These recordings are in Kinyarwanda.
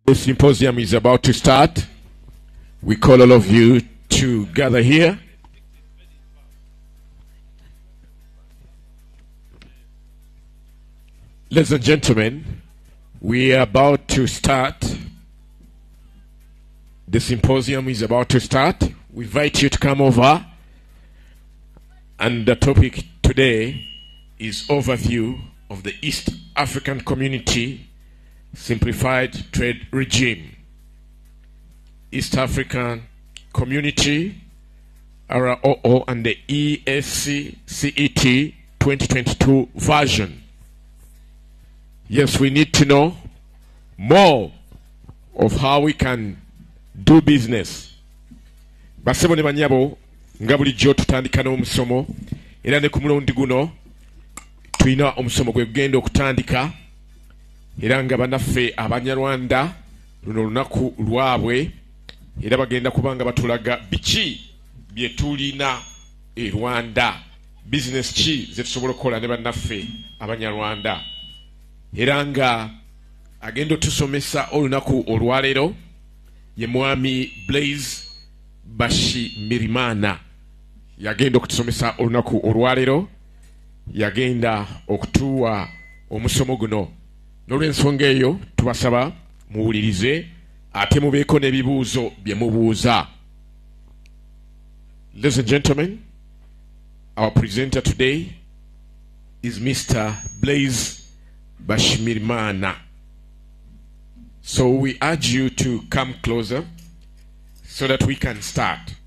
The symposium is about to start. We call all of you to gather here. Ladies and gentlemen, we are about to start. The symposium is about to start. We invite you to come over. And the topic today is overview of the East African Community Simplified Trade Regime. East African Community, ROO, and the EAC CET 2022 version. Yes, we need to know more of how we can do business. Basebo ne banyabo nga bulijjo tutandika n'omusomo era ne ku mulundi guno tulina omusomo gwe gugenda okutandika era nga bannaffe Abanyarwanda luno lunaku lwabwe era bagenda kubanga batulaga biki bye tulina e Rwanda, business ki ze tusobola okukola ne bannaffe Abanyarwanda era nga agenda otusomesa olunaku olwaleero ye mwami Blaise Bashimirimana yagenda okutusomesa olunaku olwaleero yagenda okutuwa omusomo guno. N'olw'ensonga eyo tubasaba muwulirize ate mubeeko n'ebibuuzo bye mubuuza. Ladies and gentlemen, our presenter today is Mr. Blaise Bashimirimana. So we urge you to come closer so that we can start.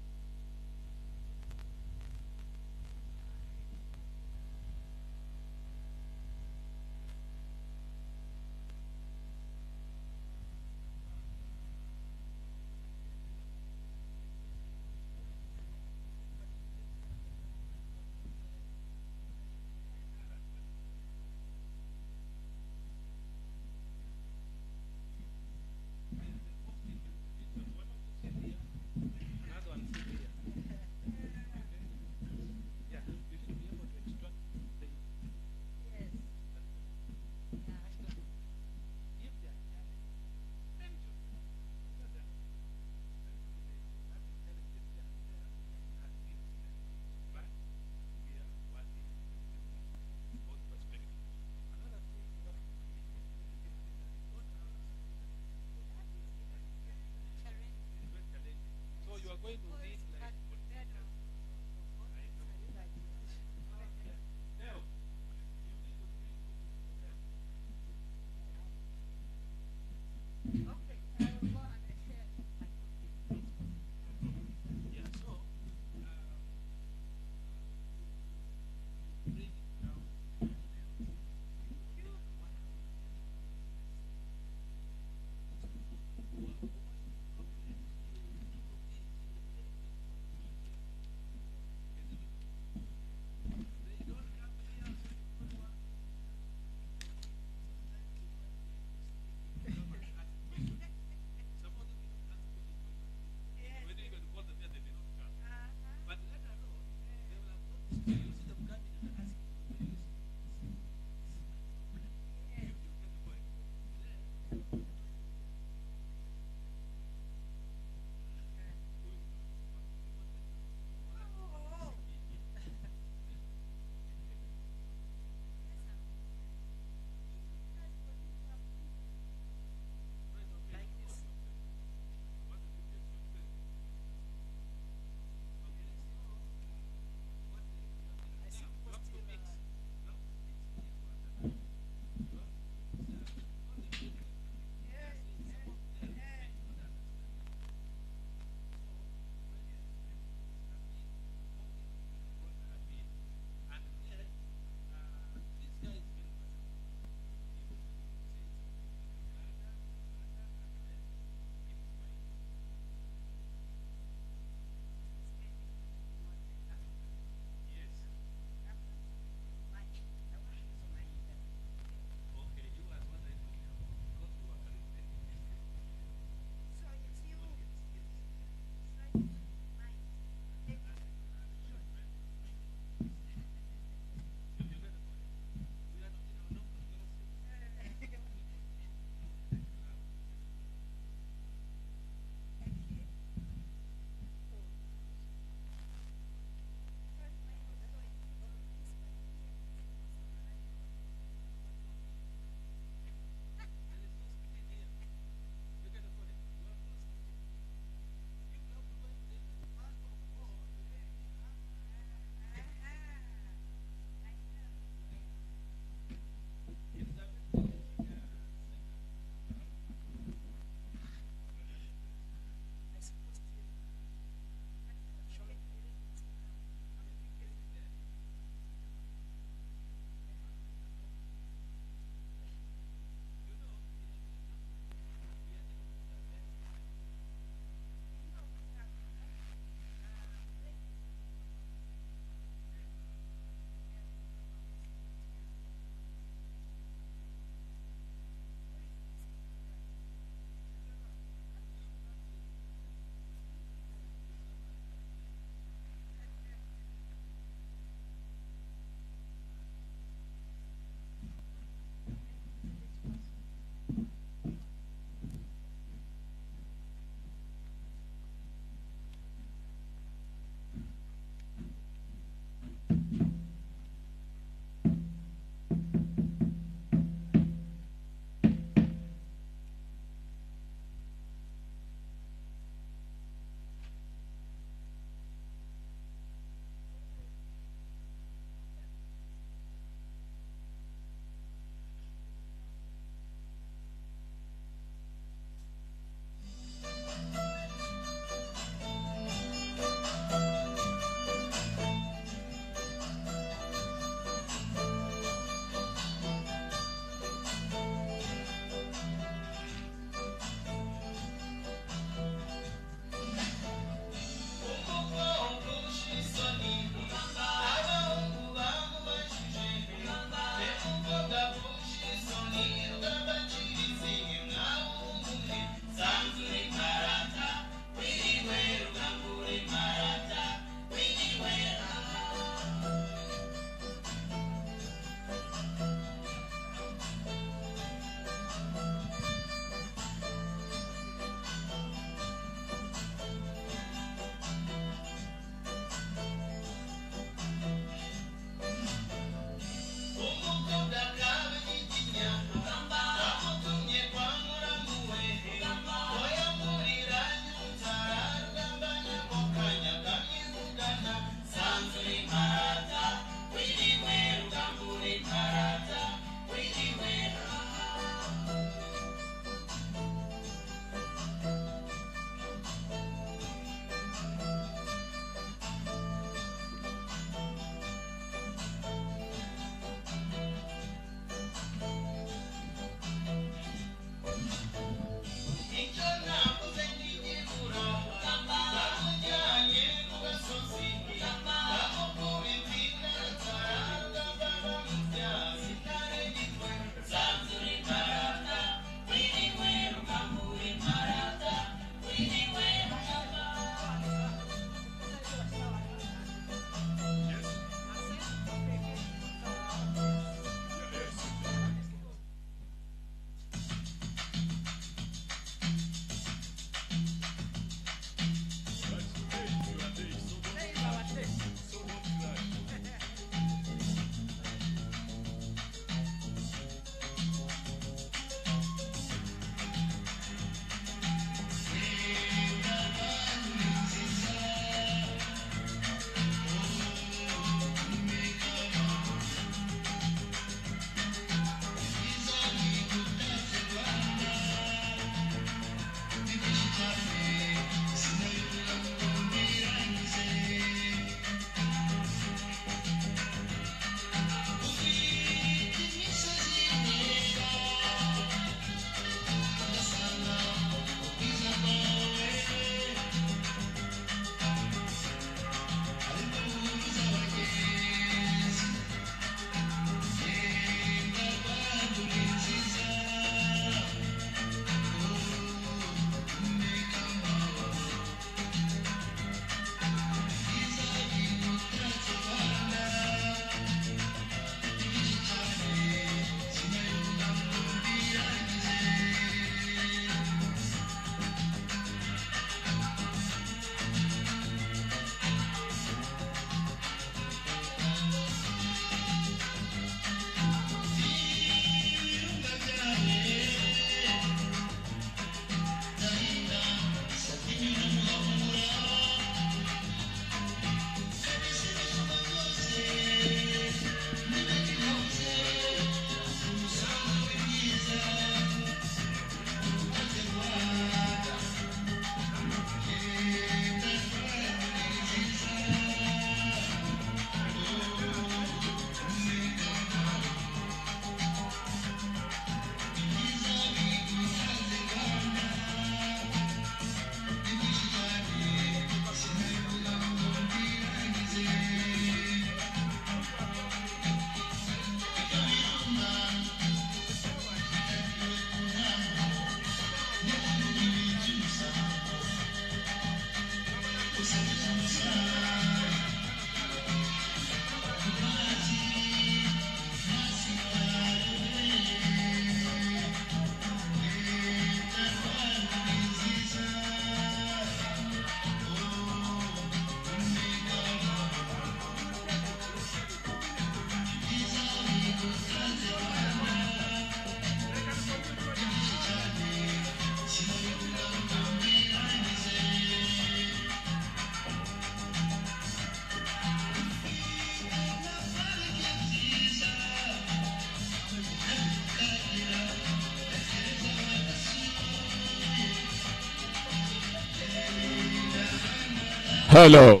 Hello.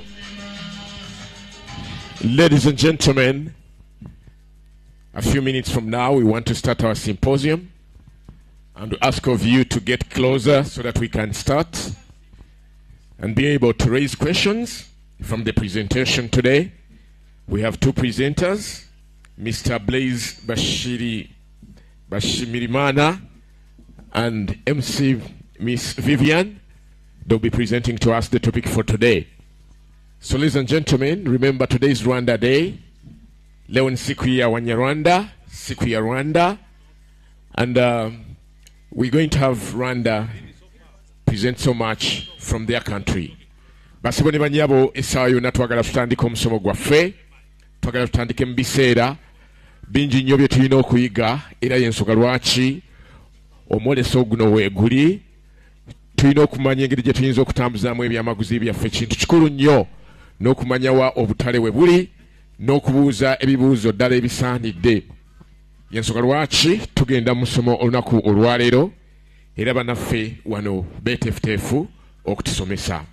Ladies and gentlemen, a few minutes from now, we want to start our symposium and we ask of you to get closer so that we can start and be able to raise questions from the presentation today. We have two presenters, Mr. Blaise Bashimirimana and MC Miss Vivian. They'll be presenting to us the topic for today. So ladies and gentlemen, remember today is Rwanda Day. Leo ni siku ya Wanyarwanda, siku ya Rwanda. And we're going to have Rwanda present so much from their country. Basi bone banyabo esawa yonna twagala tutandika omusomo gwaffe, twagala tutandike mu biseera bingi nnyo bye tulina okuyiga, era y'ensonga lwaki omwoleso guno weeguli. Tulina okumanya engeri gye tuyinza okutambuzaamu ebyamaguzi byaffe, kintu kikulu nnyo n'okumanya wa obutale we buli n'okubuuza ebibuuzo ddala ebisaanidde. Y'ensonga lwaki tugenda mu musomo olunaku olwaleero, era bannaffe wano beeteefuteefu okutusomesa.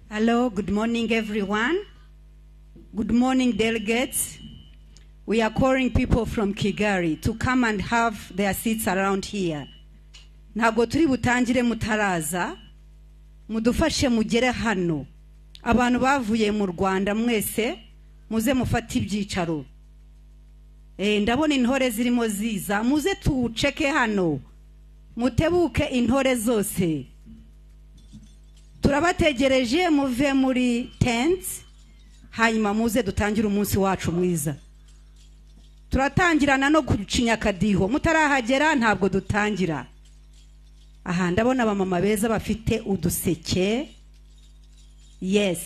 Hello, good morning everyone. Good morning delegates. We are calling people from Kigali to come and have their seats around here. Ntabwo turi butangire mutaraza, mudufashe mugere hano. Abantu bavuye mu Rwanda mwese muze mufate ibyicaro. Ndabona intore zirimo ziza, muze tuceke hano. Mutebuke intore zose. Turabategereje muve muri tent, hanyuma muze dutangire umunsi wacu mwiza. Turatangirana no gucinya kadiho, mutarahagera ntabwo dutangira. Aha ndabona abamama beza bafite uduseke. Yes.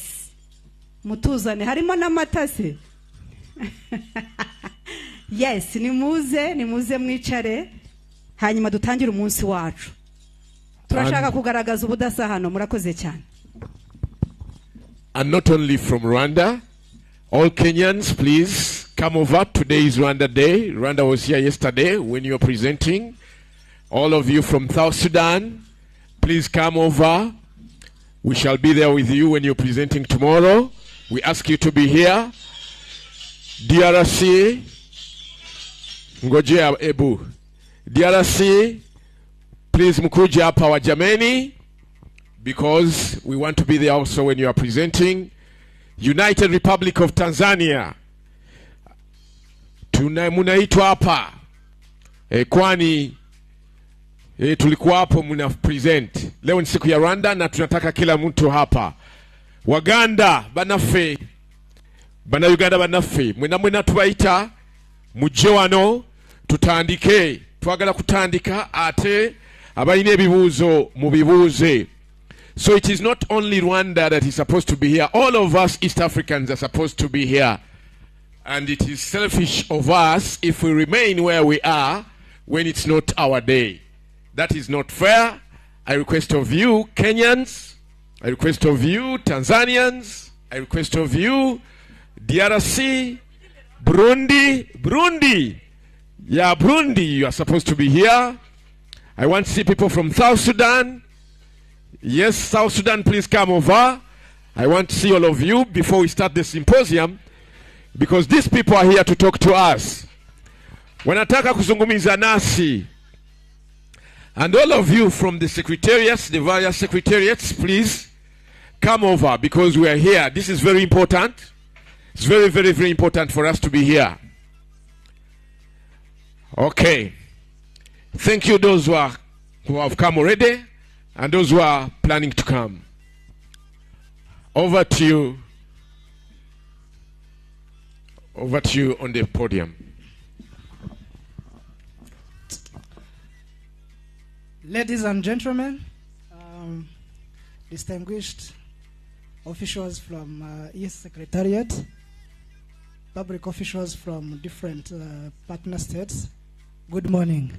Mutuzane harimo n'amatase. Yes, nimuze mwicare hanyuma dutangire umunsi wacu. Turashaka kugaragaza ubudasa hano, murakoze cyane. And not only from Rwanda, all Kenyans, please come over. Today is Rwanda Day. Rwanda was here yesterday when you were presenting. All of you from South Sudan, please come over. We shall be there with you when you're presenting tomorrow. We ask you to be here. DRC, Ngojea Ebu. DRC, please mkuje hapa wajameni, because we want to be there also when you are presenting. United Republic of Tanzania, munaitwa hapa kwani tulikuwa hapo muna present. Leo ni siku ya Rwanda na tunataka kila mtu hapa. Waganda banafe, bana Uganda banafe, mwena tubaita mujje wano tutandike. Twagala kutandika ate abalina ebibuuzo mubibuuze. So it is not only Rwanda that is supposed to be here. All of us East Africans are supposed to be here. And it is selfish of us if we remain where we are when it's not our day. That is not fair. I request of you Kenyans, I request of you Tanzanians, I request of you DRC, Burundi. Yeah, Burundi, you are supposed to be here. I want to see people from South Sudan. Yes, South Sudan, please come over. I want to see all of you before we start the symposium, because these people are here to talk to us. Wanataka kuzungumza nasi. And all of you from the secretariats, the various secretariats, please come over, because we are here. This is very important. It's very, very, very important for us to be here. Okay. Thank you those who have come already and those who are planning to come. Over to you. Over to you on the podium. Ladies and gentlemen, distinguished officials from East Secretariat, public officials from different partner states, good morning.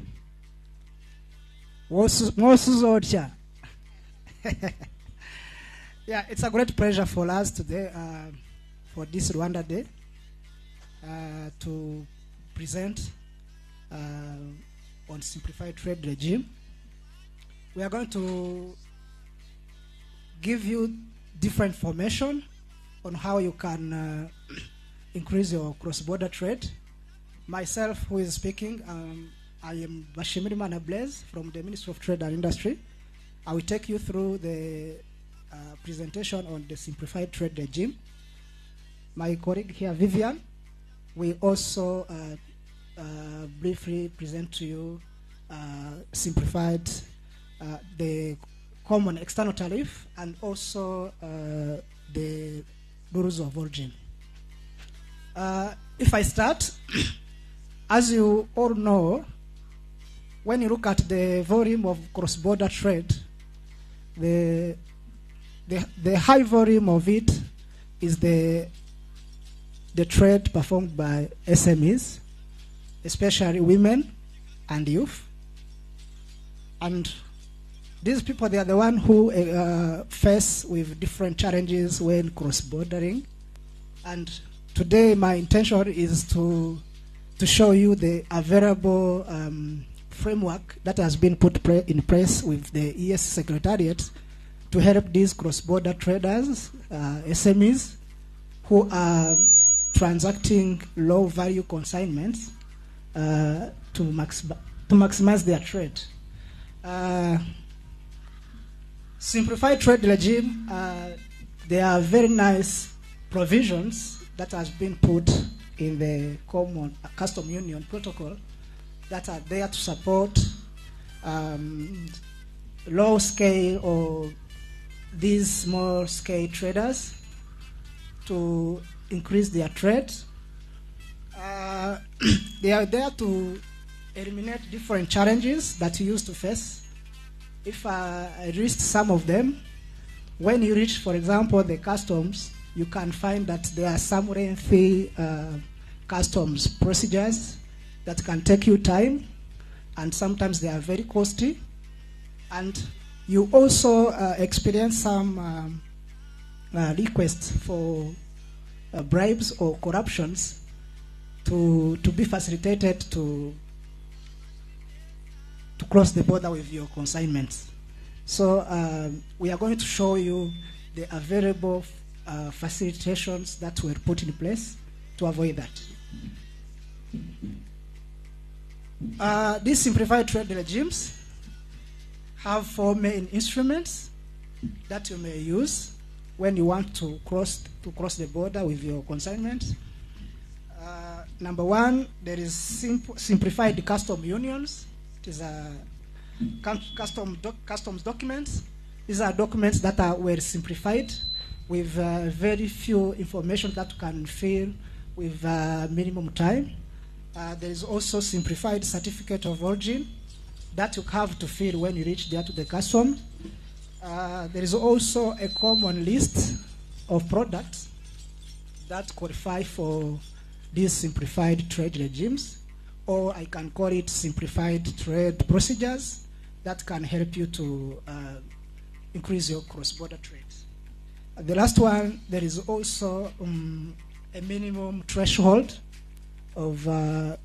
Yeah, it's a great pleasure for us today, for this Rwanda Day, to present on simplified trade regime. We are going to give you different information on how you can increase your cross-border trade. Myself, who is speaking, I am Bashimirimana Blaise from the Ministry of Trade and Industry. I will take you through the presentation on the simplified trade regime. My colleague here, Vivian, will also briefly present to you simplified the common external tariff and also the rules of origin. If I start, as you all know, when you look at the volume of cross-border trade, the high volume of it is the trade performed by SMEs, especially women and youth. And these people, they are the ones who face with different challenges when cross-bordering. And today my intention is to show you the available framework that has been put in place with the EAC Secretariat to help these cross-border traders, SMEs, who are transacting low-value consignments to maximize their trade. Simplified trade regime, there are very nice provisions that has been put in the Common Custom Union Protocol that are there to support low-scale or these small-scale traders to increase their trade. They are there to eliminate different challenges that you used to face. If I list some of them, when you reach, for example, the customs, you can find that there are some lengthy customs procedures that can take you time, and sometimes they are very costly. And you also experience some requests for bribes or corruptions to be facilitated to cross the border with your consignments. So we are going to show you the available facilitations that were put in place to avoid that. These simplified trade regimes have 4 main instruments that you may use when you want to cross the border with your consignment. Number 1, there is simplified custom unions. It is customs documents. These are documents that were simplified with very few information that you can fill with minimum time. There is also simplified certificate of origin that you have to fill when you reach there to the custom. There is also a common list of products that qualify for these simplified trade regimes, or I can call it simplified trade procedures that can help you to increase your cross-border trade. The last one, there is also a minimum threshold of the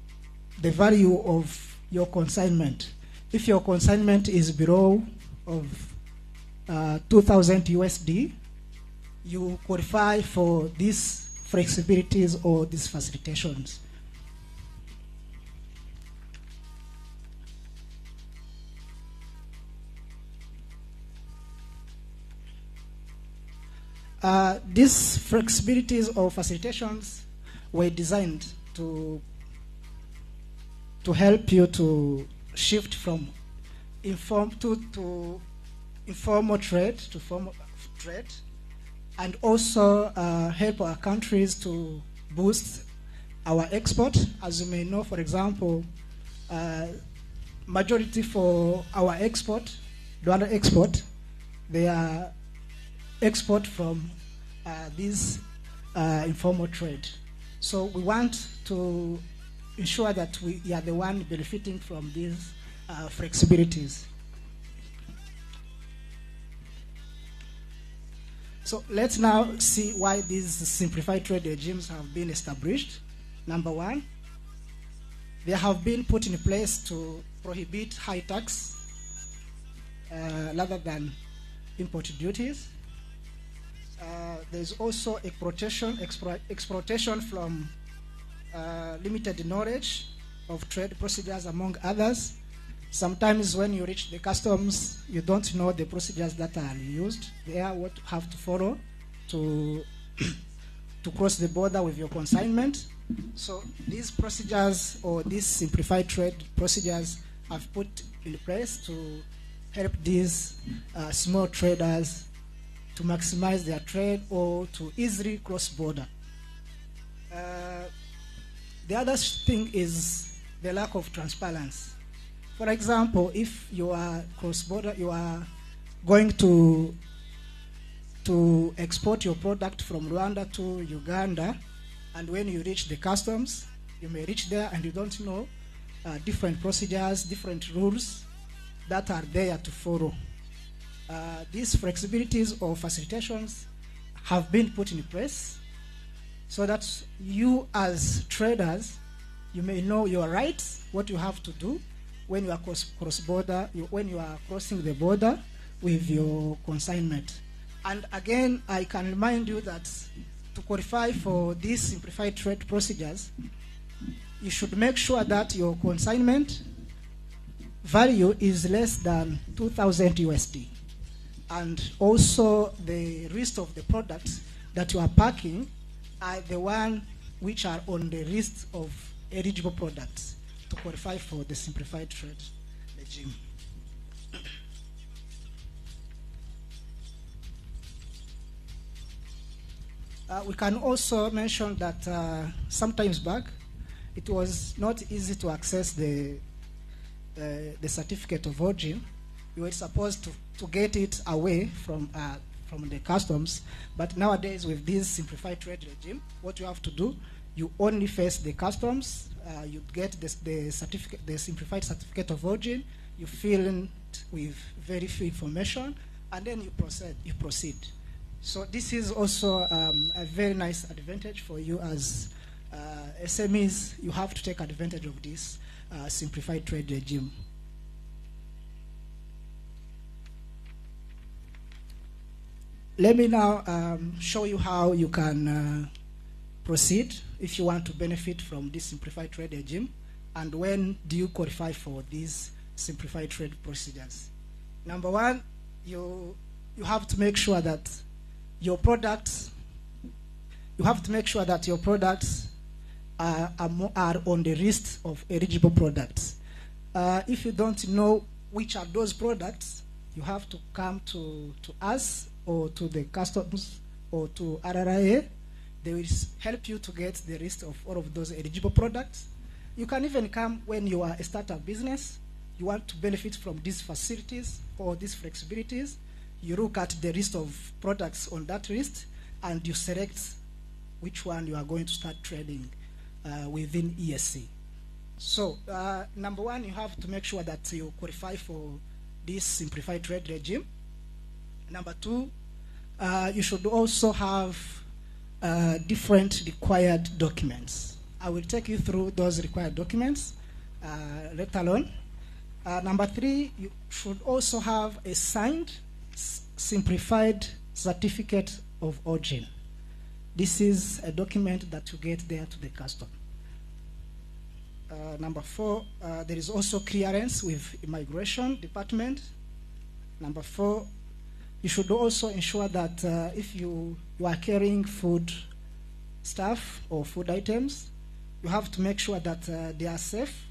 value of your consignment. If your consignment is below of 2,000 USD, you qualify for these flexibilities or these facilitations. These flexibilities or facilitations were designed to help you to shift from informal trade to formal trade, and also help our countries to boost our export. As you may know, for example, majority for our export, Rwanda export, they are export from this informal trade. So we want to ensure that we are the one benefiting from these flexibilities. So let's now see why these simplified trade regimes have been established. Number 1, they have been put in place to prohibit high tax rather than import duties. There's also exploitation from limited knowledge of trade procedures, among others. Sometimes when you reach the customs, you don't know the procedures that are used. They are what you have to follow to cross the border with your consignment. So these procedures, or these simplified trade procedures, have put in place to help these small traders to maximize their trade or to easily cross border. The other thing is the lack of transparency. For example, if you are cross-border, you are going to export your product from Rwanda to Uganda, and when you reach the customs, you may reach there and you don't know different procedures, different rules that are there to follow. These flexibilities or facilitations have been put in place so that you as traders, you may know your rights, what you have to do when you are cross-border, when you are crossing the border with your consignment. And again, I can remind you that to qualify for these simplified trade procedures, you should make sure that your consignment value is less than 2,000 USD. And also the list of the products that you are packing are the one which are on the list of eligible products to qualify for the simplified trade regime. We can also mention that sometimes back, it was not easy to access the certificate of origin. You were supposed to get it away from the customs, but nowadays with this simplified trade regime, what you have to do, you only face the customs. You get the certificate, the simplified certificate of origin. You fill in with very few information, and then you proceed. So this is also a very nice advantage for you as SMEs. You have to take advantage of this simplified trade regime. Let me now show you how you can proceed if you want to benefit from this simplified trade regime, and when do you qualify for these simplified trade procedures. Number one, you have to make sure that your products, are on the list of eligible products. If you don't know which are those products, you have to come to us or to the customs or to RRIA. They will help you to get the list of all of those eligible products. You can even come when you are a startup business. You want to benefit from these facilities or these flexibilities. You look at the list of products on that list and you select which one you are going to start trading within EAC. So number one, you have to make sure that you qualify for this simplified trade regime. Number two, you should also have different required documents. I will take you through those required documents later on. Number three, you should also have a signed simplified certificate of origin. This is a document that you get there to the custom. Number four, there is also clearance with immigration department. Number four, you should also ensure that if you are carrying food stuff or food items, you have to make sure that they are safe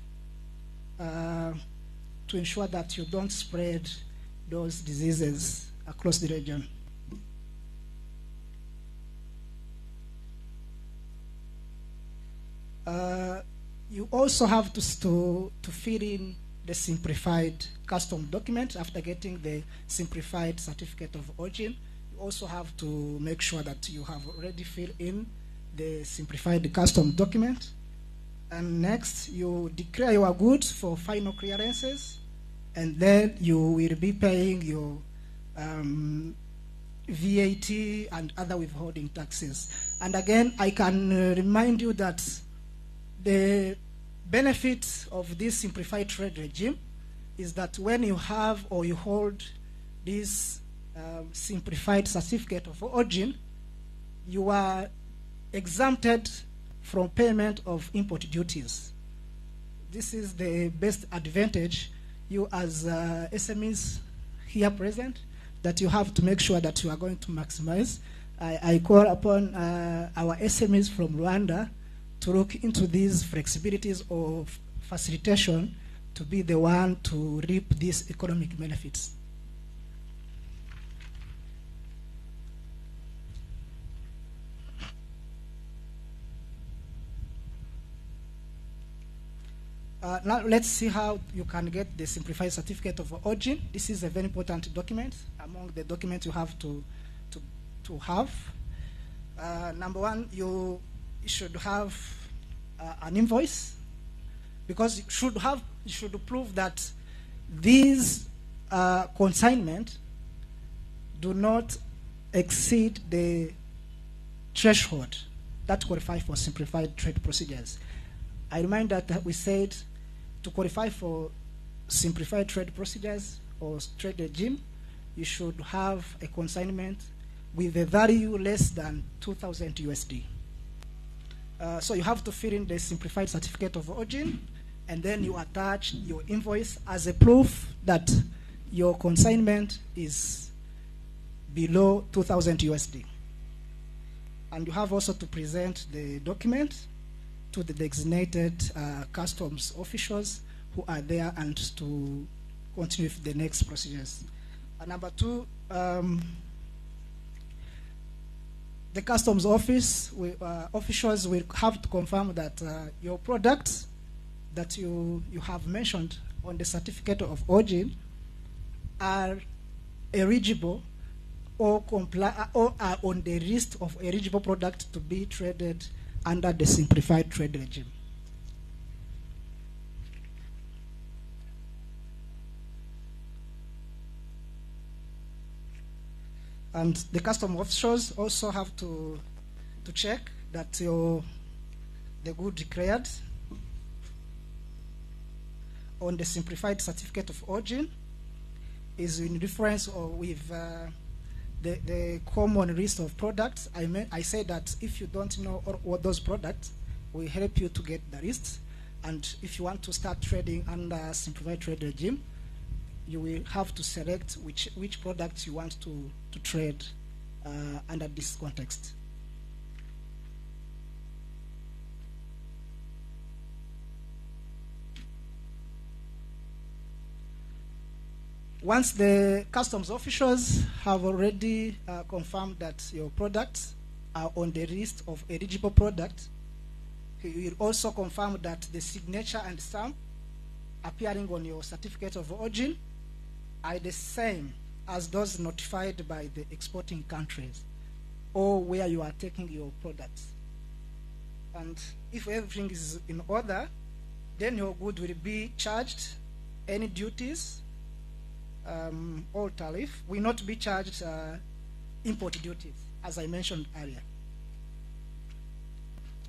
to ensure that you don't spread those diseases across the region. You also have to fill in the simplified custom document after getting the simplified certificate of origin. You also have to make sure that you have already filled in the simplified custom document. And next, you declare your goods for final clearances, and then you will be paying your VAT and other withholding taxes. And again, I can remind you that the benefit of this simplified trade regime is that when you have or you hold this simplified certificate of origin, you are exempted from payment of import duties. This is the best advantage you as SMEs here present that you have to make sure that you are going to maximize. I call upon our SMEs from Rwanda to look into these flexibilities of facilitation to be the one to reap these economic benefits. Now let's see how you can get the simplified certificate of origin. This is a very important document among the documents you have to have. Number one, you should have an invoice, because you should prove that these consignment do not exceed the threshold that qualify for simplified trade procedures. I remind that we said to qualify for simplified trade procedures or trade regime, you should have a consignment with a value less than 2,000 USD. So you have to fill in the simplified certificate of origin, and then you attach your invoice as a proof that your consignment is below 2,000 USD. And you have also to present the document to the designated customs officials who are there and to continue with the next procedures. Number two, the customs office officials will have to confirm that your products that you have mentioned on the certificate of origin are eligible or are on the list of eligible products to be traded under the simplified trade regime. And the customs officials also have to check that the good declared on the simplified certificate of origin is in reference or with the common list of products. I say that if you don't know all those products, we help you to get the list. And if you want to start trading under simplified trade regime, you will have to select which products you want to trade under this context. Once the customs officials have already confirmed that your products are on the list of eligible products, he will also confirm that the signature and stamp appearing on your certificate of origin are the same as those notified by the exporting countries or where you are taking your products. And if everything is in order, then your good will be charged any duties or tariff will not be charged import duties, as I mentioned earlier.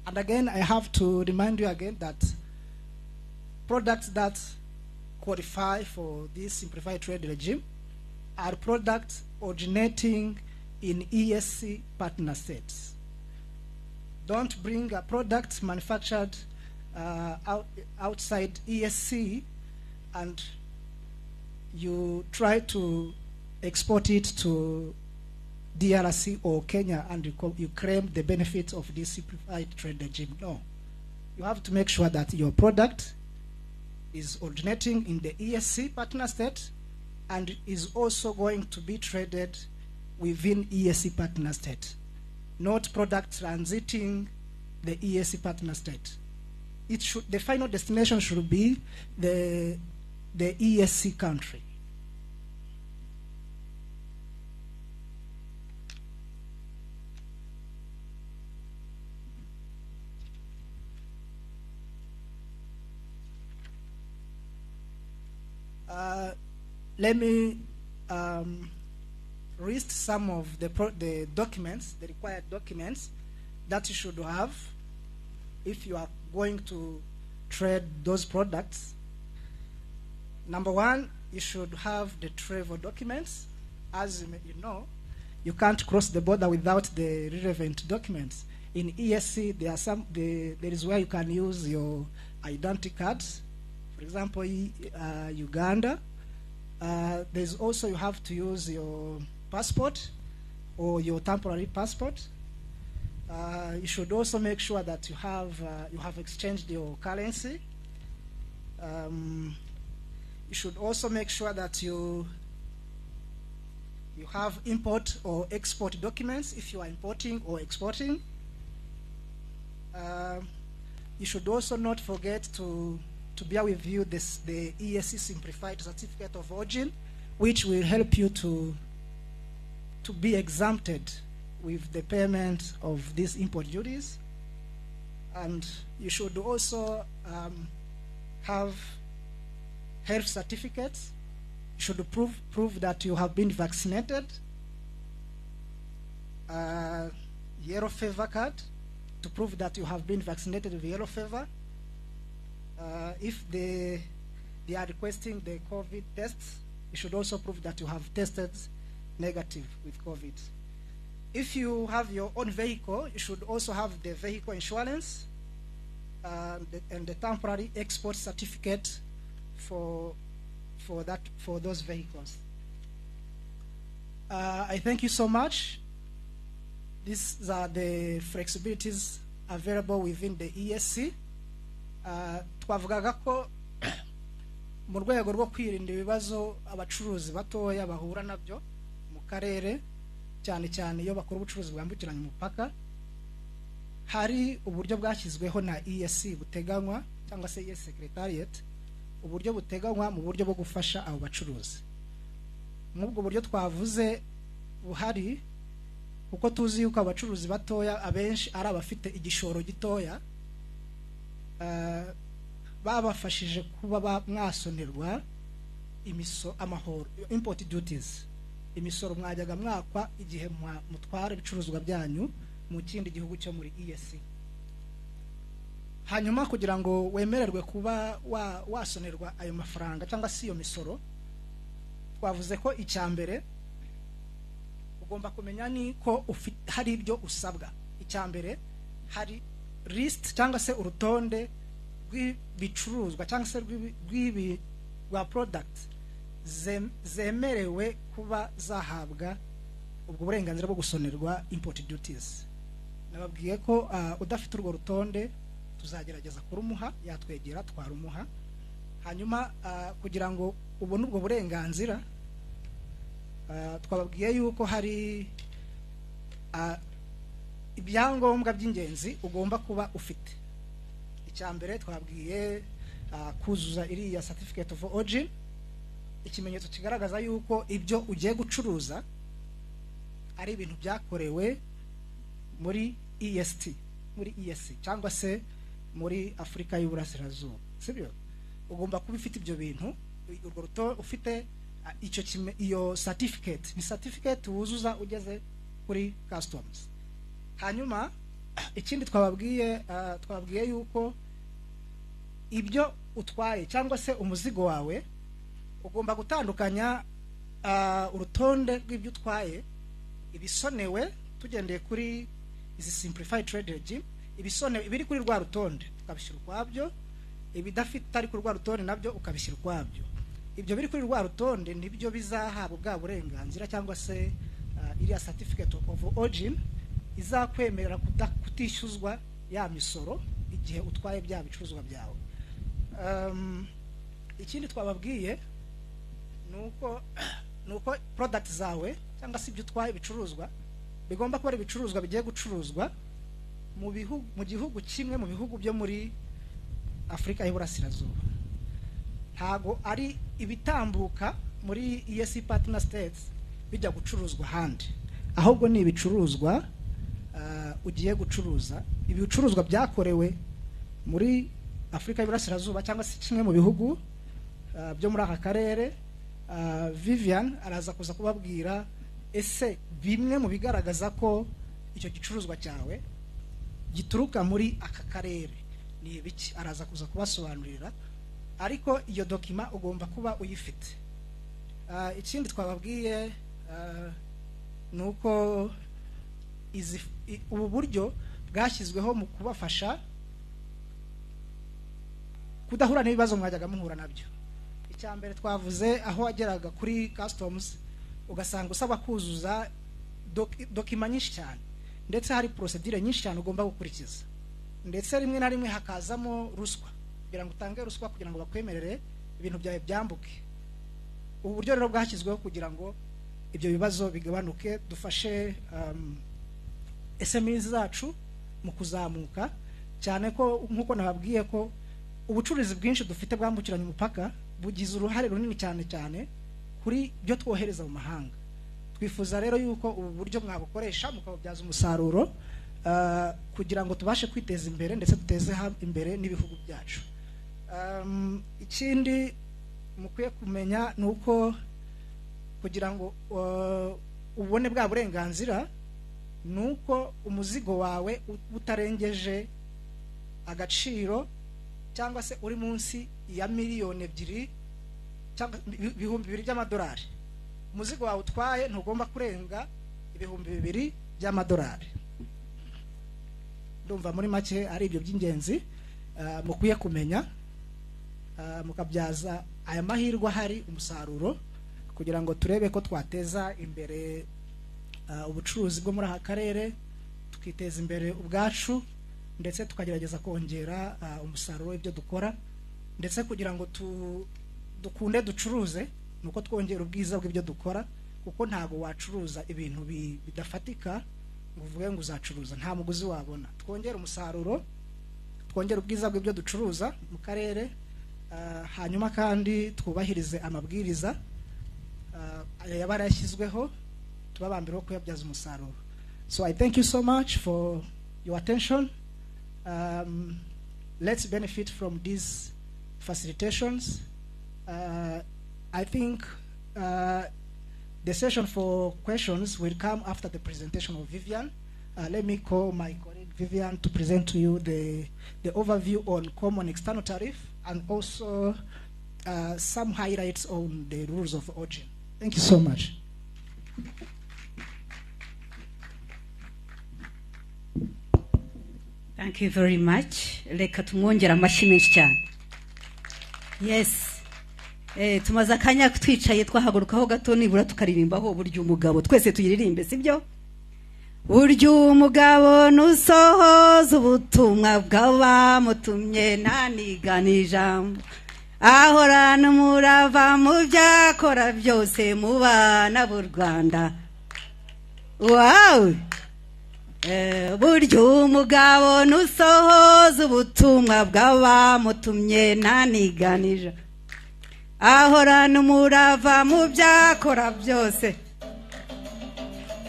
And again, I have to remind you again that products that qualify for this simplified trade regime are products originating in EAC partner states. Don't bring a product manufactured outside EAC and you try to export it to DRC or Kenya and you claim the benefits of this simplified trade regime. No. You have to make sure that your product is originating in the EAC partner state and is also going to be traded within EAC partner state, not product transiting the EAC partner state. The final destination should be the EAC country. Let me list some of the documents, the required documents that you should have if you are going to trade those products, number one, you should have the travel documents. As you know, you can't cross the border without the relevant documents. In EAC, there is where you can use your identity cards. For example, Uganda. There's also you have to use your passport or your temporary passport. You should also make sure that you have exchanged your currency. You should also make sure that you have import or export documents if you are importing or exporting. You should also not forget to bear with you the EAC Simplified Certificate of Origin, which will help you to be exempted with the payment of these import duties. And you should also have health certificates. You should prove that you have been vaccinated. Yellow fever card to prove that you have been vaccinated with yellow fever. If they are requesting the COVID tests, you should also prove that you have tested negative with COVID. If you have your own vehicle, you should also have the vehicle insurance and the temporary export certificate for those vehicles. I thank you so much. These are the flexibilities available within the EAC. Twavugaga ko mu rwego rwo kwirinda ibibazo abacuruzi batoya bahura nabyo mu karere, cyane cyane iyo bakora ubucuruzi bwambukiranya umupaka, hari uburyo bwashyizweho na EAC buteganywa cyangwa se EAC Secretariat, uburyo buteganywa mu buryo bwo gufasha abo bacuruzi. Nk'ubwo buryo twavuze buhari kuko tuzi yuko abacuruzi batoya abenshi ari abafite igishoro gitoya, babafashije kuba mwasonerwa amahoro, import duties, imisoro mwajyaga mwakwa igihe mutwara ibicuruzwa byanyu mu kindi gihugu cyo muri EAC. Hanyuma kugira ngo wemererwe kuba wasonerwa ayo mafaranga cyangwa si iyo misoro, twavuze ko icyambere ugomba kumenya ni ko hari ibyo usabwa. Icyambere hari list cyangwa se urutonde rw'ibicuruzwa cyangwa se rwa product zemerewe kuba zahabwa ubwo burenganzira bwo gusonerwa import duties. Nababwiye ko udafite urwo rutonde tuzagerageza kurumuha, yatwegera twarumuha. Hanyuma kugira ngo ubone ubwo burenganzira, twababwiye yuko hari ibyangombwa by'ingenzi ugomba kuba ufite. Icyambere twabwiye kuzuza iriya certificate of origin, ikimenyetso kigaragaza yuko ibyo ugiye gucuruza ari ibintu byakorewe muri EAC cyangwa se muri Afrika y'Uburasirazuba, sibyo? Ugomba kuba ufite ibyo bintu, urwo rutonde ufite iyo certificate, ni certificate wuzuza ugeze kuri customs. Hanyuma ikindi twababwiye yuko ibyo utwaye cyangwa se umuzigo wawe ugomba gutandukanya urutonde rw'ibyo utwaye, ibisonewe tugendeye kuri izi simplified trade regime, ibisonewe ibiri kuri rwa rutonde ukabishyira ukwabyo, ibidafite ari kuri rwa rutonde nabyo ukabishyira ukwabyo. Ibyo biri kuri rwa rutonde nibyo bizahabwa bwa burenganzira cyangwa se iriya certificate of origin izakwemerera kutishyuzwa ya misoro igihe utwaye bya bicuruzwa byawe. Ikindi twababwiye nuko product zawe cyangwa se ibyo utwaye bicuruzwa bigomba kuba ari ibicuruzwa bigiye gucuruzwa mu gihugu kimwe mu bihugu byo muri Afrika y'Uburasirazuba. Ntago ari ibitambuka muri EAC partner states bijya gucuruzwa handi, ahubwo ni ibicuruzwa ugiye gucuruza, ibicuruzwa byakorewe muri Afrika y'Uburasirazuba cyangwa se kimwe mu bihugu byo muri aka karere. Vivian araza kuza kubabwira ese bimwe mu bigaragaza ko icyo gicuruzwa cyawe gituruka muri aka karere ni ibiki araza kuza kubasobanurira, ariko iyo dokima ugomba kuba uyifite. Ikindi twababwiye nuko ubu buryo bwashyizweho mu kubafasha kudahura n'ibibazo mwajyaga muhura nabyo. Icyambere twavuze aho wageraga kuri customs ugasanga usaba kuzuza dokima nyinshi cyane, ndetse hari procedure nyinshi cyane ugomba gukurikiza, ndetse rimwe na rimwe hakazamo ruswa kugira ngo utange ruswa kugira ngo bakwemerere ibintu byawe byambuke. Ubu buryo rero bwashyizweho kugira ngo ibyo bibazo bigabanuke, dufashe SMEs zacu mu kuzamuka cyane, ko nkuko nababwiye ko ubucuruzi bwinshi dufite bwambukiranya umupaka bugize uruhare runini cyane cyane kuri byo twohereza mu mahanga. Twifuza rero yuko ubu buryo mwabukoresha mukababyaza umusaruro kugira ngo tubashe kwiteza imbere ndetse duteze imbere n'ibihugu byacu. Ikindi mukwiye kumenya nuko kugira ngo ubone bwa burenganzira nuko umuzigo wawe utarengeje agaciro cyangwa se uri munsi ya miliyoni 2 cyangwa ibihumbi 2 by'amadolari. Umuzigo wawe utwaye ntugomba kurenga ibihumbi 2 by'amadolari. Ndumva muri make ari ibyo by'ingenzi mukwiye kumenya, mukabyaza aya mahirwe hari umusaruro kugira ngo turebe ko twateza imbere ubucuruzi bwo muri aka karere, tukiteza imbere ubwacu, ndetse tukagerageza kongera umusaruro w'ibyo dukora, ndetse kugira ngo dukunde ducuruze nuko twongera ubwiza bw'ibyo dukora, kuko ntago wacuruza ibintu bidafatika ngo uvuge ngo uzacuruza nta muguzi wabona. Twongera umusaruro, twongera ubwiza bw'ibyo ducuruza mu karere, hanyuma kandi twubahirize amabwiriza yabara yashyizweho, tubabambira ko yabyaza umusaruro. So I thank you so much for your attention. Let's benefit from these facilitations. I think the session for questions will come after the presentation of Vivian. Let me call my colleague Vivian to present to you the overview on common external tariff and also some highlights on the rules of origin. Thank you so much. Thank you very much. Reka tumwongera amashyi menshi cyane. Yes. Tumaze akanya twicaye twahagurukaho gato nibura tukaririmbaho buryo umugabo twese tuyiririmbe, sibyo? Buryo umugabo nusohoza ubutumwa bw'abamutumye ntaniganija, ahorana umurava mu byakora byose mu bana b'u Rwanda. Wow! Buryo umugabo nusohoza ubutumwa bw'abamutumye ntaniganija, ahorana umurava mu byakora byose.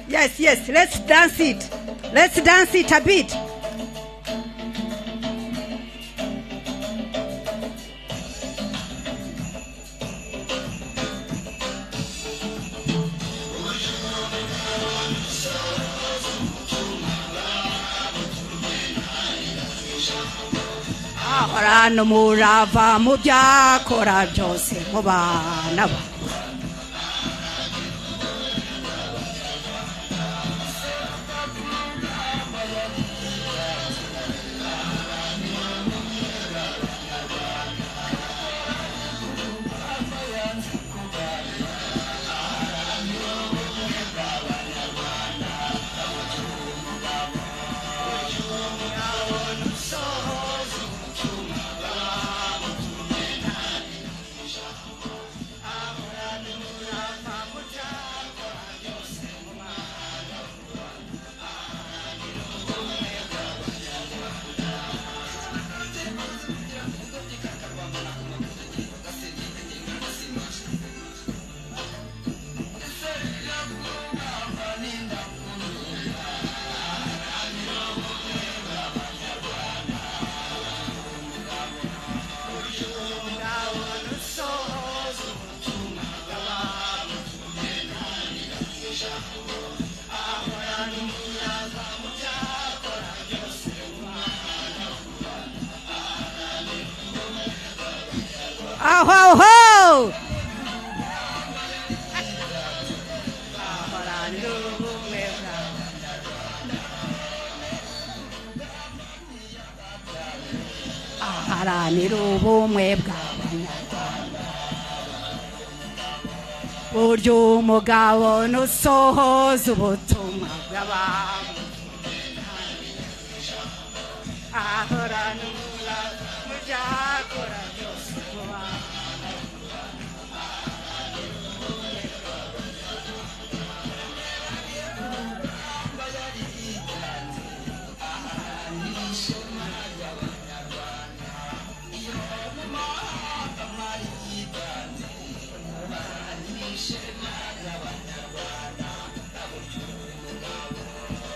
Yes, yes, let's dance it. Let's dance it a bit. Ahorana umurava mu byakora byose mu bana ba. Aho ho! Aharanira ubumwe bw'Abanyarwanda. Burya umugabo nusohoza ubutumwa bw'abantu. Ahoranura mu byakora byose mu bantu.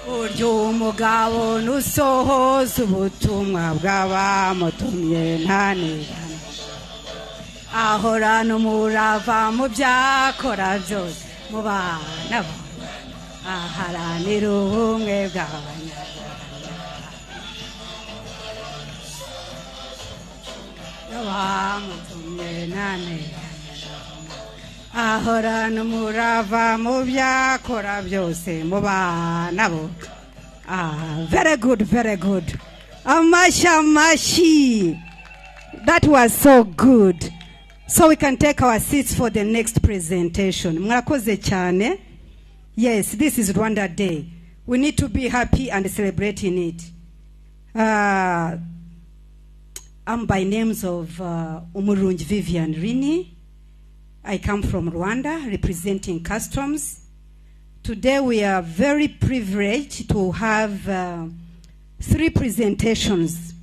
Burya umugabo nusohoza ubutumwa bw'abamutumye ntanigana. Ahorana umurava mu byakora byose mu bana bo. Aharanira ubumwe bw'Abanyarwanda. Abamutumye ntanigana. Ahorana umurava mu byakora byose mu bana bo. Very good, very good. Amashi. That was so good. So we can take our seats for the next presentation. Murakoze cyane. Yes, this is Rwanda Day. We need to be happy and celebrating it. I'm by names of Umurungi Vivian Rini. I come from Rwanda, representing customs. Today we are very privileged to have 3 presentations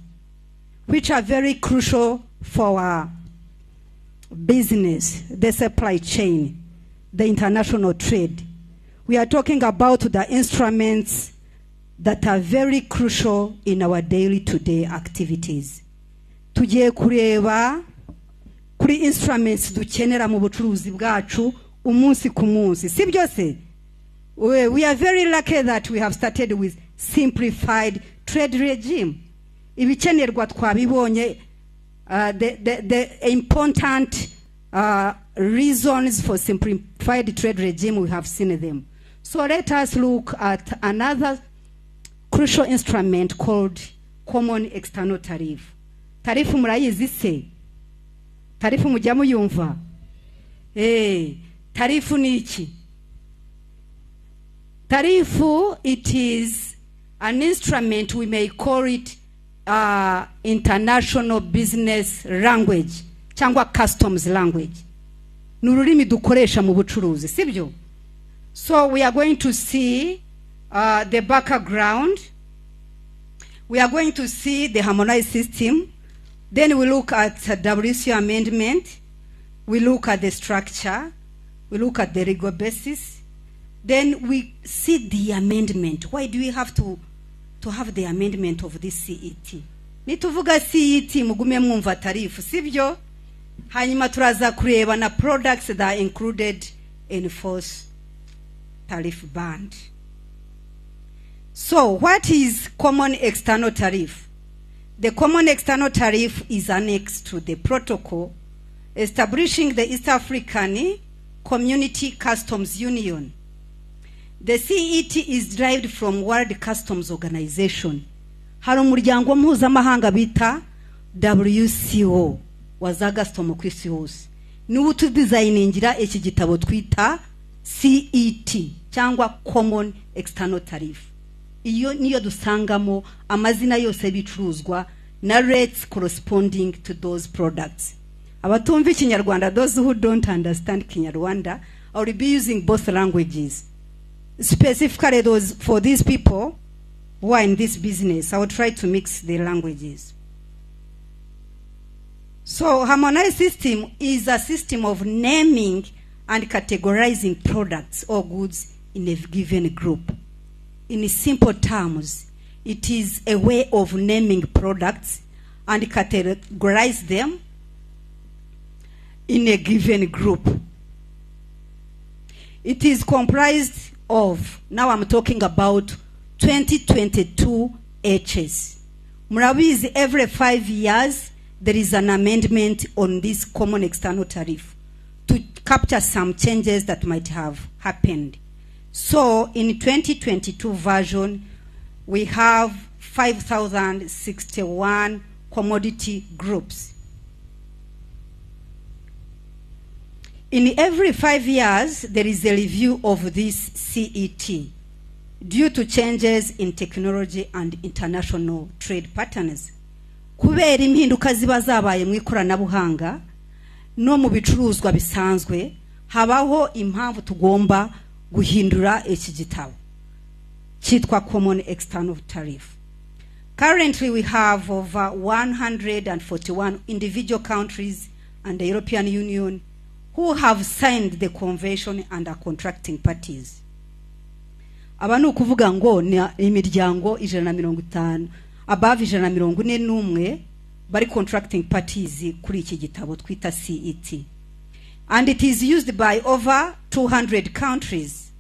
which are very crucial for our business, the supply chain, the international trade. We are talking about the instruments that are very crucial in our daily today activities. Tugiye kureba kuri instruments dukenera mu bucuruzi bwacu umunsi ku munsi. Si byose? We are very lucky that we have started with simplified trade regime. Ibikenerwa twabibonye, the important reasons for simplified trade regime, we have seen them. So let us look at another crucial instrument called common external tariff. Tarifu murayizi se? Tarifu mujya muyumva? Tarifu ni iki? Tarifu, it is an instrument, we may call it international business language, cyangwa customs language. Nururimi dukoresha mu bucuruzi, sibyo? So we are going to see the background. We are going to see the harmonized system. Then we look at WCO amendment. We look at the structure. We look at the legal basis. Then we see the amendment. Why do we have to have the amendment of this CET? Nituvuga CET mugume mwumva tarifu, sibyo? Hanyuma turaza kureba na products that are included in force tariff band. So what is common external tariff? The common external tariff is annexed to the protocol establishing the East African Community Customs Union. The CET is derived from World Customs Organization. Hari umuryango mpuzamahanga bita WCO wazaga stomo kwisi hose. Niwo tudesigningira iki gitabo twita CET cyangwa common external tariff. Iyo niyo dusangamo amazina yose bicuruzwa na rates corresponding to those products. Abatumva Kinyarwanda, those who don't understand Kinyarwanda, I will be using both languages. Specifically those for these people who are in this business, I will try to mix the languages. So harmonized system is a system of naming and categorizing products or goods in a given group. In simple terms, it is a way of naming products and categorize them in a given group. It is comprised of, now I'm talking about 2022 H's. Murabizi, every 5 years, there is an amendment on this common external tariff to capture some changes that might have happened. So in 2022 version, we have 5,061 commodity groups. In every 5 years, there is a review of this CET due to changes in technology and international trade patterns. Kubera impinduka ziba zabaye mu ikoranabuhanga no mu bicuruzwa bisanzwe, habaho impamvu tugomba guhindura iki gitabo cyitwa Common External Tariff. Currently, we have over 141 individual countries and the European Union who have signed the convention and are contracting parties. Abantu kuvuga ngo ni imiryango 150 above 141 bari contracting parties kuri iki gitabo twita CET. And it is used by over 200 countries,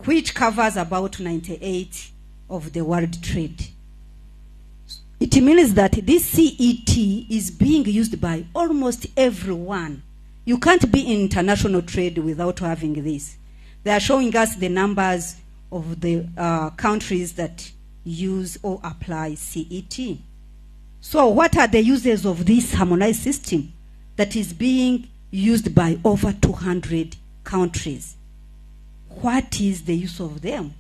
which covers about 98 of the world trade. It means that this CET is being used by almost everyone. You can't be in international trade without having this. They are showing us the numbers of the countries that use or apply CET. So what are the uses of this harmonized system that is being used by over 200 countries? What is the use of them?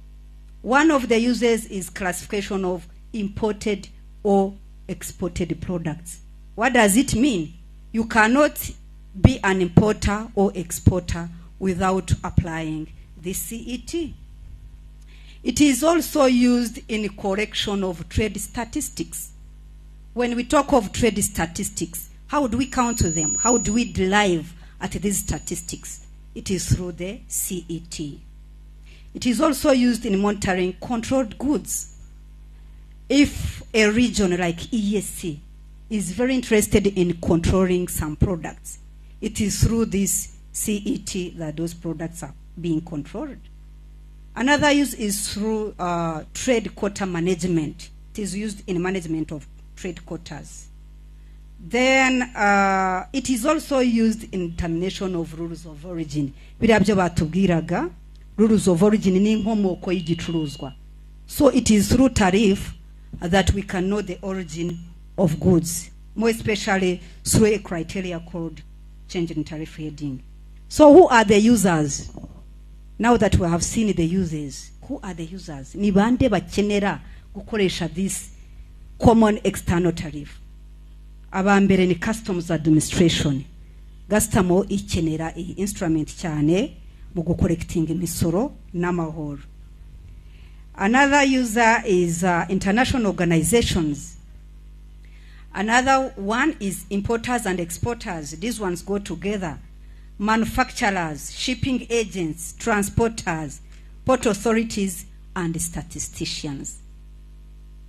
One of the uses is classification of imported or exported products. What does it mean? You cannot be an importer or exporter without applying the CET. It is also used in correction of trade statistics. When we talk of trade statistics, how do we count them? How do we derive at these statistics? It is through the CET. It is also used in monitoring controlled goods. If a region like EAC is very interested in controlling some products, it is through this CET that those products are being controlled. Another use is through trade quota management. It is used in management of trade quotas. Then it is also used in determination of rules of origin. Birabyo batubwiraga rules of origin ni inkomoko y'igicuruzwa. So it is through tariff that we can know the origin of goods, more especially through a criteria called change in tariff heading. So who are the users? Now that we have seen the users, who are the users? Ni bande bakenera gukoresha this common external tariff. Abambere ni customs administration. Gastamo ikenera iyi instrument cyane mu gucollecting imisoro n'amahoro. Another user is international organizations. Another one is importers and exporters. These ones go together. Manufacturers, shipping agents, transporters, port authorities, and statisticians.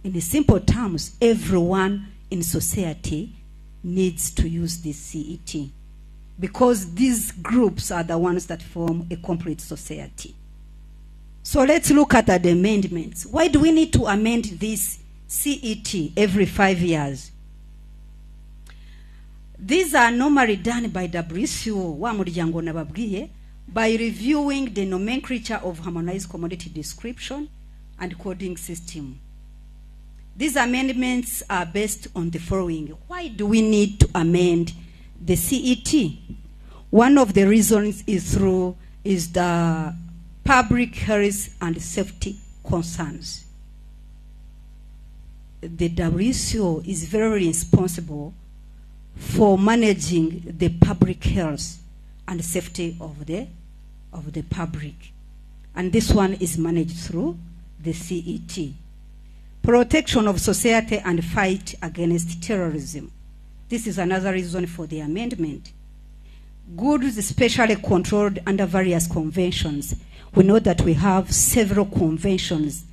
In simple terms, everyone in society needs to use this CET because these groups are the ones that form a complete society. So let's look at the amendments. Why do we need to amend this CET every 5 years? These are normally done by WCO, wa muryango nababwiye, by reviewing the nomenclature of harmonized commodity description and coding system. These amendments are based on the following. Why do we need to amend the CET? One of the reasons is the public health and safety concerns. The WCO is very responsible for managing the public health and safety of the public. And this one is managed through the CET. Protection of society and fight against terrorism. This is another reason for the amendment. Goods especially controlled under various conventions. We know that we have several conventions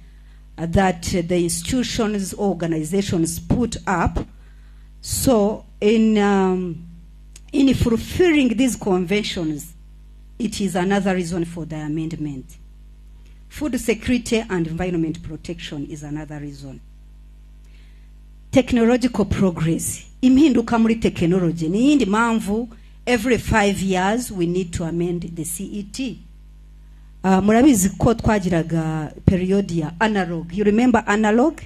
that the institutions, organizations put up. So in fulfilling these conventions, it is another reason for the amendment. Food security and environment protection is another reason. technological progress. Impinduka muri technology. Niyindi manvu every 5 years we need to amend the CET. Murabizi ko twagiraga period ya analog. You remember analog?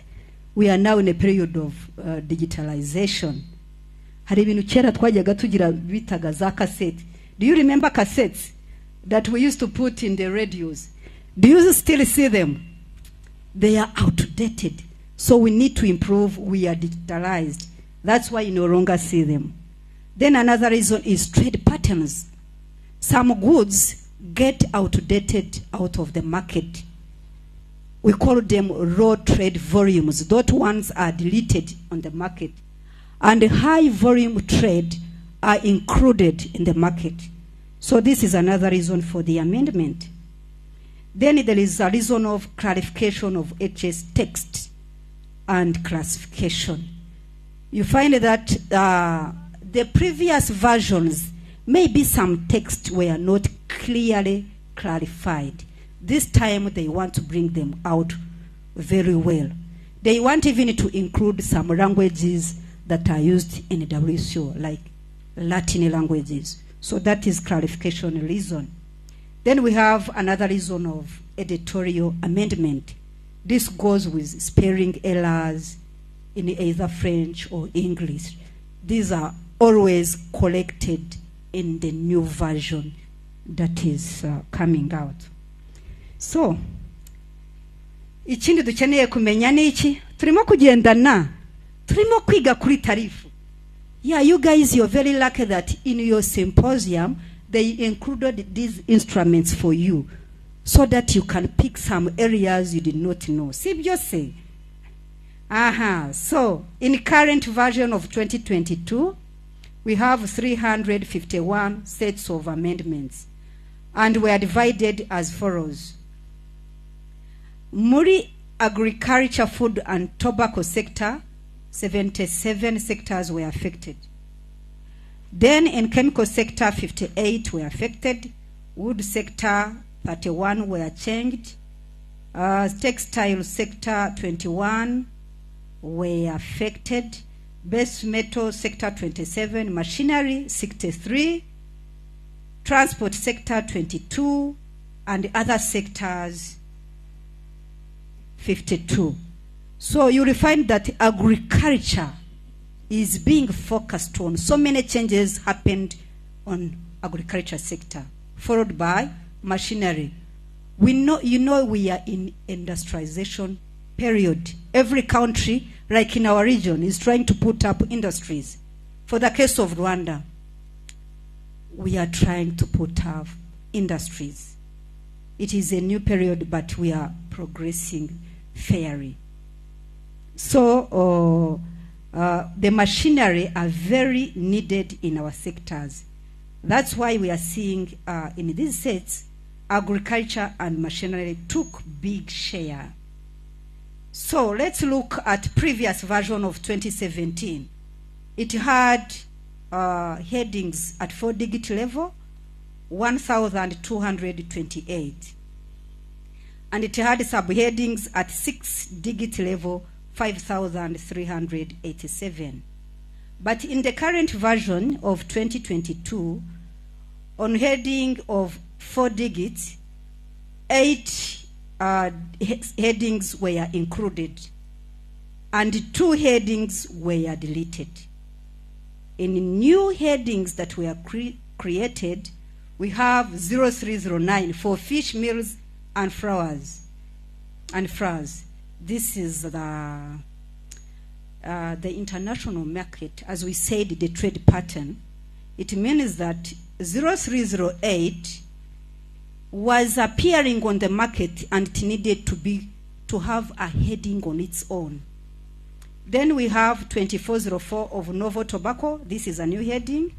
We are now in a period of digitalization. Hari ibintu kera twajyaga tugira bitaga za cassette. Do you remember cassettes that we used to put in the radios? Do you still see them? They are outdated. So we need to improve. We are digitalized. That's why you no longer see them. Then another reason is trade patterns. Some goods get outdated out of the market. We call them raw trade volumes. Those ones are deleted on the market. And high volume trade are included in the market. So this is another reason for the amendment. Then there is a reason of clarification of HS text and classification. You find that the previous versions, maybe some text were not clearly clarified. This time they want to bring them out very well. They want even to include some languages that are used in WCO, like Latin languages. So that is clarification reason. Then we have another reason of editorial amendment. This goes with spelling errors in either French or English. These are always collected in the new version that is coming out. So, ikindi dukeneye kumenya niki? Turimo kugendana. Turimo kwiga kuri tarifu. Yeah, you guys, you're very lucky that in your symposium, they included these instruments for you so that you can pick some areas you did not know. See, just say. So, in current version of 2022, we have 351 sets of amendments. And we are divided as follows. Muri agriculture, food and tobacco sector, 77 sectors were affected. Then in chemical sector, 58 were affected. Wood sector, 31 were changed. Textile sector, 21 were affected. Base metal sector, 27. Machinery, 63. Transport sector, 22. And other sectors, 52. So you will find that agriculture is being focused on. So many changes happened on agriculture sector, followed by machinery. We know, we are in industrialization period. Every country, like in our region, is trying to put up industries. For the case of Rwanda, we are trying to put up industries. It is a new period, but we are progressing fairly. So the machinery are very needed in our sectors. That's why we are seeing in these sets, agriculture and machinery took big share. So let's look at previous version of 2017. It had headings at 4-digit level, 1,228. And it had subheadings at 6-digit level, 5,387. But in the current version of 2022, on heading of 4 digits, 8 headings were included, and 2 headings were deleted. In new headings that were created, we have 0309 for fish meals and flowers. This is the international market, as we said, the trade pattern. It means that 0308 was appearing on the market and it needed to have a heading on its own. Then we have 2404 of novel tobacco. This is a new heading.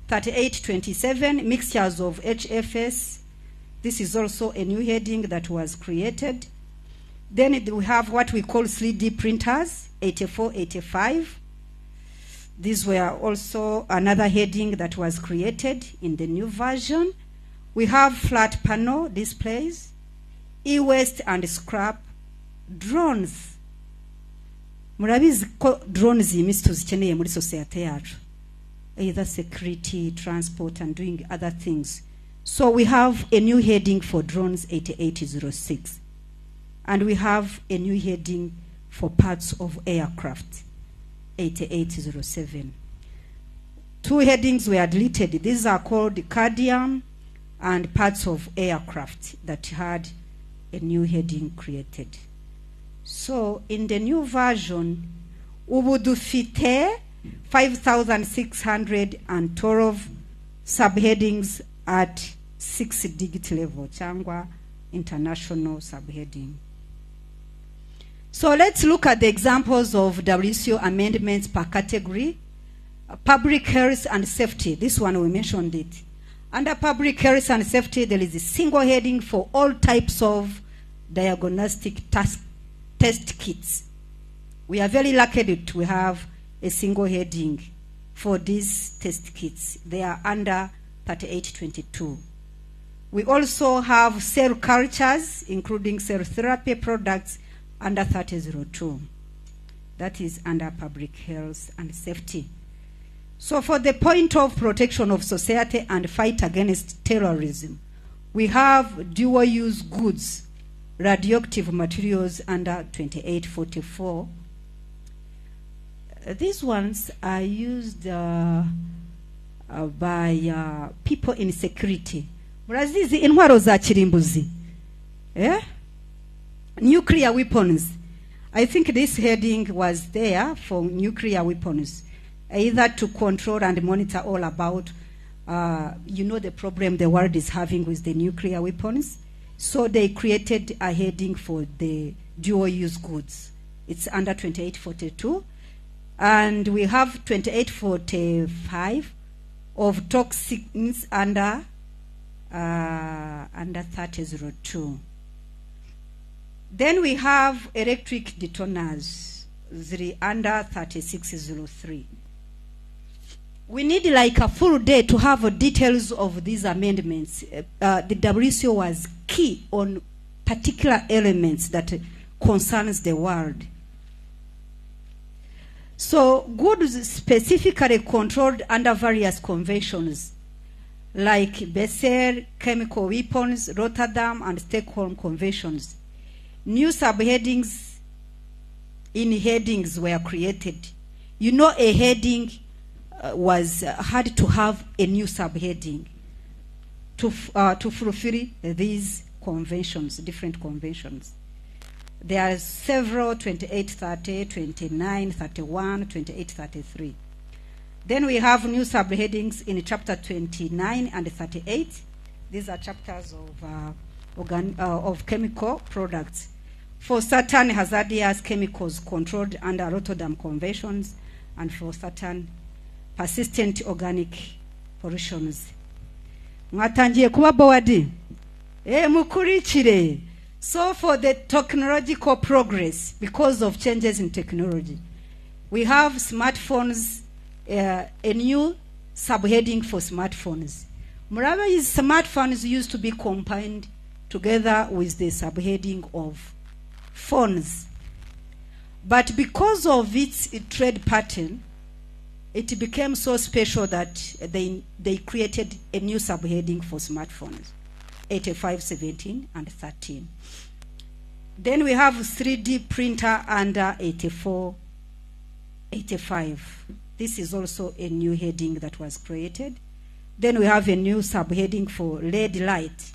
3827 mixtures of HFS. This is also a new heading that was created. Then we have what we call 3D printers, 8485. These were also another heading that was created in the new version. We have flat panel displays, e-waste and scrap, drones, murabizi ko drones iyi minsi tuzikeneye muri society yacu, either security, transport, and doing other things. So we have a new heading for drones 8806, and we have a new heading for parts of aircraft 8807. Two headings were deleted. These are called Cardium and parts of aircraft that had a new heading created. So in the new version, ubu dufite 5,612 subheadings at 6-digit level, changwa international subheading. So let's look at the examples of WCO amendments per category. Public health and safety, this one we mentioned it. Under public health and safety, there is a single heading for all types of diagnostic test kits. We are very lucky that we have a single heading for these test kits. They are under 3822. We also have cell cultures, including cell therapy products, under 3002. That is under public health and safety. So for the point of protection of society and fight against terrorism, we have dual-use goods, radioactive materials under 2844. These ones are used by people in security. Murazizi intwaro za kirimbuzi. Nuclear weapons. I think this heading was there for nuclear weapons, either to control and monitor all about, the problem the world is having with the nuclear weapons. So they created a heading for the dual-use goods. It's under 2842. And we have 2845 of toxins under 3002. Then we have electric detonators, under 3603. We need like a full day to have details of these amendments. The WCO was key on particular elements that concerns the world. So goods specifically controlled under various conventions like Basel, chemical weapons, Rotterdam, and Stockholm conventions. New subheadings in headings were created. A heading had to have a new subheading to fulfill these conventions, different conventions. There are several, 2830, 2931, 2833. Then we have new subheadings in chapter 29 and 38. These are chapters of chemical products. For certain hazardous chemicals controlled under Rotterdam conventions, and for certain persistent organic pollutions. Mwatangiye kuba board. Mukurikire. So for the technological progress, because of changes in technology, we have smartphones, a new subheading for smartphones. Muraba's smartphones used to be combined together with the subheading of phones. But because of its trade pattern, it became so special that they created a new subheading for smartphones, 8517 and 13. Then we have 3D printer under 8485. This is also a new heading that was created. Then we have a new subheading for LED light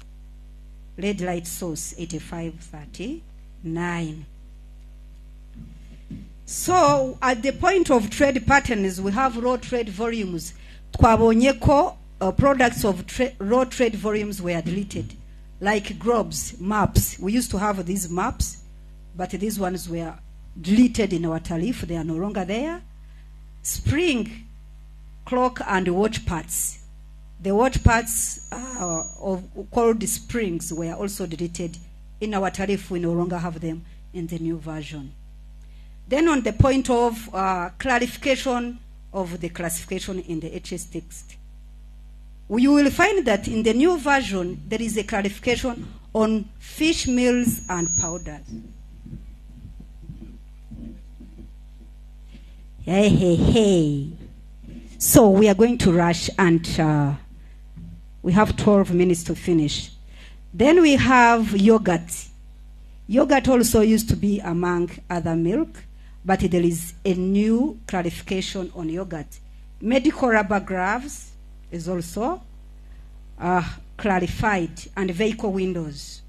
source, 8539. So at the point of trade patterns, we have raw trade volumes. Twabonyeko products of raw trade volumes were deleted, like globes, maps. We used to have these maps, but these ones were deleted in our tariff. They are no longer there. Spring, clock, and watch parts. The watch parts called springs were also deleted in our tariff. We no longer have them in the new version. Then on the point of clarification of the classification in the HS text, you will find that in the new version there is a clarification on fish meals and powders. Hey, hey, hey. So we are going to rush, and we have 12 minutes to finish. Then we have yogurt. Yogurt also used to be among other milk, but there is a new clarification on yogurt. Medical rubber gloves is also clarified, and vehicle windows.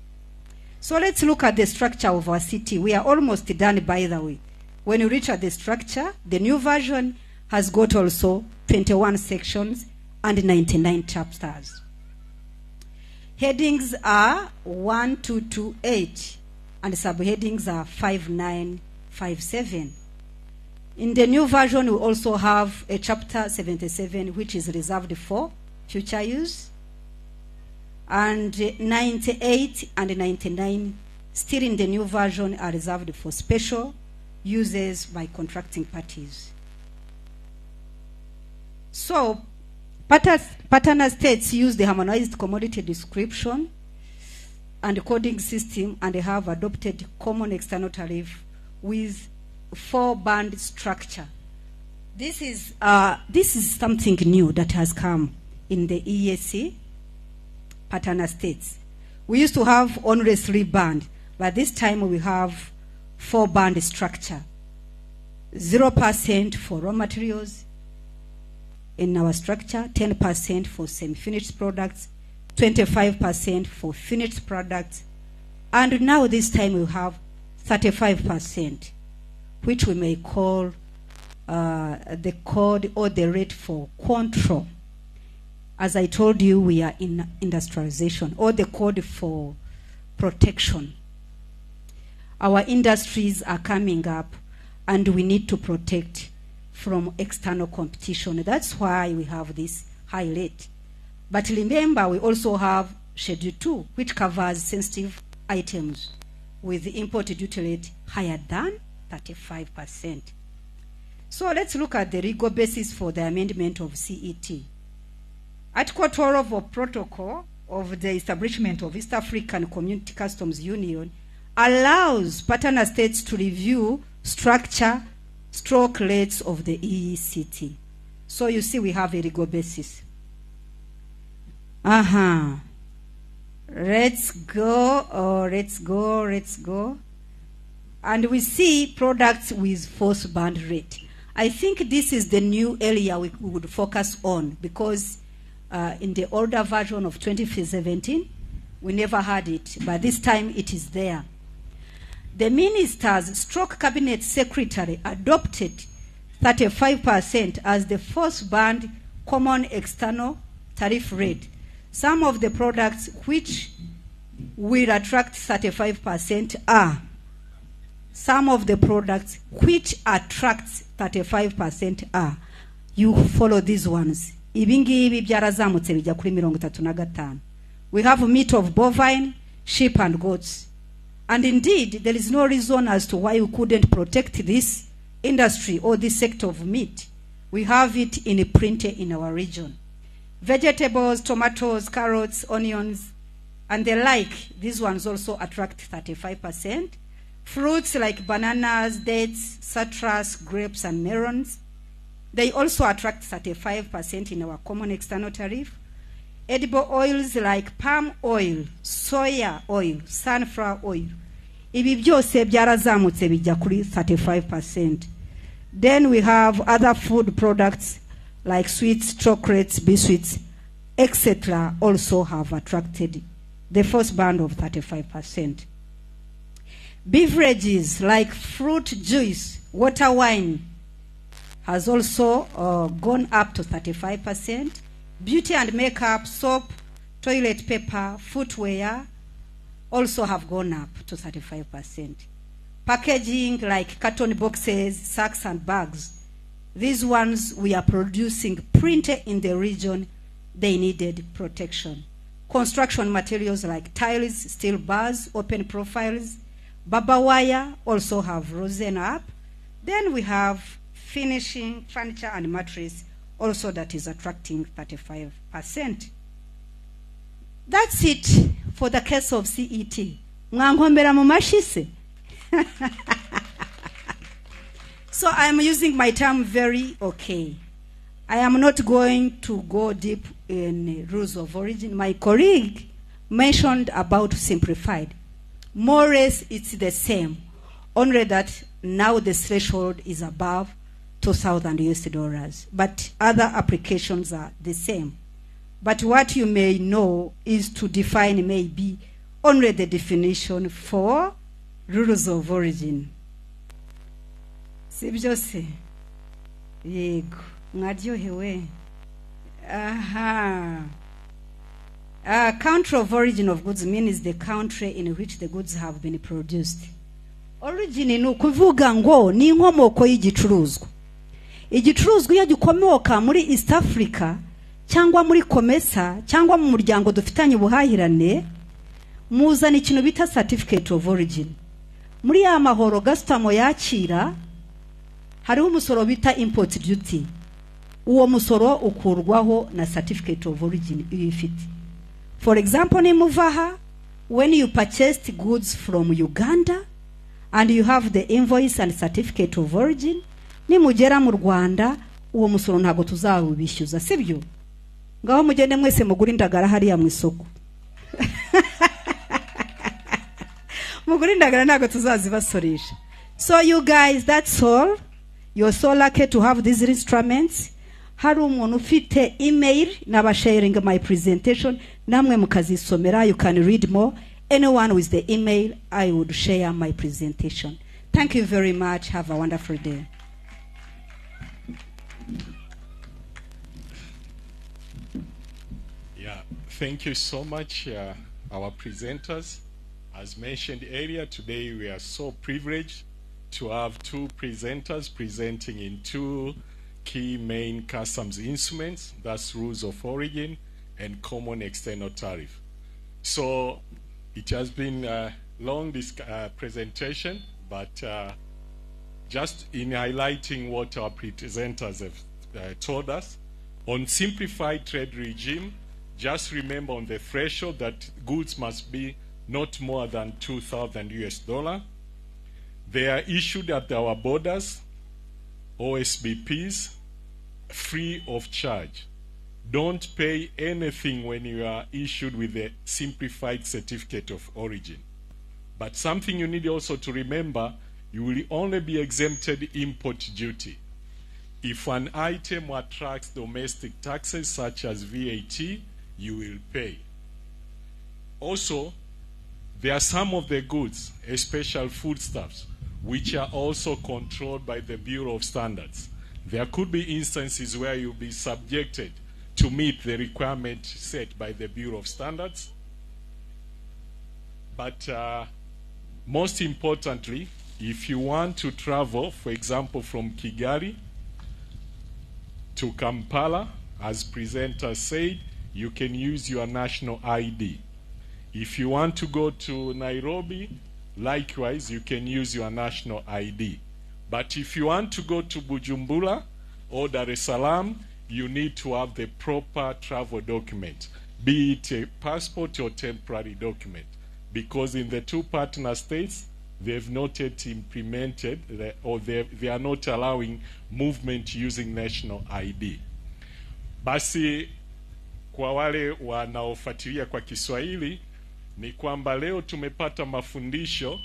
So let's look at the structure of our city. We are almost done, by the way. When you reach at the structure, the new version has got also 21 sections and 99 chapters. Headings are 1, 2, 2, 8, and subheadings are 5, 9, 5, 7. In the new version, we also have a chapter 77, which is reserved for future use. And 98 and 99, still in the new version, are reserved for special uses by contracting parties. So, partner states use the harmonized commodity description and coding system, and they have adopted common external tariff with 4-band structure. This is something new that has come in the EAC partner states. We used to have only 3-band, but this time we have 4-band structure. 0% for raw materials in our structure, 10% for semi-finished products, 25% for finished products, and now this time we have 35%, which we may call the code or the rate for control. As I told you, we are in industrialization, or the code for protection. Our industries are coming up, and we need to protect from external competition. That's why we have this high rate. But remember, we also have Schedule 2, which covers sensitive items with the import duty rate higher than 35%. So let's look at the legal basis for the amendment of CET. Article 12 of Protocol of the Establishment of East African Community Customs Union allows partner states to review structure stroke rates of the EECT. So you see we have a legal basis. Let's go. And we see products with force band rate. I think this is the new area we would focus on, because in the older version of 2017, we never had it, but this time it is there. The minister's stroke cabinet secretary adopted 35% as the force band common external tariff rate. Some of the products which will attract 35% are. Some of the products which attract 35% are. You follow these ones. Ibingibi byarazamutse bijya kuri 35. We have meat of bovine, sheep and goats. And indeed, there is no reason as to why we couldn't protect this industry or this sector of meat. We have it in a printer in our region. Vegetables, tomatoes, carrots, onions, and the like, these ones also attract 35%. Fruits like bananas, dates, citrus, grapes, and melons, they also attract 35% in our common external tariff. Edible oils like palm oil, soya oil, sunflower oil, ibi byose byarazamutse bijya kuri 35%. Then we have other food products like sweets, chocolates, biscuits, etc. also have attracted the first band of 35%. Beverages like fruit juice, water, wine has also gone up to 35%. Beauty and makeup, soap, toilet paper, footwear also have gone up to 35%. Packaging like carton boxes, sacks and bags, these ones we are producing printed in the region, they needed protection. Construction materials like tiles, steel bars, open profiles, barbed wire also have risen up. Then we have finishing, furniture and mattress also that is attracting 35%. That's it for the case of CET. Mwangombera mu mashise. So I'm using my term very okay. I am not going to go deep in rules of origin. My colleague mentioned about simplified. More or less, it's the same. Only that now the threshold is above 2,000 US dollars. But other applications are the same. But what you may know is to define maybe only the definition for rules of origin. Sibjose. Yego. Ngadyohewe. Aha. Country of origin of goods means the country in which the goods have been produced. Origin ni ukuvuga ngo ni inkomoko y'igicuruzwa. Igicuruzwa iyo gikomoka muri East Africa cyangwa muri Komesa cyangwa mu muryango dufitanye ubuhahirane, muzana ikintu bita certificate of origin. Muri ya mahoro gasutamo yakira hariho umusoro bita import duty. Uwo musoro ukurwaho na certificate of origin ifite. For example, ni muvaha, when you purchased goods from Uganda and you have the invoice and certificate of origin, ni mugera mu Rwanda uwo musoro ntago tuzawubishyuza, sibyo? Ngaho mugende mwese mugura indagara hariya mu isoko. Mugura indagara ntago tuzazibasoresha. So you guys, that's all. You're so lucky to have these instruments. Hari umuntu ufite email naba sharing my presentation namwe mukazisomera. You can read more. Anyone with the email, I would share my presentation. Thank you very much. Have a wonderful day. Yeah, thank you so much, our presenters. As mentioned earlier, today we are so privileged to have two presenters presenting in two key main customs instruments, that's rules of origin and common external tariff. So it has been a long presentation, but just in highlighting what our presenters have told us, on simplified trade regime, just remember on the threshold that goods must be not more than 2,000 US dollar. They are issued at our borders, OSBPs, free of charge. Don't pay anything when you are issued with a simplified certificate of origin. But something you need also to remember, you will only be exempted import duty. If an item attracts domestic taxes such as VAT, you will pay. Also, there are some of the goods, especially foodstuffs, which are also controlled by the Bureau of Standards. There could be instances where you'll be subjected to meet the requirement set by the Bureau of Standards. But most importantly, if you want to travel, for example, from Kigali to Kampala, as presenter said, you can use your national ID. If you want to go to Nairobi, likewise, you can use your national ID. But if you want to go to Bujumbura or Dar es Salaam, you need to have the proper travel document, be it a passport or temporary document, because in the two partner states, they've not yet implemented, or they are not allowing movement using national ID. Basi, kwa wale wanaofuatilia kwa Kiswahili, ni kwamba leo tumepata mafundisho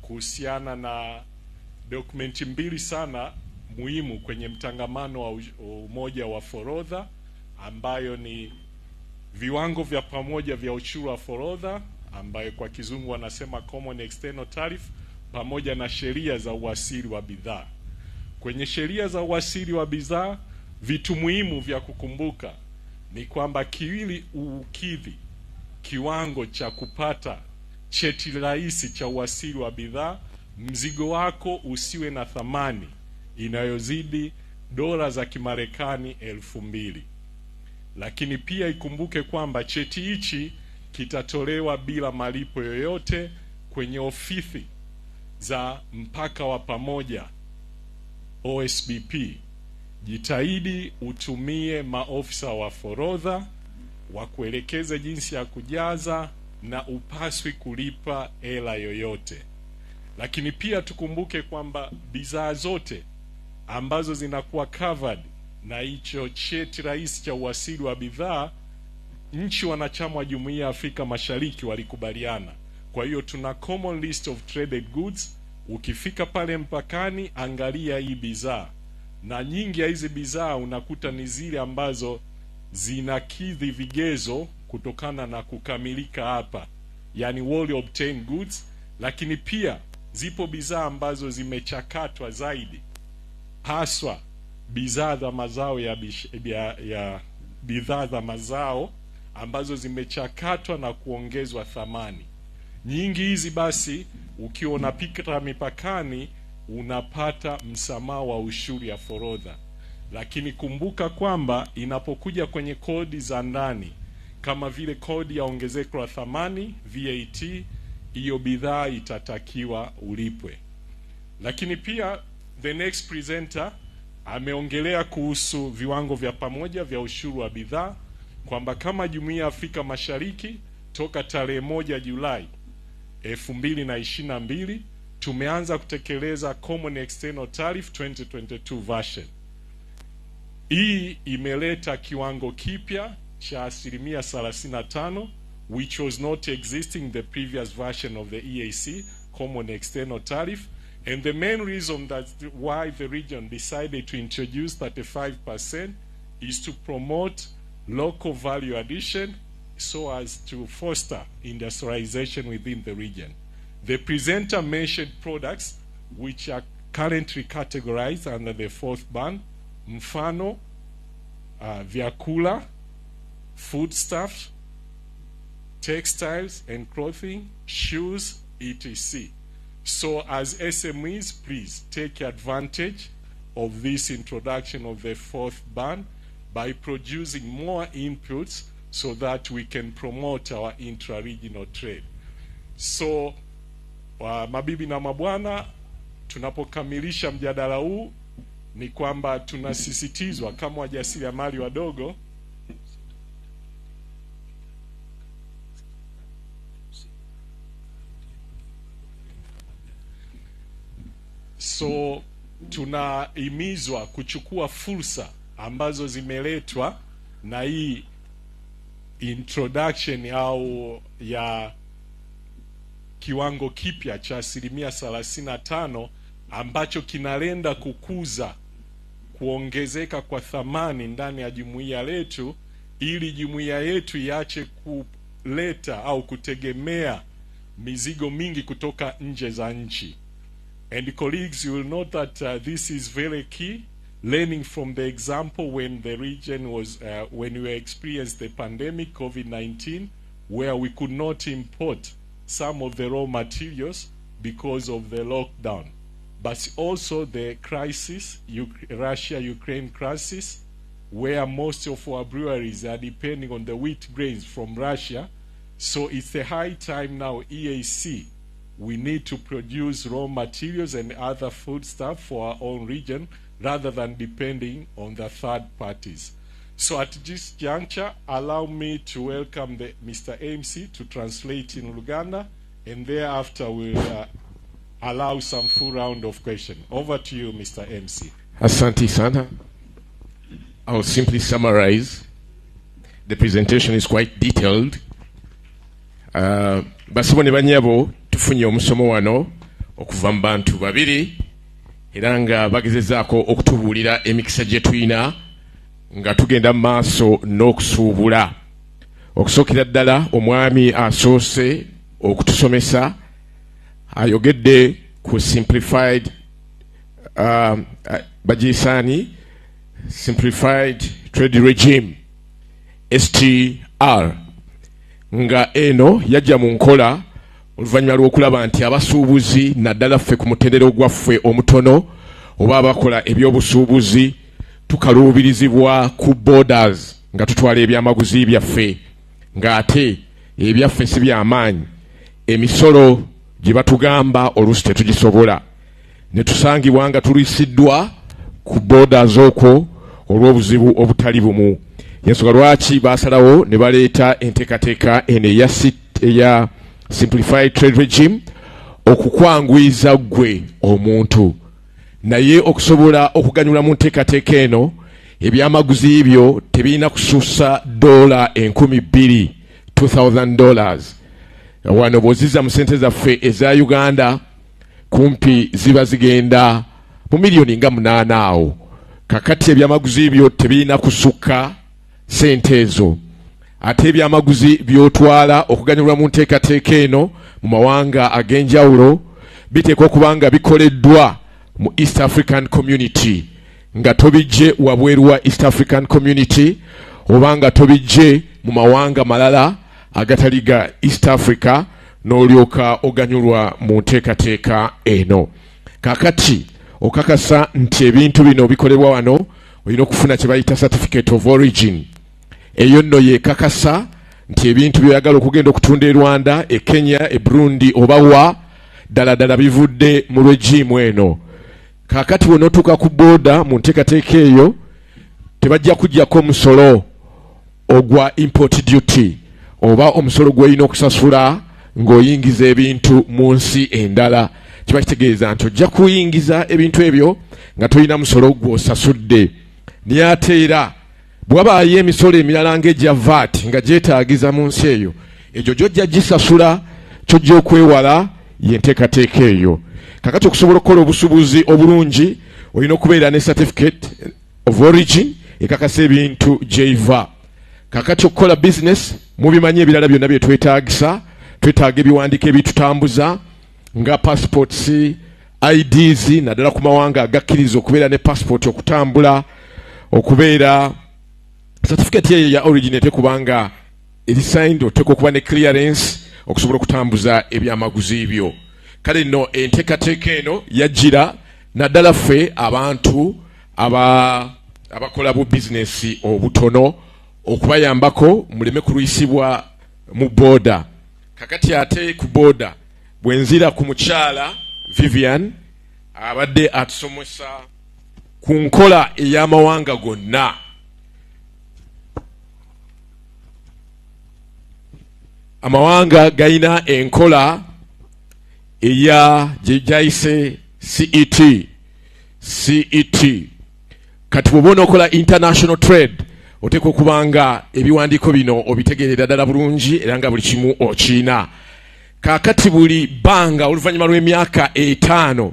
kuhusiana na dokumenti mbili sana muhimu kwenye mtangamano wa umoja wa forodha, ambayo ni viwango vya pamoja vya ushuru wa forodha, ambayo kwa kizungu wanasema common external tariff, pamoja na sheria za uwasili wa bidhaa. Kwenye sheria za uwasili wa bidhaa, vitu muhimu vya kukumbuka ni kwamba kiwili ukidhi kiwango cha kupata cheti rahisi cha uwasili wa bidhaa, mzigo wako usiwe na thamani inayozidi dola za Kimarekani 2,000. Lakini pia ikumbuke kwamba cheti hichi kitatolewa bila malipo yoyote kwenye ofisi za mpaka wa pamoja OSBP. Jitahidi utumie maofisa wa forodha wakuelekeze jinsi ya kujaza, na upaswi kulipa hela yoyote. Lakini pia tukumbuke kwamba bidhaa zote ambazo zinakuwa covered na hicho cheti rahisi cha uwasili wa bidhaa, nchi wanachama wa Jumuiya ya Afrika Mashariki walikubaliana. Kwa hiyo tuna common list of traded goods. Ukifika pale mpakani, angalia hii bidhaa, na nyingi ya hizi bidhaa unakuta ni zile ambazo zinakidhi vigezo kutokana na kukamilika hapa, yani well obtained goods. Lakini pia zipo bidhaa ambazo zimechakatwa zaidi, haswa bidhaa za mazao ya bidhaa za mazao ambazo zimechakatwa na kuongezwa thamani. Nyingi hizi basi ukiwa unapita mipakani unapata msamaha wa ushuru ya forodha. Lakini kumbuka kwamba inapokuja kwenye kodi za ndani kama vile kodi ya ongezeko la thamani VAT, hiyo bidhaa itatakiwa ulipwe. Lakini pia the next presenter ameongelea kuhusu viwango vya pamoja vya ushuru wa bidhaa, kwamba kama Jumuiya ya Afrika Mashariki toka tarehe 1 Julai 2022 tumeanza kutekeleza Common External Tariff 2022 version. Hii imeleta kiwango kipya cha 35%, which was not existing the previous version of the EAC Common External Tariff. And the main reason that's why the region decided to introduce 35% is to promote local value addition so as to foster industrialization within the region. The presenter mentioned products which are currently categorized under the fourth ban: mfano, vyakula, foodstuff, textiles and clothing, shoes, etc. So as SMEs, please take advantage of this introduction of the fourth ban by producing more inputs so that we can promote our intra-regional trade. So mabibi na mabwana, tunapokamilisha mjadala huu ni kwamba tunasisitizwa kama wajasiriamali wadogo tunahimizwa kuchukua fursa ambazo zimeletwa na hii introduction au ya kiwango kipya cha 35% ambacho kinalenda kukuza kuongezeka kwa thamani ndani ya jumuiya letu, ili jumuiya yetu iache kuleta au kutegemea mizigo mingi kutoka nje za nchi. And colleagues, you will note that this is very key, learning from the example when the region was, when we experienced the pandemic COVID-19, where we could not import some of the raw materials because of the lockdown. But also the crisis, Russia-Ukraine crisis, where most of our breweries are depending on the wheat grains from Russia. So it's a high time now, EAC, we need to produce raw materials and other food stuff for our own region rather than depending on the third parties. So at this juncture, allow me to welcome Mr. MC to translate in Uganda, and thereafter we'll allow some full round of questions. Over to you, Mr. MC. Asante sana. I'll simply summarize. The presentation is quite detailed. Basibone banyabo tufunye omusomo wano okuva mu bantu babiri era nga bagezezaako okutubuulira emikisa gye tulina nga tugenda mu maaso n'okusuubula. Okusookera ddala omwami asoose okutusomesa ayogedde ku simplified bagisaani simplified trade regime STR, nga eno yajja mu nkola oluvannyuma lw'okulaba nti abasuubuzi naddala ffe ku mutendero gwaffe omutono oba abakola ebyobusuubuzi tukaluubirizibwa ku borders nga tutwala ebyamaguzi byaffe, ng'ate ebyaffe si by'amaanyi. Emisolo gye batugamba oluusi tetugisobola, ne tusangibwa nga tulisiddwa ku borders okwo olw'obuzibu obutali bumu. Yensonga lwaki baasalawo ne baleeta enteekateeka eno eya simplified trade regime okukwangwiza gwe omuntu. naye okusobola okuganyula mu nteekateeka eno ebyamaguzi ebyo tebirina kusuusa $2,000 wano bw'ozizza mu sente zaffe eza Uganda kumpi ziba zigenda mu miliyoni nga 8 awo. Kakati ebyamaguzi ebyo tebirina kusukka sente ezo. Ate ebyamaguzi byotwala okuganyulwa mu nteekateeka eno mu mawanga ag'enjawulo biteekwa okuba nga bikoleddwa mu East African Community, nga tobijje wabweru wa East African Community oba nga tobijje mu mawanga malala agatali ga East Africa n'olyoka oganyulwa mu nteekateeka eno. Kakati okakasa nti ebintu bino bikolebwa wano olina okufuna kye bayita certificate of origin. Eyo nno yeekakasa nti ebintu byoyagala okugenda okutunda e Rwanda, e Kenya, e Burundi oba wa ddala bivudde mu regimu eno. Kakati wonootuuka ku booda mu nteekateeka eyo tebajja kuggyako omusolo ogwa import duty oba omusolo gw'olina okusasula ng'oyingiza ebintu mu nsi endala. Kiba kitegeeza nti ojja kuyingiza ebintu ebyo nga tolina musolo gw'osasudde. Naye ate era bw'abaayo emisolo emirala ng'egya VAT nga gyetaagiza mu nsi eyo, egyo gy'ojja gisasula, ky'ojja okwewala y'enteekateeka eyo. Kakati okusobola okukola obusuubuzi obulungi olina okubeera ne certificate of origin ekakasa ebintu gy'eva. Kakati okukola business mubimanyi ebirala byonna bye twetaagisa, twetaaga ebiwandiiko ebitutambuza nga passports, IDs, naddala ku mawanga agakkiriza okubeera ne passport okutambula, okubeera certificate eyo ya origin etekubanga eri signed, oteeka okuba ne clearance okusobola okutambuza ebyamaguzi ebyo. Kale nno enteekateeka eno yajjira naddala ffe abantu abakola bu bizinesi obutono okubayambako muleme kulwisibwa mu booda. Kakati ate ku booda bwenzira ku mukyala Vivian abadde atusomesa ku nkola ey'amawanga gonna. Amawanga gayina enkola eya gyayise CET. Kati bw'oba onookola international trade oteeka okubanga ebiwandiiko bino obitegeerera ddala bulungi era nga buli kimu okiina. Kaakati buli bbanga oluvannyuma lw'emyaka 5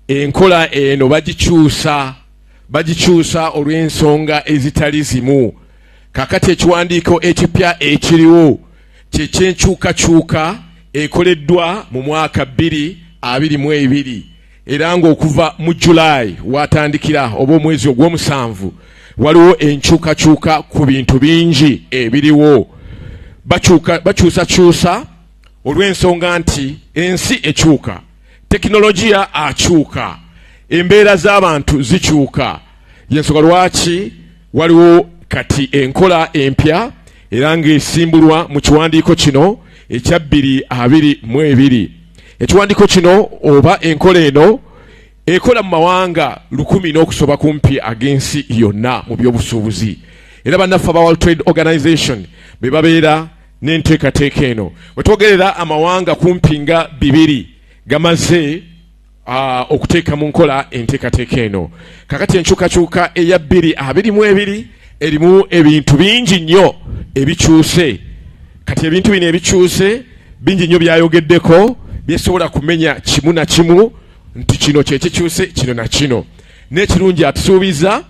enkola eno bagikyusa olw'ensonga ezitali zimu. Kaakati ekiwandiiko ekipya ekiriwo kye kyenkyukakyuka ekoleddwa mu mwaka 2022 era ng'okuva mu July watandikira oba omwezi ogw'omusanvu waliwo enkyukakyuka ku bintu bingi ebiriwo. Bakyusakyusa olw'ensonga nti ensi ekyuka, tekinologiya akyuka, embeera z'abantu zikyuka. Y'ensonga lwaki waliwo kati enkola empya era ng'esimbulwa mu kiwandiiko kino ekya 2022. Ekiwandiiko kino oba enkola eno ekola mu mawanga 100 n'okusoba kumpi ag'ensi yonna mu by'obusuubuzi. Era bannaffe aba World Trade Organization be babeera n'enteekateeka eno. Bwe twogerera amawanga kumpi nga 2 gamaze okuteeka mu nkola enteekateeka eno. Kakati enkyukakyuka eya 2022 erimu ebintu bingi nnyo ebikyuse. Kati ebintu bino ebikyuse bingi nnyo byayogeddeko byesobola kumenya kimu na kimu nti kino kyekikyuse kino na kino. N'ekirungi atusuubiza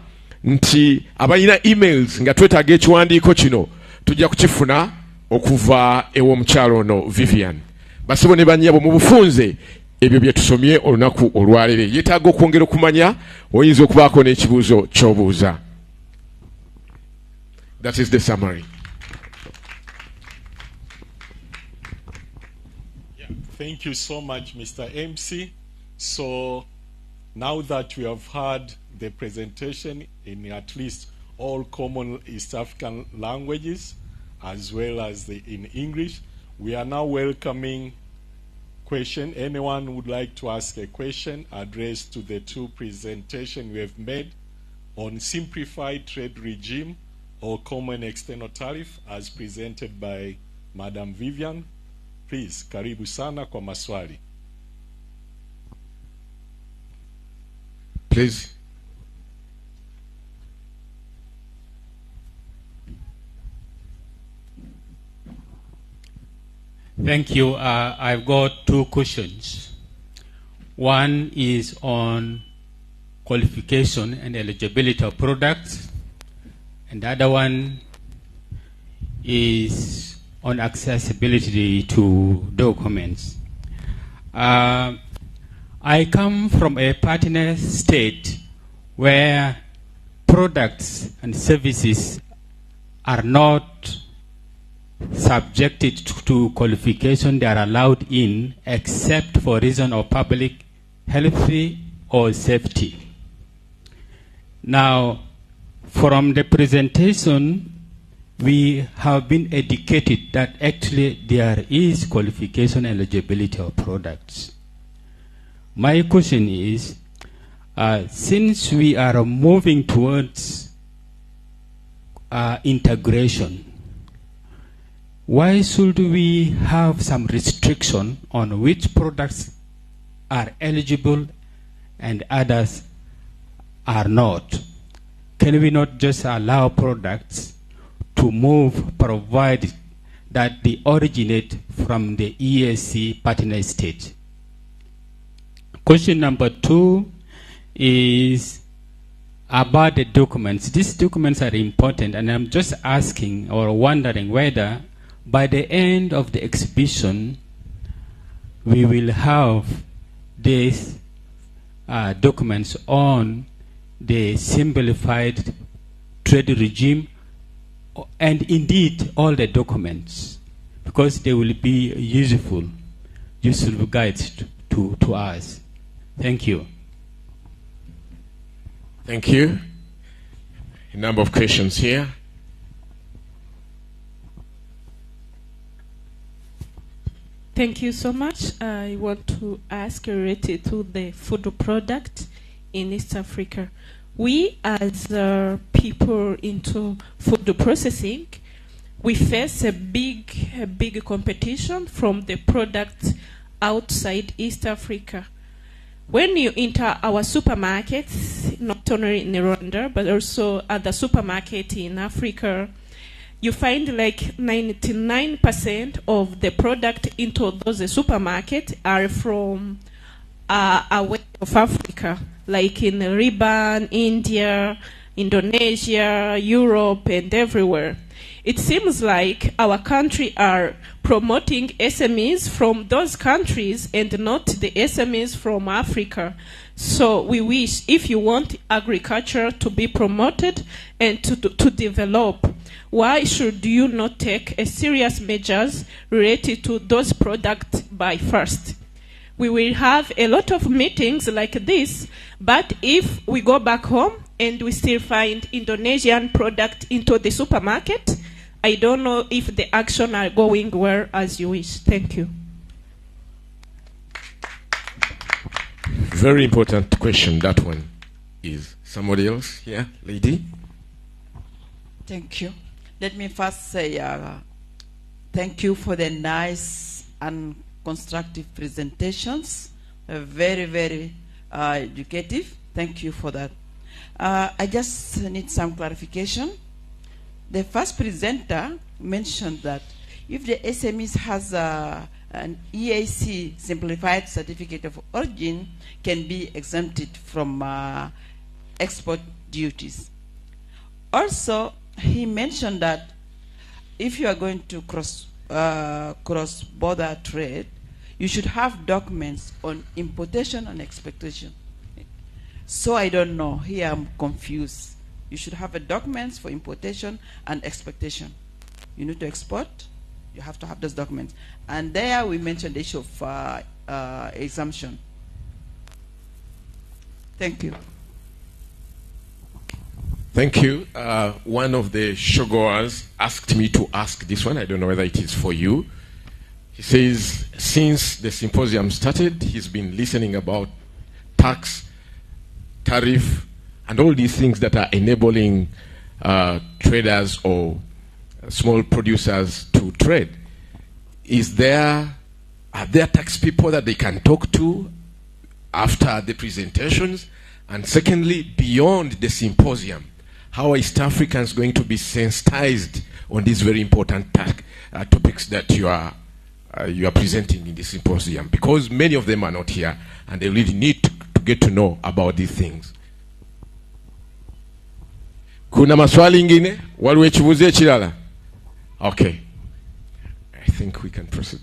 nti abalina emails nga twetaaga ekiwandiiko kino tujja kukifuna okuva ew'omukyalo ono Vivian. Basibo ne bannyabo mu bufunze ebyo bye tusomye olunaku olwalero. Yeetaaga okwongera okumanya oyinza okubaako n'ekibuuzo ky'obuuza. That is the summary. Thank you so much, Mr. MC. So now that we have heard the presentation in at least all common East African languages, as well as in English, we are now welcoming question. Anyone would like to ask a question addressed to the two presentations we have made on simplified trade regime or common external tariff as presented by Madam Vivian. Please, karibu sana kwa maswali. please. Thank you. I've got two questions. One is on qualification and eligibility of products, and the other one is on accessibility to documents. I come from a partner state where products and services are not subjected to qualification. They are allowed in except for reason of public health or safety. Now, from the presentation, we have been educated that actually there is qualification eligibility of products. My question is, since we are moving towards integration, why should we have some restriction on which products are eligible and others are not? Can we not just allow products to move provided that they originate from the EAC partner state? Question number 2 is about the documents. These documents are important, and I'm just asking or wondering whether by the end of the exhibition we will have these documents on the simplified trade regime, and indeed all the documents, because they will be useful guides to us. Thank you. Thank you. A number of questions here. Thank you so much. I want to ask related to the food product in East Africa. We as people into food processing, we face a big competition from the products outside East Africa. When you enter our supermarkets, not only in Rwanda, but also at the supermarket in Africa, you find like 99% of the product into those supermarkets are from away of Africa, like in Rwanda, India, Indonesia, Europe, and everywhere. It seems like our country are promoting SMEs from those countries and not the SMEs from Africa. So we wish, if you want agriculture to be promoted and to develop, why should you not take a serious measures related to those products by first? We will have a lot of meetings like this, but if we go back home and we still find Indonesian product into the supermarket, I don't know if the action are going well as you wish. Thank you. Very important question, that one. Is somebody else here? Lady? Thank you. Let me first say thank you for the nice and constructive presentations. Very educative. Thank you for that. I just need some clarification. The first presenter mentioned that if the SMEs has an EAC simplified certificate of origin, can be exempted from export duties. Also, he mentioned that if you are going to cross-border trade, you should have documents on importation and exportation. So I don't know. Here I'm confused. You should have a documents for importation and exportation. You need to export, you have to have those documents. And there we mentioned the issue of exemption. Thank you. Thank you. One of the showgoers asked me to ask this one. I don't know whether it is for you. He says, since the symposium started, he's been listening about tax, tariff, and all these things that are enabling traders or small producers to trade. Are there tax people that they can talk to after the presentations? And secondly, beyond the symposium, how are East Africans going to be sensitized on these very important topics that you are presenting in the symposium? Because many of them are not here, and they really need to get to know about these things. Kuna maswali ingine? Waliwo ekibuuzo ekirala? Okay. I think we can proceed.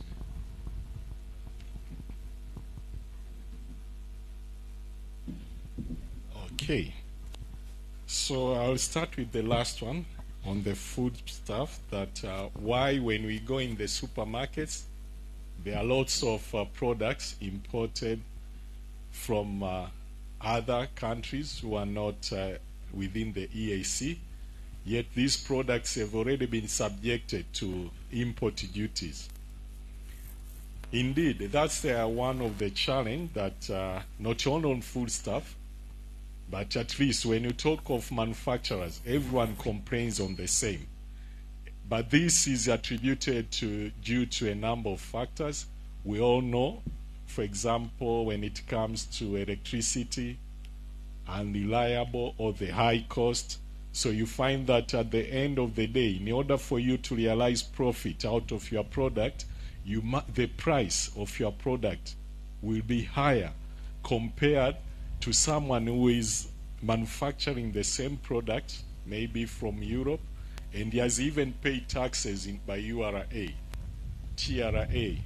Okay. So I'll start with the last one on the food stuff, that why when we go in the supermarkets, there are lots of products imported from other countries who are not within the EAC, yet these products have already been subjected to import duties. Indeed, that's one of the challenge that not only on food stuff, but at least when you talk of manufacturers, everyone complains on the same. But this is attributed due to a number of factors. We all know, for example, when it comes to electricity, unreliable or the high cost. So you find that at the end of the day, in order for you to realize profit out of your product, the price of your product will be higher compared to someone who is manufacturing the same product, maybe from Europe, and he has even paid taxes by URA, TRA,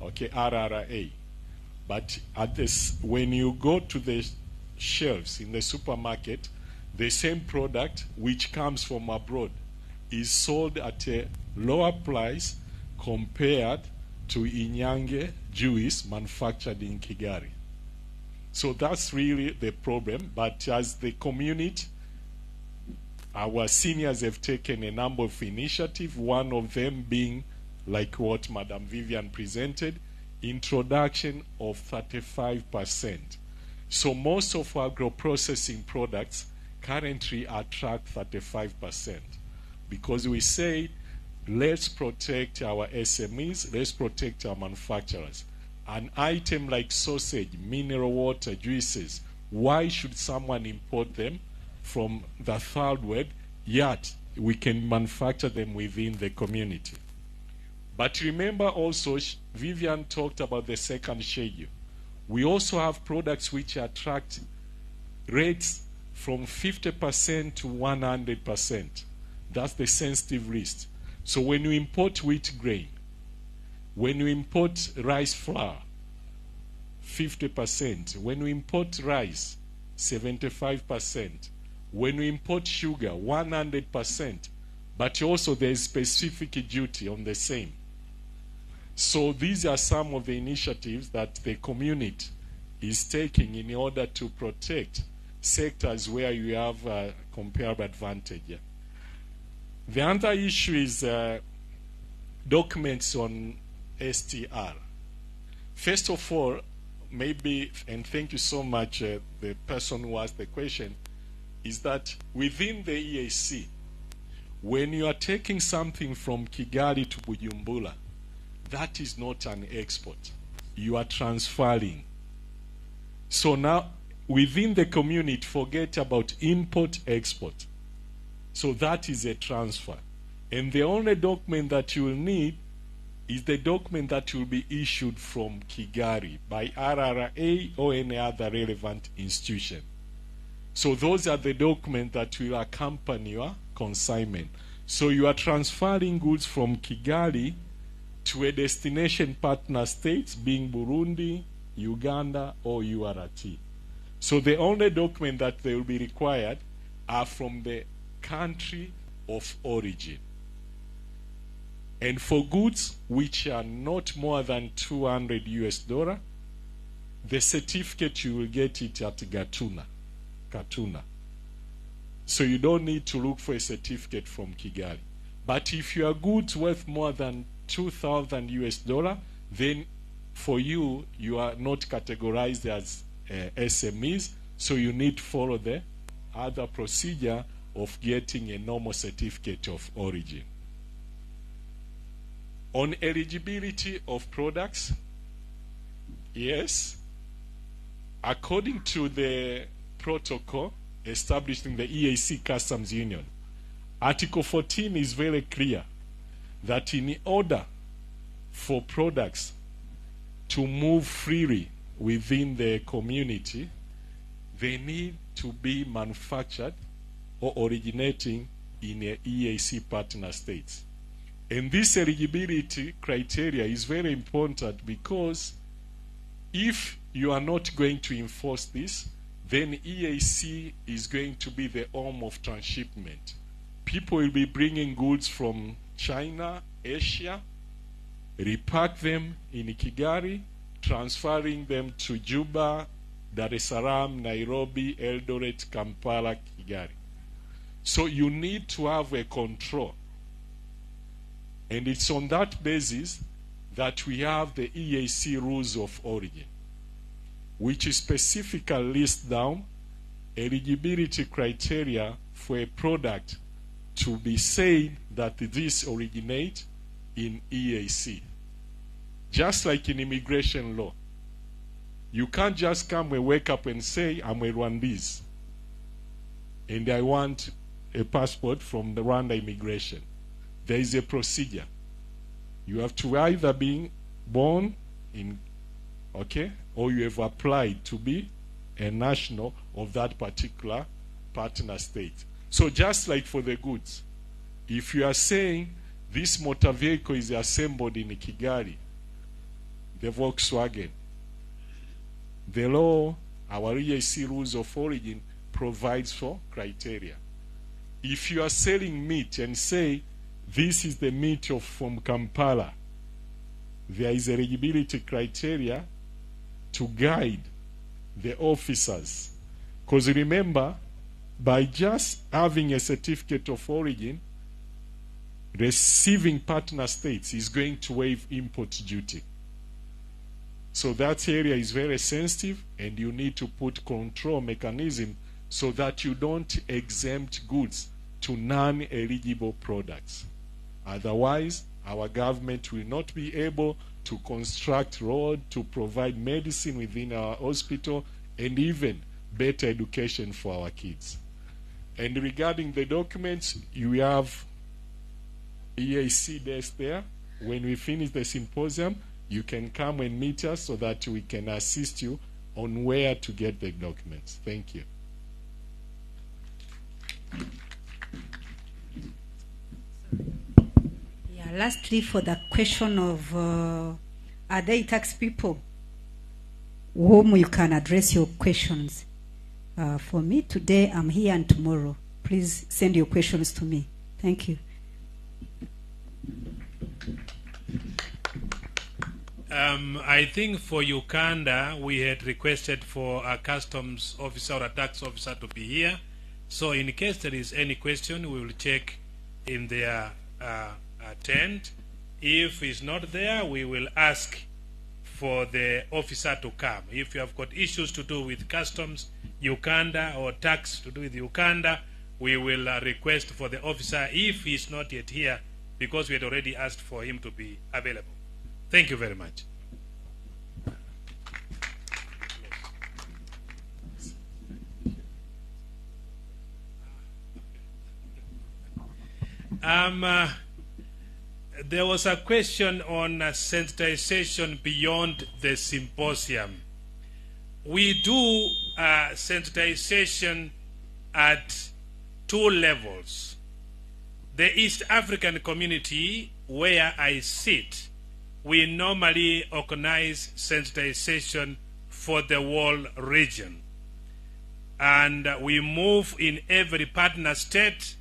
okay, RRA. But when you go to the shelves in the supermarket, the same product which comes from abroad is sold at a lower price compared to Inyange juice manufactured in Kigali. So that's really the problem. But as the community, our seniors have taken a number of initiatives, one of them being, like what Madam Vivian presented, introduction of 35%. So most of our agro-processing products currently attract 35%, because we say, let's protect our SMEs, let's protect our manufacturers. An item like sausage, mineral water, juices, why should someone import them from the third world, yet we can manufacture them within the community? But remember also, Vivian talked about the second schedule. We also have products which attract rates from 50% to 100%. That's the sensitive list. So when you import wheat grain, when you import rice flour, 50%. When we import rice, 75%. When we import sugar, 100%. But also there is specific duty on the same. So these are some of the initiatives that the community is taking in order to protect sectors where you have a comparable advantage. Yeah. The other issue is documents on STR. First of all, maybe, and thank you so much, the person who asked the question, is that within the EAC, when you are taking something from Kigali to Bujumbura, that is not an export. You are transferring. So now, within the community, forget about import-export. So that is a transfer. And the only document that you will need is the document that will be issued from Kigali by RRA or any other relevant institution. So those are the documents that will accompany your consignment. So you are transferring goods from Kigali to a destination partner states, being Burundi, Uganda, or URT. So the only document that they will be required are from the country of origin. And for goods which are not more than $200 US, the certificate you will get it at Katuna. So you don't need to look for a certificate from Kigali. But if your goods worth more than $2,000 US, then for you, you are not categorized as SMEs, so you need to follow the other procedure of getting a normal certificate of origin. On eligibility of products, yes, according to the protocol establishing the EAC Customs Union. Article 14 is very clear that in order for products to move freely within the community, they need to be manufactured or originating in a EAC partner states. And this eligibility criteria is very important because if you are not going to enforce this, then EAC is going to be the home of transshipment. People will be bringing goods from China, Asia, repack them in Kigali, transferring them to Juba, Dar es Salaam, Nairobi, Eldoret, Kampala, Kigali. So you need to have a control. And it's on that basis that we have the EAC rules of origin, which specifically lists down eligibility criteria for a product to be said that this originates in EAC. Just like in immigration law. You can't just come and wake up and say, I'm a Rwandese, and I want a passport from the Rwanda immigration. There is a procedure. You have to either be born in, okay, or you have applied to be a national of that particular partner state. So just like for the goods, if you are saying this motor vehicle is assembled in Kigali, the Volkswagen, the law, our EAC rules of origin provides for criteria. If you are selling meat and say this is the meat from Kampala, there is eligibility criteria to guide the officers. Because remember, by just having a certificate of origin, receiving partner states is going to waive import duty. So that area is very sensitive, and you need to put control mechanism so that you don't exempt goods to non-eligible products. Otherwise, our government will not be able to construct road, to provide medicine within our hospital, and even better education for our kids. And regarding the documents, you have EAC desk there. When we finish the symposium, you can come and meet us so that we can assist you on where to get the documents. Thank you. Yeah, lastly, for the question of are they tax people whom you can address your questions? For me, today I'm here and tomorrow. Please send your questions to me. Thank you. I think for Uganda, we had requested for a customs officer or a tax officer to be here. So in case there is any question, we will check in their tent. If he's not there, we will ask for the officer to come. If you have got issues to do with customs, Uganda, or tax to do with Uganda, we will request for the officer if he's not yet here, because we had already asked for him to be available. Thank you very much. There was a question on sensitization beyond the symposium. We do sensitization at two levels. The East African community, where I sit, we normally organize sensitization for the whole region. And we move in every partner state.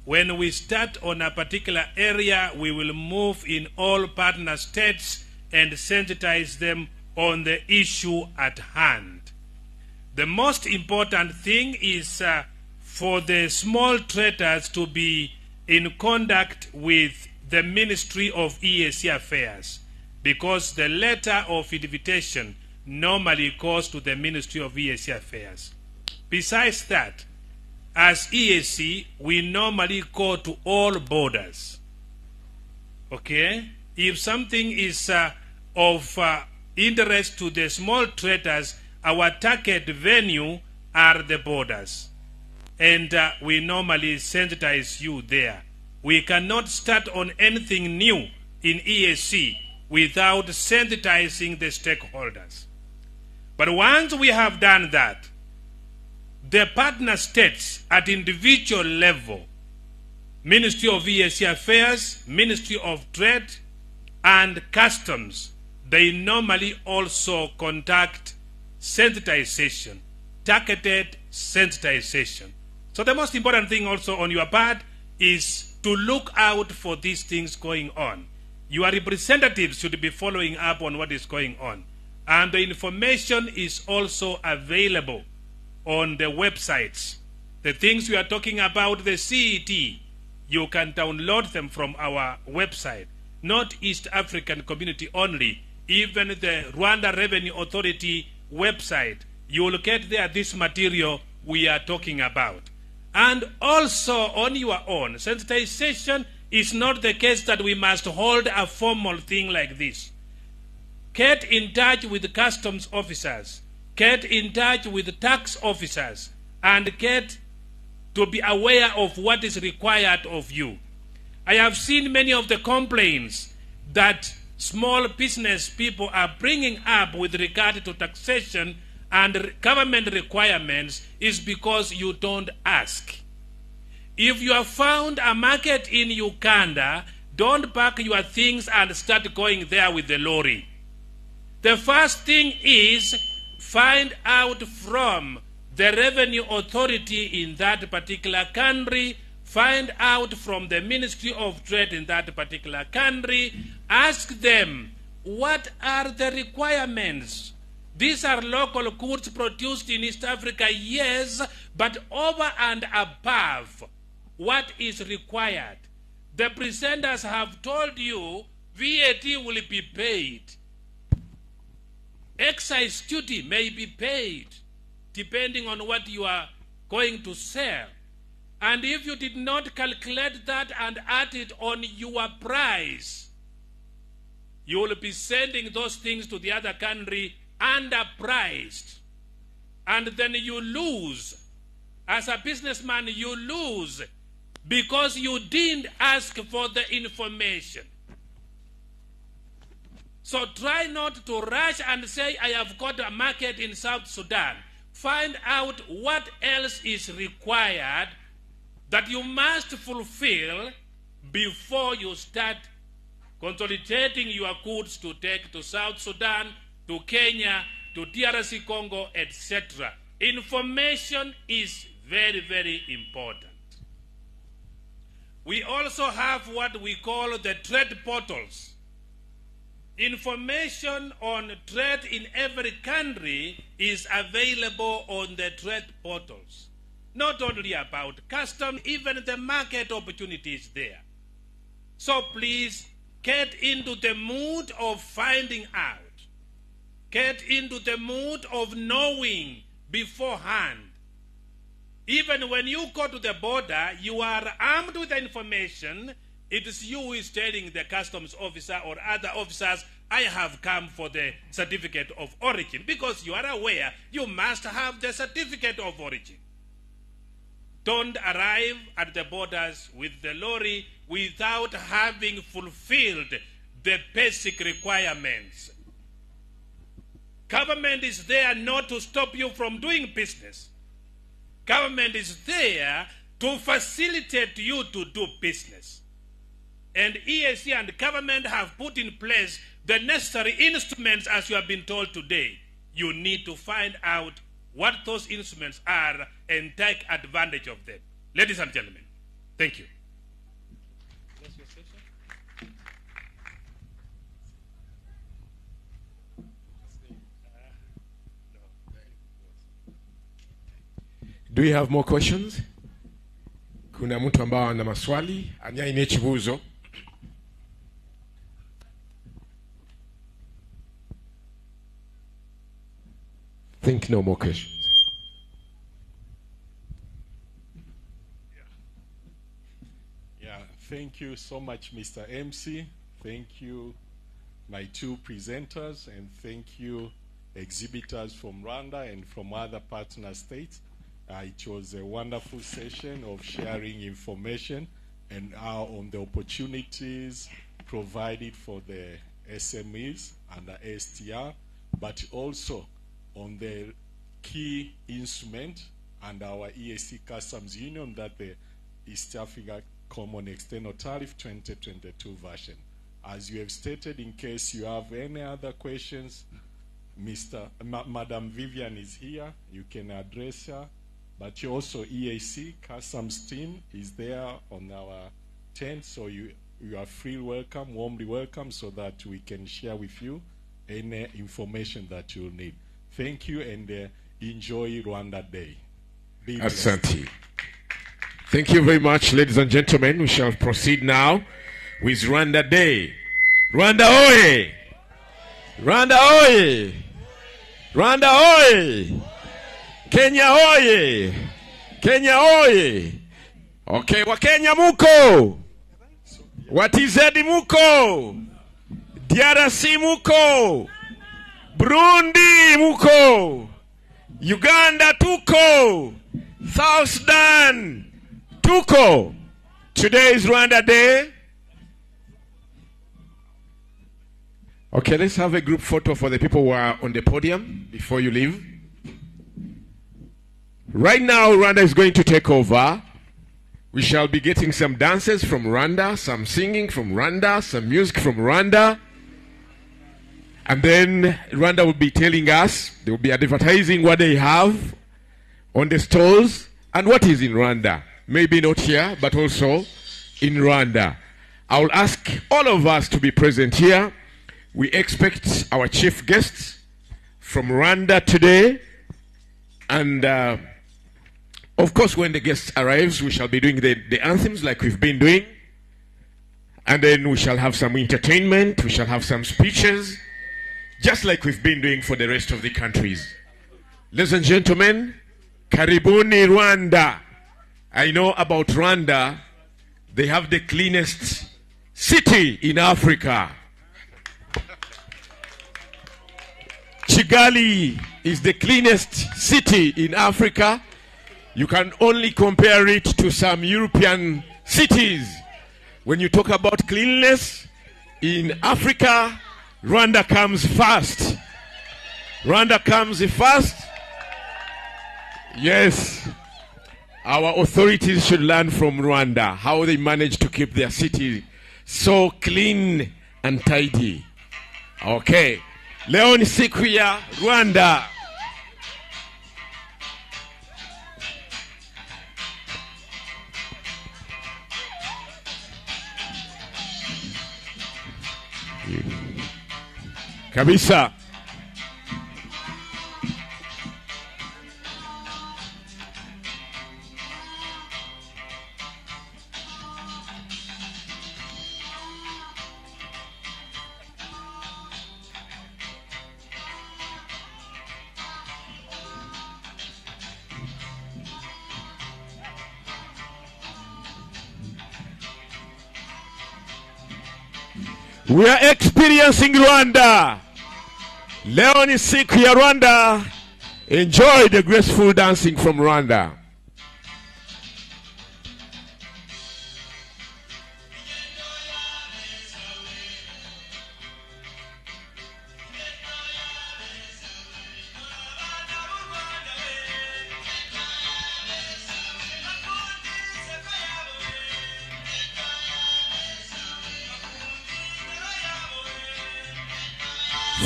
When we start on a particular area, we will move in all partner states and sensitize them on the issue at hand. The most important thing is for the small traders to be in contact with the Ministry of EAC Affairs, because the letter of invitation normally goes to the Ministry of EAC Affairs. Besides that, as EAC, we normally go to all borders. Okay? If something is of interest to the small traders, our target venue are the borders. And we normally sensitize you there. We cannot start on anything new in EAC without sensitizing the stakeholders. But once we have done that, the partner states at individual level, Ministry of EAC Affairs, Ministry of Trade, and Customs, they normally also conduct sensitization, targeted sensitization. So the most important thing also on your part is to look out for these things going on. Your representatives should be following up on what is going on. And the information is also available on the websites. The things we are talking about, the CET, you can download them from our website. Not East African Community only, even the Rwanda Revenue Authority website. You will get there this material we are talking about. And also on your own, sensitization is not the case that we must hold a formal thing like this. Get in touch with customs officers, get in touch with tax officers, and get to be aware of what is required of you. I have seen many of the complaints that small business people are bringing up with regard to taxation and government requirements is because you don't ask. If you have found a market in Uganda, don't pack your things and start going there with the lorry. The first thing is find out from the revenue authority in that particular country, find out from the Ministry of Trade in that particular country, ask them, what are the requirements? These are local goods produced in East Africa, yes, but over and above what is required. The presenters have told you VAT will be paid. Excise duty may be paid depending on what you are going to sell. And if you did not calculate that and add it on your price, you will be sending those things to the other country underpriced. And then you lose. As a businessman, you lose because you didn't ask for the information. So try not to rush and say, I have got a market in South Sudan. Find out what else is required that you must fulfill before you start consolidating your goods to take to South Sudan, to Kenya, to DRC Congo, etc. Information is very, very important. We also have what we call the trade portals. Information on trade in every country is available on the trade portals. Not only about customs, even the market opportunities there. So please get into the mood of finding out. Get into the mood of knowing beforehand. Even when you go to the border, you are armed with the information. It is you who is telling the customs officer or other officers, I have come for the certificate of origin. Because you are aware, you must have the certificate of origin. Don't arrive at the borders with the lorry without having fulfilled the basic requirements. Government is there not to stop you from doing business. Government is there to facilitate you to do business. And EAC and government have put in place the necessary instruments as you have been told today. You need to find out what those instruments are and take advantage of them. Ladies and gentlemen, thank you. Do you have more questions? Kuna mtu ambao ana maswali, anyaine chibuzo. Think no more questions. Yeah, thank you so much, Mr. MC. Thank you, my two presenters, and thank you exhibitors from Rwanda and from other partner states. It was a wonderful session of sharing information and on the opportunities provided for the SMEs and the STR, but also on the key instrument and our EAC Customs Union, that the East Africa Common External Tariff 2022 version. As you have stated, in case you have any other questions, Madam Vivian is here, you can address her, but you also EAC Customs team is there on our tent, so you are warmly welcome, so that we can share with you any information that you'll need. Thank you, and enjoy Rwanda Day. Asante. Thank you very much, ladies and gentlemen. We shall proceed now with Rwanda Day. Rwanda oye! Rwanda oye! Rwanda oye! Kenya oye! Kenya oye! Okay, Wakenya muko! Watizedi muko! DRC muko! Burundi muko! Uganda tuko! South Sudan tuko! Today is Rwanda Day. Okay, let's have a group photo for the people who are on the podium before you leave. Right now, Rwanda is going to take over. We shall be getting some dances from Rwanda, some singing from Rwanda, some music from Rwanda. And then Rwanda will be telling us, they will be advertising what they have on the stalls and what is in Rwanda. Maybe not here, but also in Rwanda. I will ask all of us to be present here. We expect our chief guests from Rwanda today. And of course, when the guest arrives, we shall be doing the anthems like we've been doing. And then we shall have some entertainment. We shall have some speeches, just like we've been doing for the rest of the countries. Ladies and gentlemen, Karibuni Rwanda. I know about Rwanda. They have the cleanest city in Africa. Kigali is the cleanest city in Africa. You can only compare it to some European cities. When you talk about cleanliness in Africa, Rwanda comes first. Rwanda comes first. Yes. Our authorities should learn from Rwanda how they manage to keep their city so clean and tidy. Okay. Leo ni siku ya Rwanda. Kabisa. We are experiencing Rwanda. Leo ni siku ya Rwanda. Enjoy the graceful dancing from Rwanda.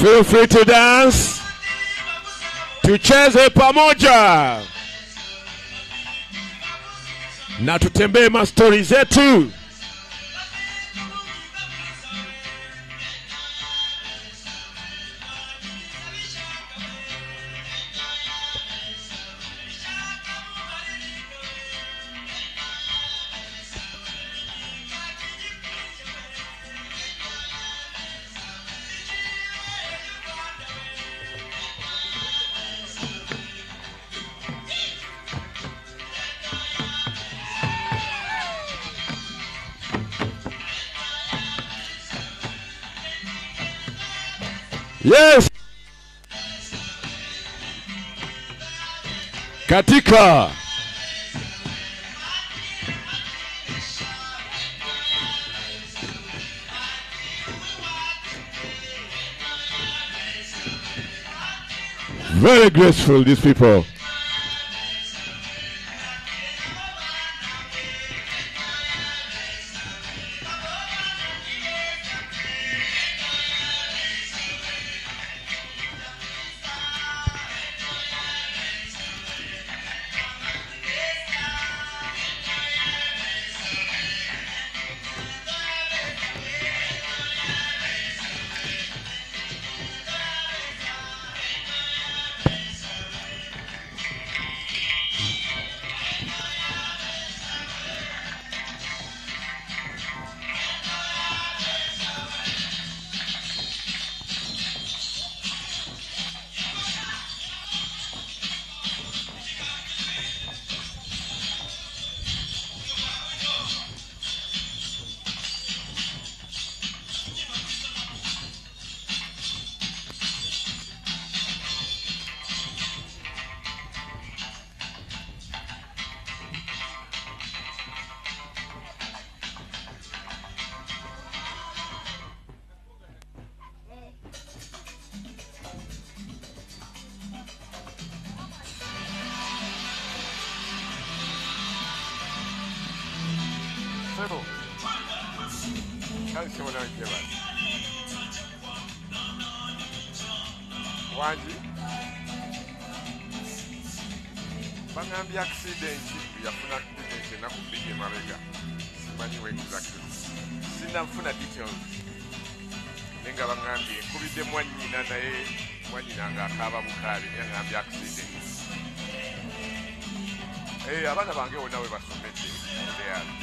Feel free to dance. Tucheze pamoja. Na tutembee mastori zetu. Yes. Katika. Very graceful, these people. Wanji bangambye accident yafuna accident enaku bbiri emabega simanyiwo exactly sinanfuna details naye nga bangambye nkubidde mwannyina naye mwannyina ng'akaaba bukaabi naye ngambye accident abaana bange wonna we basomedde odeali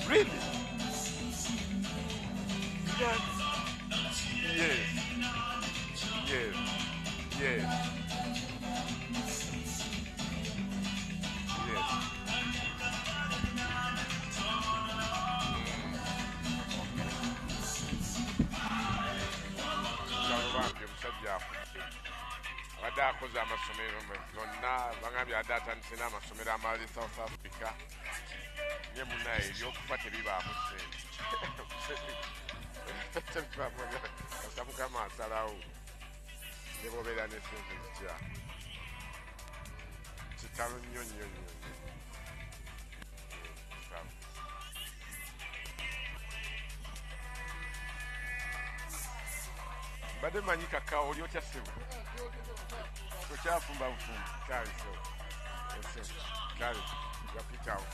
really yes. Abadde akoze amasomero gonna bangambye adde atandise n'amasomero amalala e South Africa nye munaye ebyokufa tebibaamu ssente kasa mukama asalawo ne bobeera ne sente zitya kitalo nnyo nnyo nnyo mbadde manyi kakao oli otya ssebo tokyafumba bufumbi kale kale yapitawo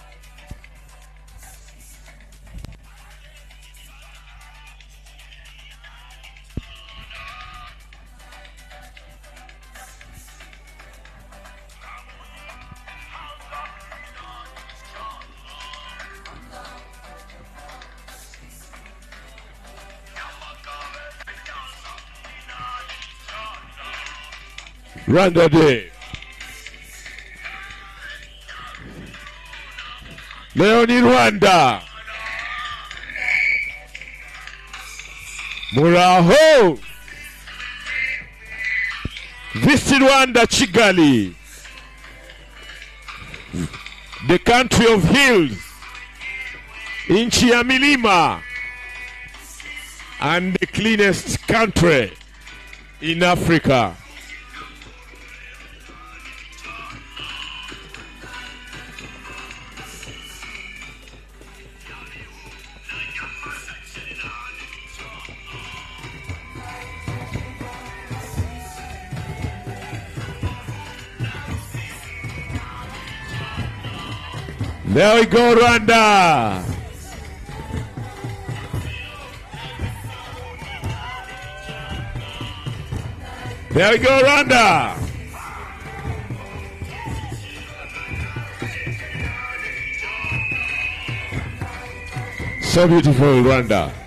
Rwanda Day. Leo ni Rwanda. Muraho. Visit Rwanda, Kigali. The country of hills. Nchi ya milima. And the cleanest country in Africa. There we go, Rwanda. There we go, Rwanda. So beautiful, Rwanda.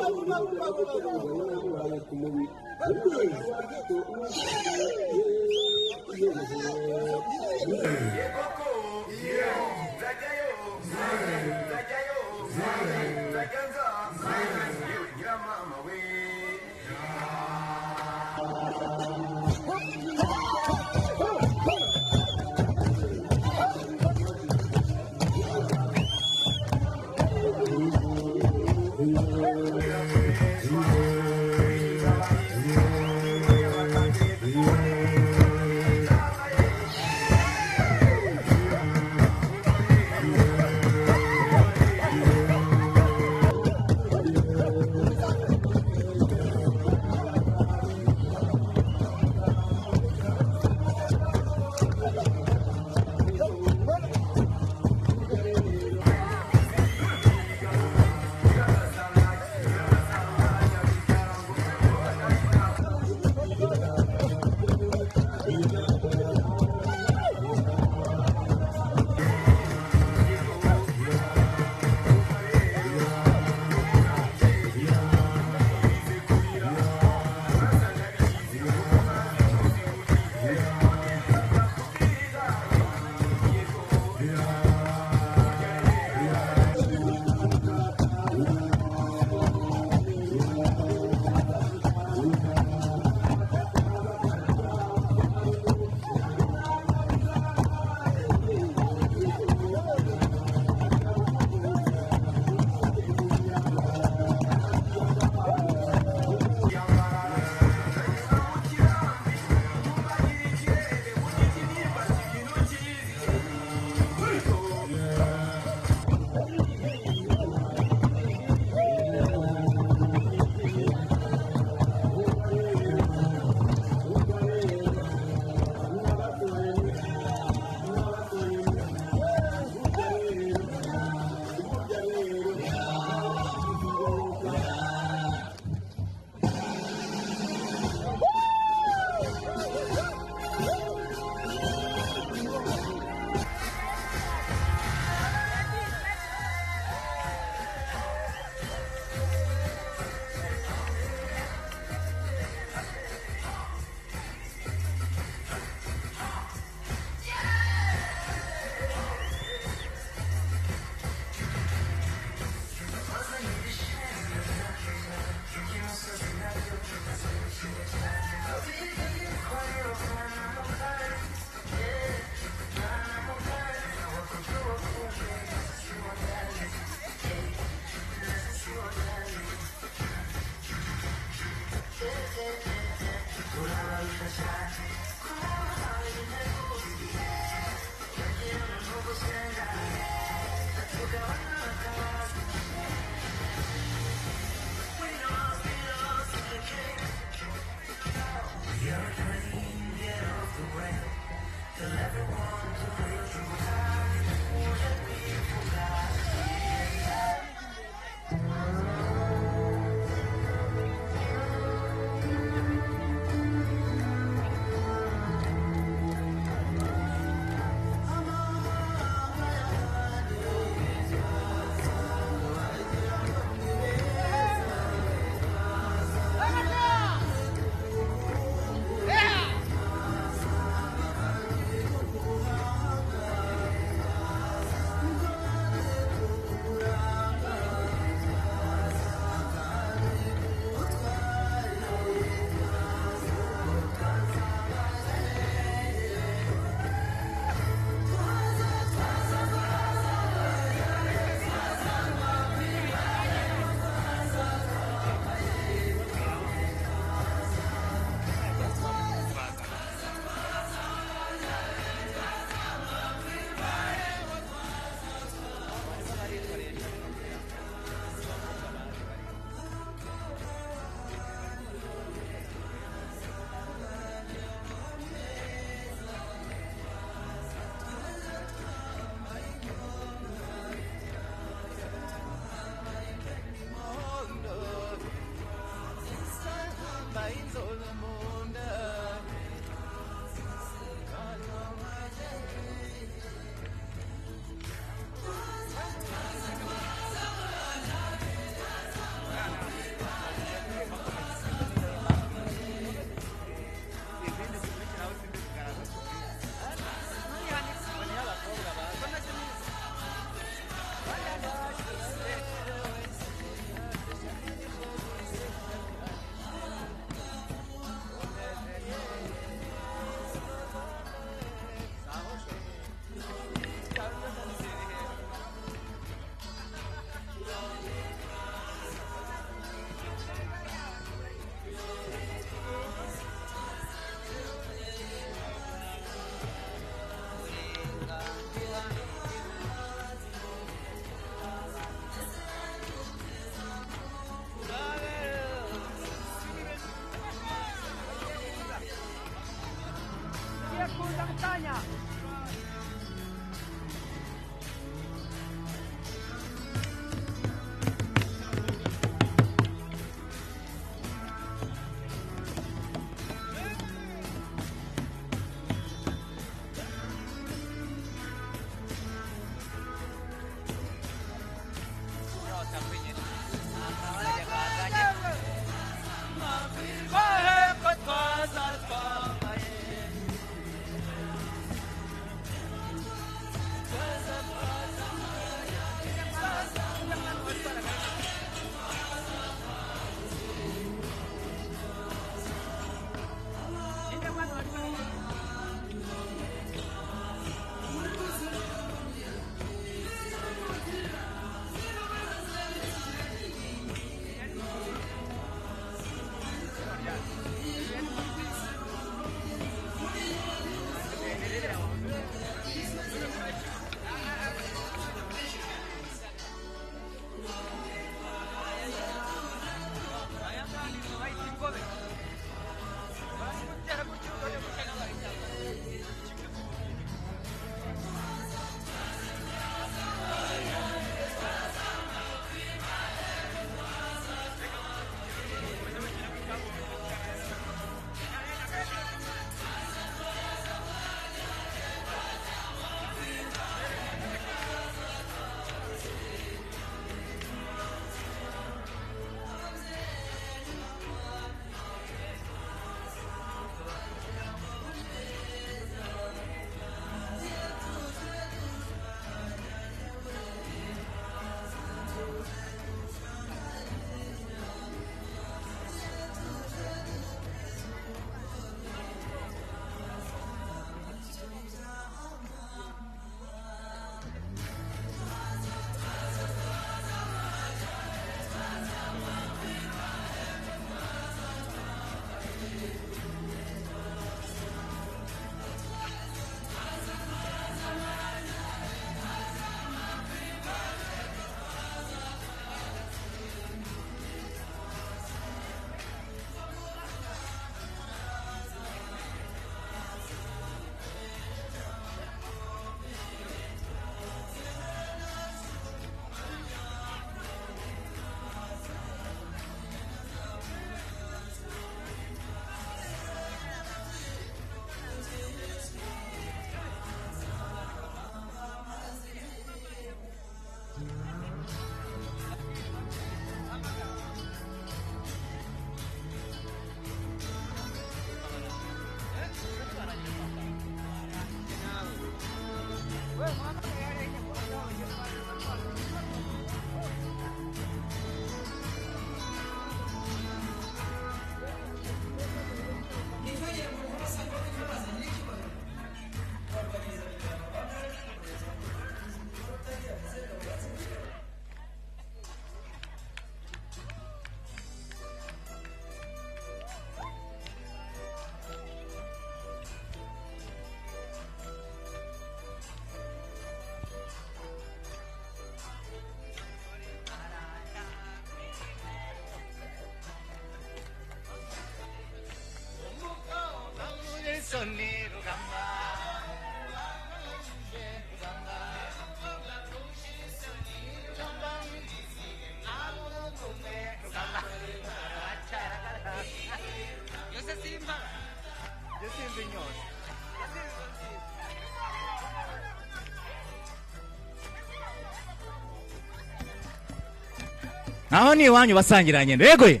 Naho ni iwanyu basangiranye ndego ye.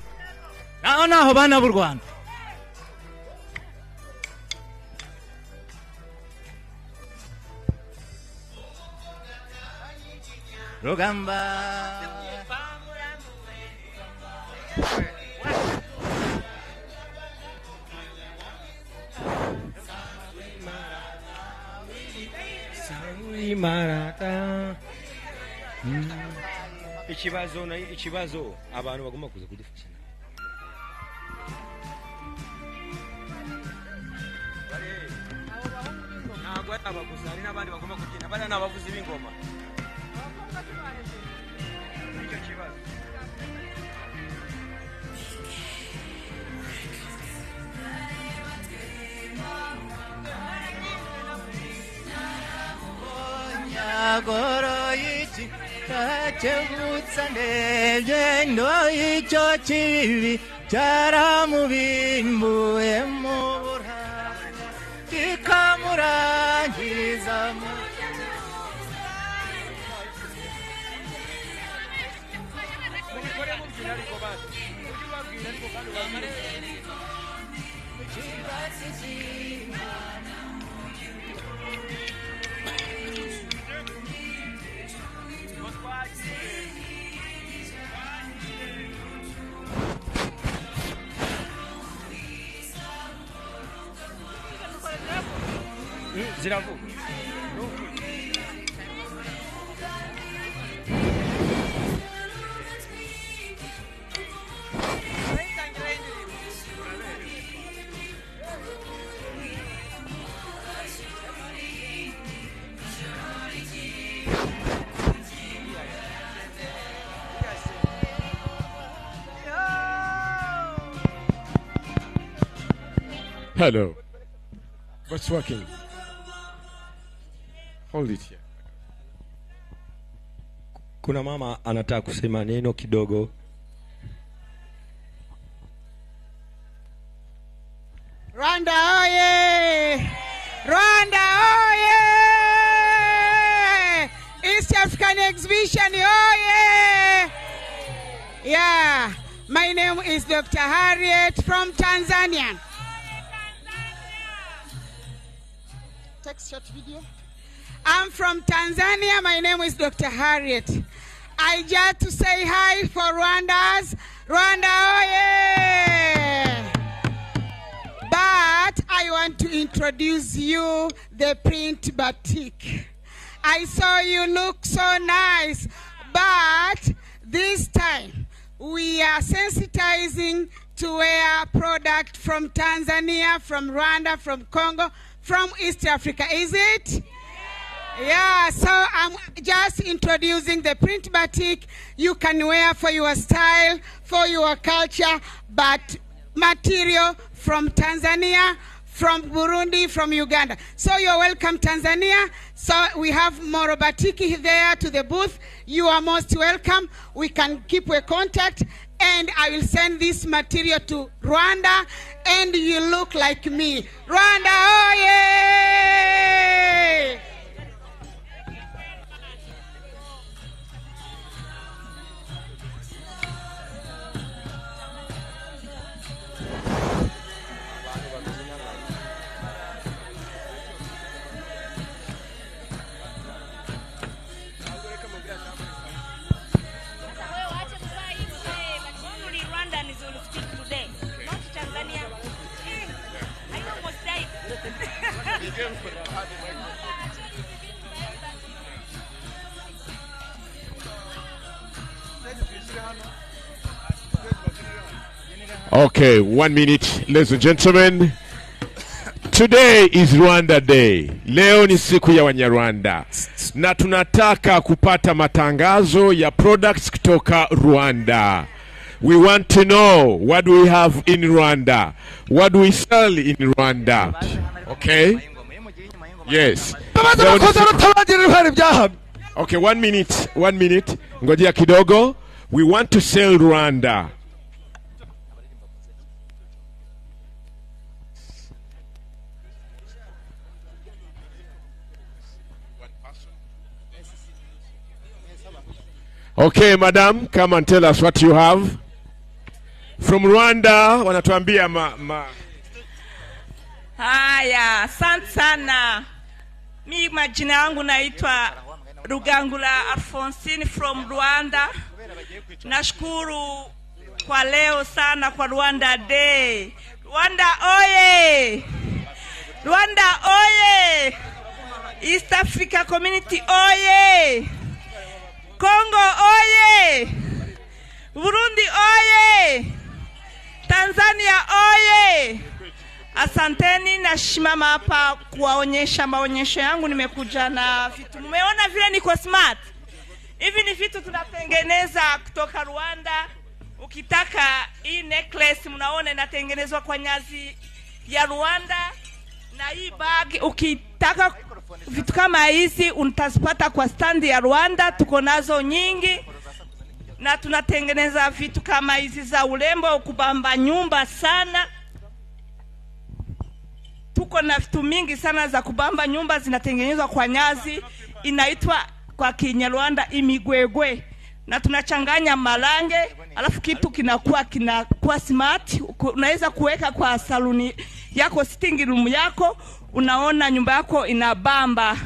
Naho bana b'u Rwanda. Rugamba. Marata. Ikibazo abantu bagomba kuza kudufasha. Ntabwo abaguzi hari n'abandi bagomba kubyina bari n'abavuzi b'ingoma. Icyo kibazo. Agoro yichi tachebutsa ndegendo icyo kibi cyaramubimbuye mu burara kikamurangiza mu ziravuga. Hello. What's working? Hold it here. Kuna mama anataka kusema neno kidogo. Rwanda oye! Rwanda oye! East African Exhibition oye! Yeah, my name is Dr. Harriet from Tanzania. Text short video. I'm from Tanzania. My name is Dr. Harriet. I just to say hi for Rwanda's. Rwanda, oye! But I want to introduce you the print batik. I saw you look so nice, but this time we are sensitizing to wear product from Tanzania, from Rwanda, from Congo, from East Africa. Is it? Yeah, so I'm just introducing the print batik you can wear for your style, for your culture, but material from Tanzania, from Burundi, from Uganda. So you're welcome, Tanzania. So we have more batiki there to the booth. You are most welcome. We can keep a contact, and I will send this material to Rwanda, and you look like me. Rwanda, oh yeah! Okay, 1 minute, ladies and gentlemen. Today is Rwanda Day. Leo ni siku ya Wanyarwanda. Na tunataka kupata matangazo ya products kutoka Rwanda. We want to know what do we have in Rwanda. What do we sell in Rwanda? Okay? Yes. Okay, 1 minute. 1 minute. Ngojea kidogo. We want to sell Rwanda. Okay, madam, come and tell us what you have. From Rwanda, wanatuambia Haya, asante sana. Mi majina yangu naitwa Rugangula Alphonsine from Rwanda. Nashukuru kwa leo sana kwa Rwanda Day. Rwanda oye! Rwanda oye! East Africa Community oye! Congo oye! Burundi oye! Tanzania oye! Asanteni na shimama hapa kuwaonyesha maonyesho yangu. Nimekuja na vitu. Mmeona vile niko smart? Hivi ni vitu tunatengeneza kutoka Rwanda. Ukitaka hii necklace mnaona inatengenezwa kwa nyazi ya Rwanda, na hii bag ukitaka vitu kama hizi utazipata kwa stand ya Rwanda. Tuko nazo nyingi na tunatengeneza vitu kama hizi za urembo kubamba nyumba sana. Tuko na vitu mingi sana za kubamba nyumba zinatengenezwa kwa nyazi, inaitwa kwa Kinyarwanda imigwegwe, na tunachanganya marange alafu kitu kinakuwa smart. Unaweza kuweka kwa saluni yako, sitting room yako, unaona nyumba yako inabamba.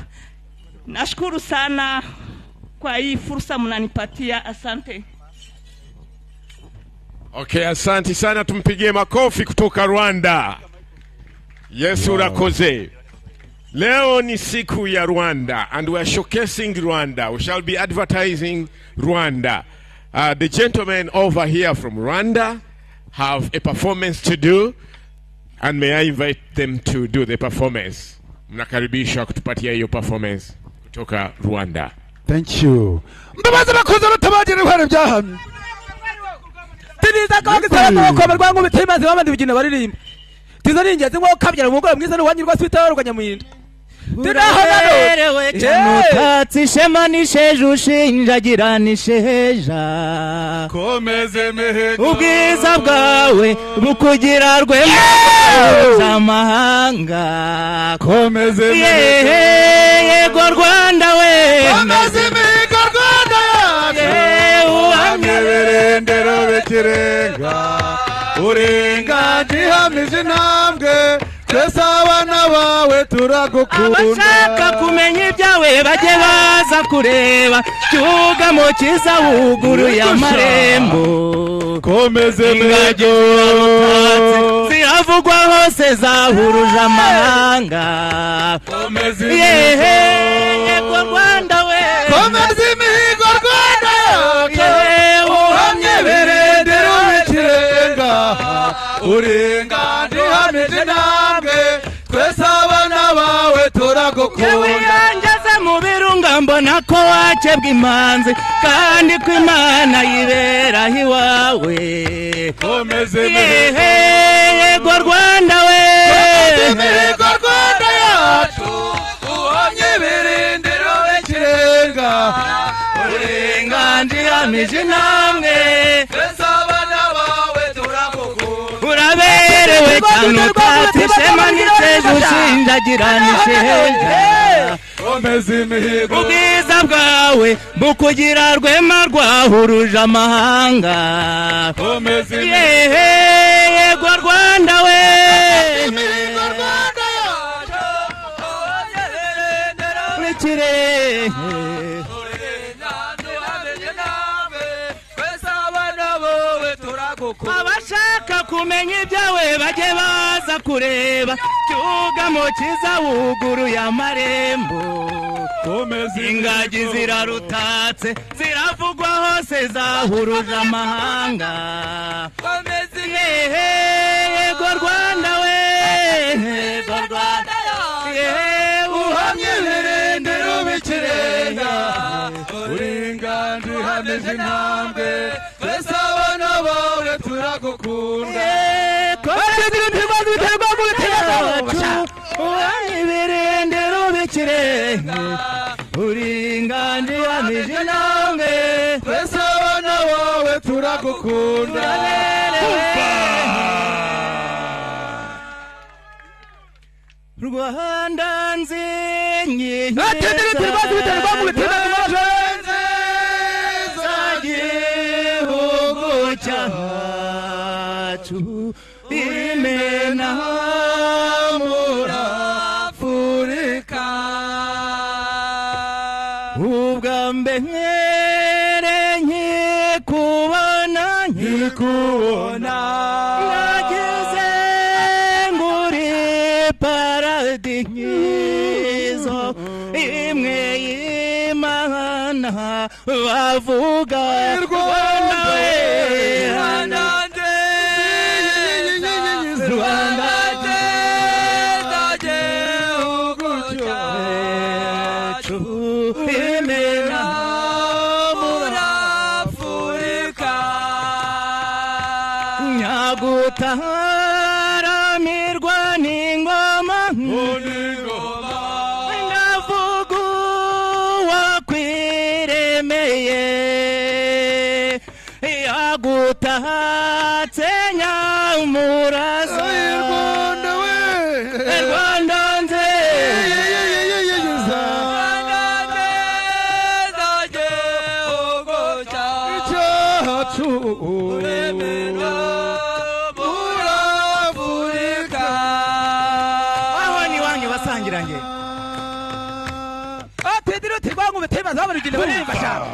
Nashukuru sana kwa hii fursa mnanipatia, asante. Okay, asante sana, tumpigie makofi kutoka Rwanda. Yes, urakoze. Leo ni siku ya Rwanda and we are showcasing Rwanda. We shall be advertising Rwanda. The gentlemen over here from Rwanda have a performance to do, and may I invite them to do the performance. Mnakaribishwa kutupatia hiyo performance kutoka Rwanda. Thank you. Mbabaza bakoze rutabagire kware byahamye. Tiniza kwa gisaba ko barwangu bitemaze babandi bigina baririmba. Tizo ninjeze ngo kabyara umugore mwiza n'uwanyirwa swita ruganyamuyinda. Turahaberewe cyane shema nisheje ushinjagiranisheja komeze mehego ubwiza bwawe bukugira rwema z'amahanga komeze mehego yego Rwanda we komeze mehego Rwanda yacu uhamyeberendero bekirenga urenga jihamije ntambwe twese abana bawe turagukunda. Abashaka kumenya ibyawe bajye baza kureba cyugamo kiza wuguruye amarembo komeze mego ziravugwa hose zahuruje amahanga komeze yego Rwanda we komeze imihigo Rwanda yacu uhamye berendero w'ikirenga urenga ndihamije namwe twese abana bawe turagukunda. Yangeze mu birunga mbona ko wacebwa imanzi kandi ko Imana yibera iwawe komeze yego Rwanda we komeze imihigo Rwanda yacu uhamye berendero w'ikirenga urenga ndihamije namwe twese abana bawe turagukunda. uraberewe cyane utatse shema nisheje ushinjagiranisheja komeze imihigo ubwiza bwawe bukugira rwema rwahuruje amahanga komeze yego Rwanda we imihigo Rwanda yacu urikire abashaka kumenya ibyawe bajye baza kureba cyugamo kiza wuguruye amarembo ingagi zirarutatse ziravugwa hose zahuruje amahanga yego Rwanda we yego Rwanda uhamye berendero w'ikirenga urenga ndihamije intambwe twese abana bawe turagukunda. uhamye berendero w'ikirenga urenga ndihamije intambwe twese abana bawe turagukunda. Rwanda nzenye cyacu imena muri Afurika ubwa mbere nkikubona nageze nguri paradizo imwe y'Imana bavuga Rwanda Rwanda gihugu cyacu imena muri Afurika nyagutaramirwa n'ingoma ndavuga uwakwiremeye yagutatse nyamuraza Rwanda nziza gihugu cyacu uremera muri Afurika aho ni wanyu basangiranye atediro tirwangu betemaza abaruginde baririmba cyane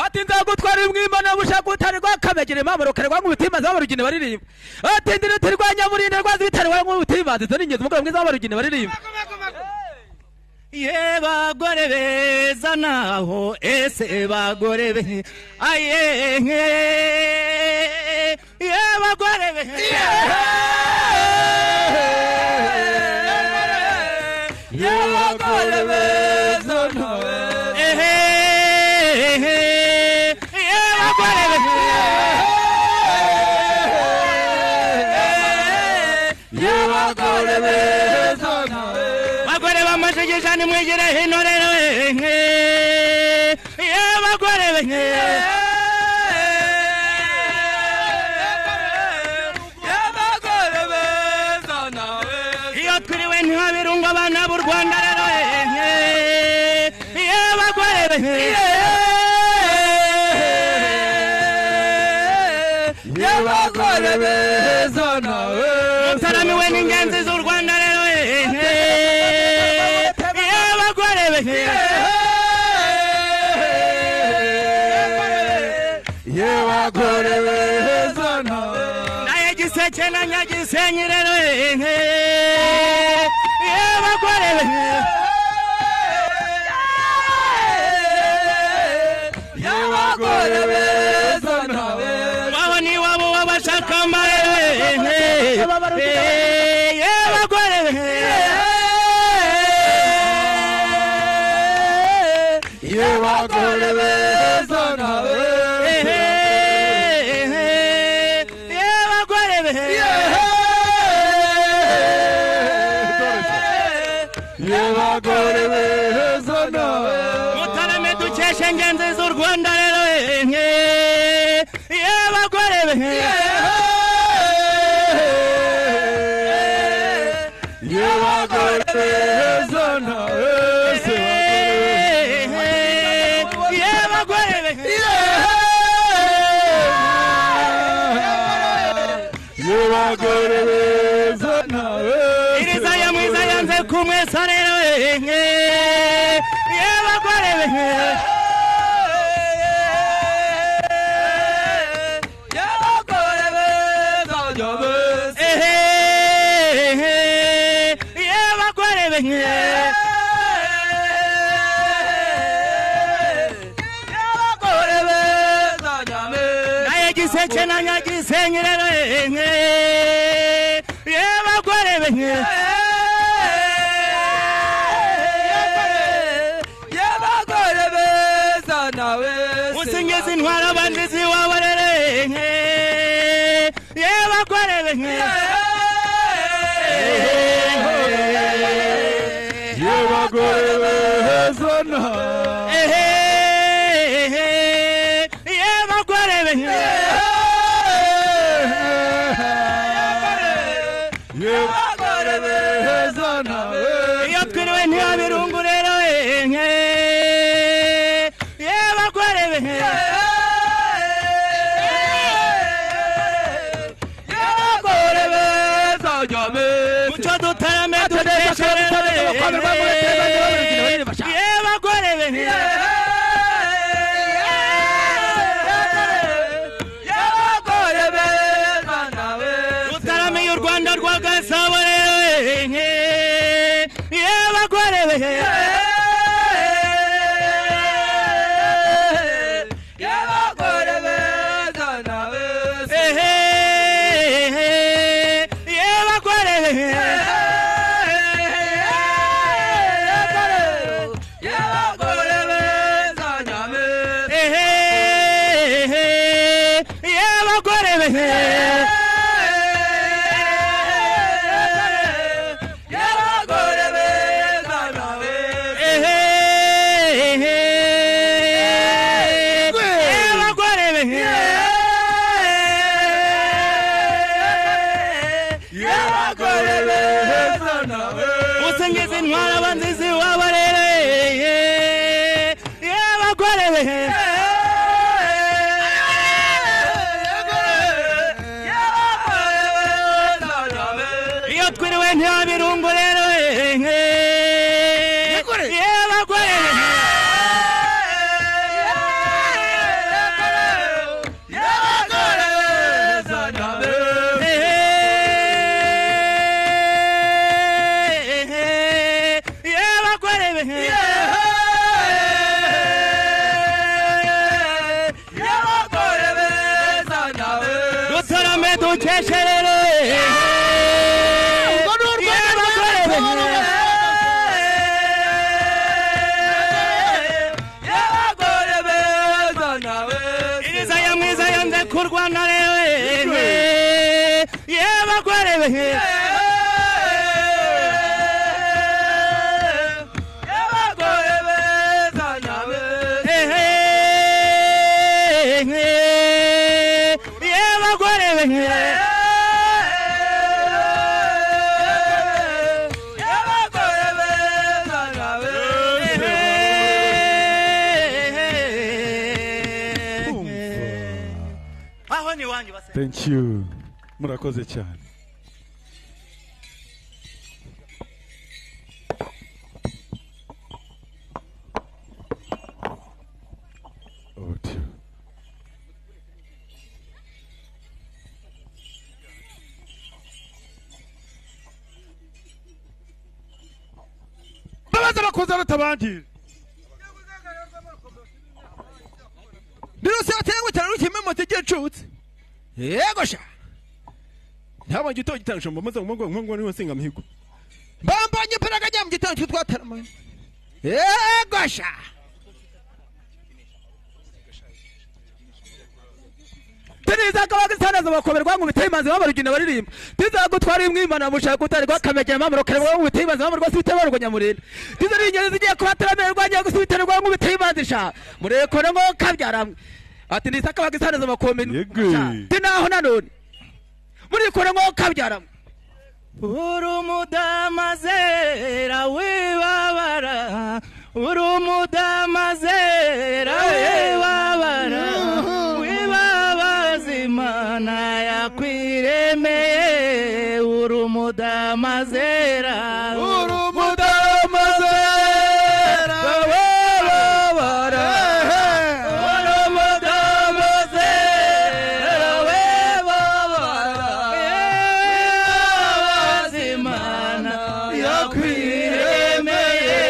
ati nzagutwara umwimana bushaka utari rwakamegere mamaro kare rwangu betemaza abaruginde baririmba atediro tirwanya burinde rwazi bitari wangu betemaza zo ningezo mugabo mwiza abaruginde baririmba ye bagore beza naho ese bagore be aye ye bagore be ye bagore beza naho ye bagore be ye bagore beza naho bagore bamashegesha ni mwegere hino rero ye bagore be ye bagore beza nawe iyo twiriwe ntihabirunga abana b'u Rwanda rero ye bagore be ye bagore beza nawe mutaramiwe n'ingenzi z'u Rwanda rero ye bagore beza nawe naye giseke na nyagisenyi rero ye bagore ye bagore beza nawe wabo ni wabo wabashakamba ye bagore ye bagore beza nawe ye bagore ye bagore beza nawe mutarame dukeshe ingenzi z'u Rwanda rero ye bagore ye bagore beza nawe bagore beza nawe iriza ya mwiza yanze kumwesa rero ye bagore ye bagore beza nawe ye bagore ye bagore beza nawe naye giseke na nyagisenyi rero ye bagore ye bagore beza nawe usingeze intwara abandi ziwabarere ye bagore ye bagore beza nawe ye bagore ye bagore beza nawe iyo twiriwe ntiyabirungu rero ye bagore dutarame dutesherere y'abagore be y'abagore beza nawe dutarame y'u Rwanda rwa Gasabo y'abagore be y'abagore beza nawe y'abagore be y'abagore beza nawe y'abagore be usengeze intwara abanzizi wabarere y'abagore be iyo twiriwe ntiyabirungu rero y'abagore dutarame dukesherere y'abagore beza nawe iriza ya mwiza yanze kurwana rewe y'abagore be y'abagore beza nawe y'abagore be y'abagore beza nawe aho ni wanyu base. Thank you. Murakoze cyane. Babaza bakoza rutabangira. Ndirose atengo cyane rukime motege cutse. Yego sha. Ntaba gito gitanisho mbamaze ngo ni wasenga mihigo. Mbambanye peraga jya mu gitanisho twataramanye. Yego sha. Teniza kabaga sana za bakoberwa ngo bitemaze babarugina baririmba. Tiza gutwara imwimana mushaka utari kwakamegera mamaro kerwa ngo bitemaze mamaro rwasubite barwo nyamurenda. Tiza ringeze zigiye kubataramerwa njya gusubiterwa ngo bitemaze sha. Mureko ngo kabyaramwe. Ati ndiza kabaga sana za bakomeni. Tinaho nanone. Muriko ngo kabyaramwe. Urumudamazera wibabara. Urumudamazera wibabara. Imana yakwiremeye urumudamazera urumudamazera webabara urumudamazera webabara Imana yakwiremeye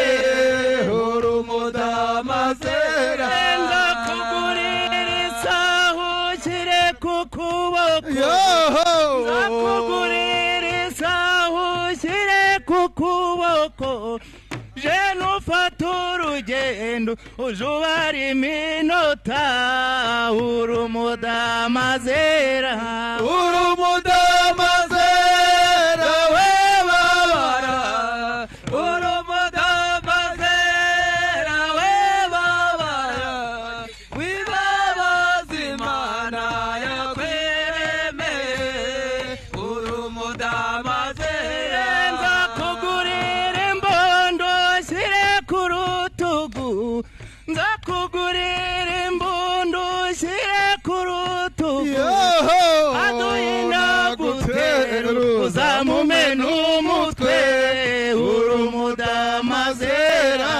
urumudamazera zakuguririza ushyire ku kuboko je nufata urugendo uje ubara iminota urumudamazera urumudamazera webabara urumudamazera webabara wibabaza Imana nzakugurira imbundu ushyire ku rutugu aduhinda gutera uzamumena umutwe umutwe urumudamazera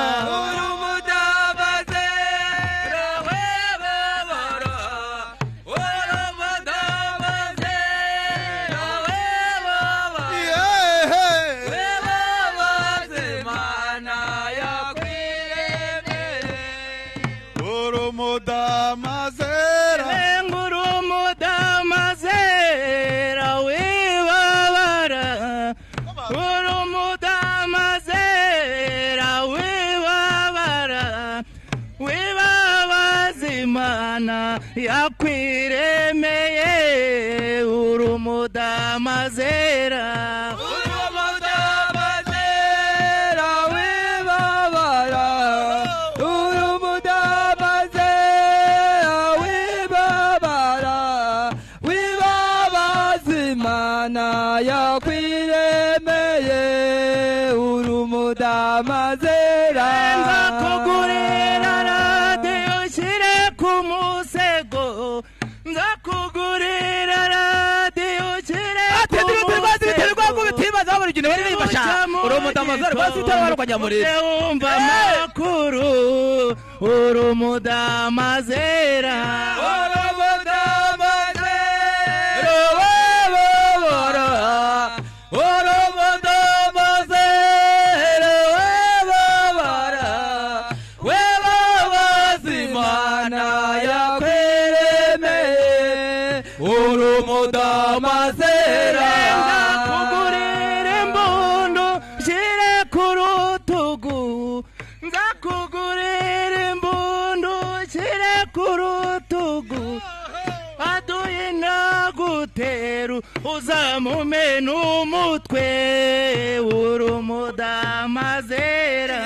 yakwiremeye urumudamazera urumudamazera wibabara urumudamazera wibabara wibabazimana yakwiremeye urumudamazera nzakugurira radiyo ushyire ku musego nzakugurira radiyo ushyire ku musego wumva amakuru urumudamazera urumudamazera nzakugurira imbundu nshyire ku rutugu nzakugurira imbundu nshyire ku rutugu aduye naguteru uzamumena umutwe urumudamazera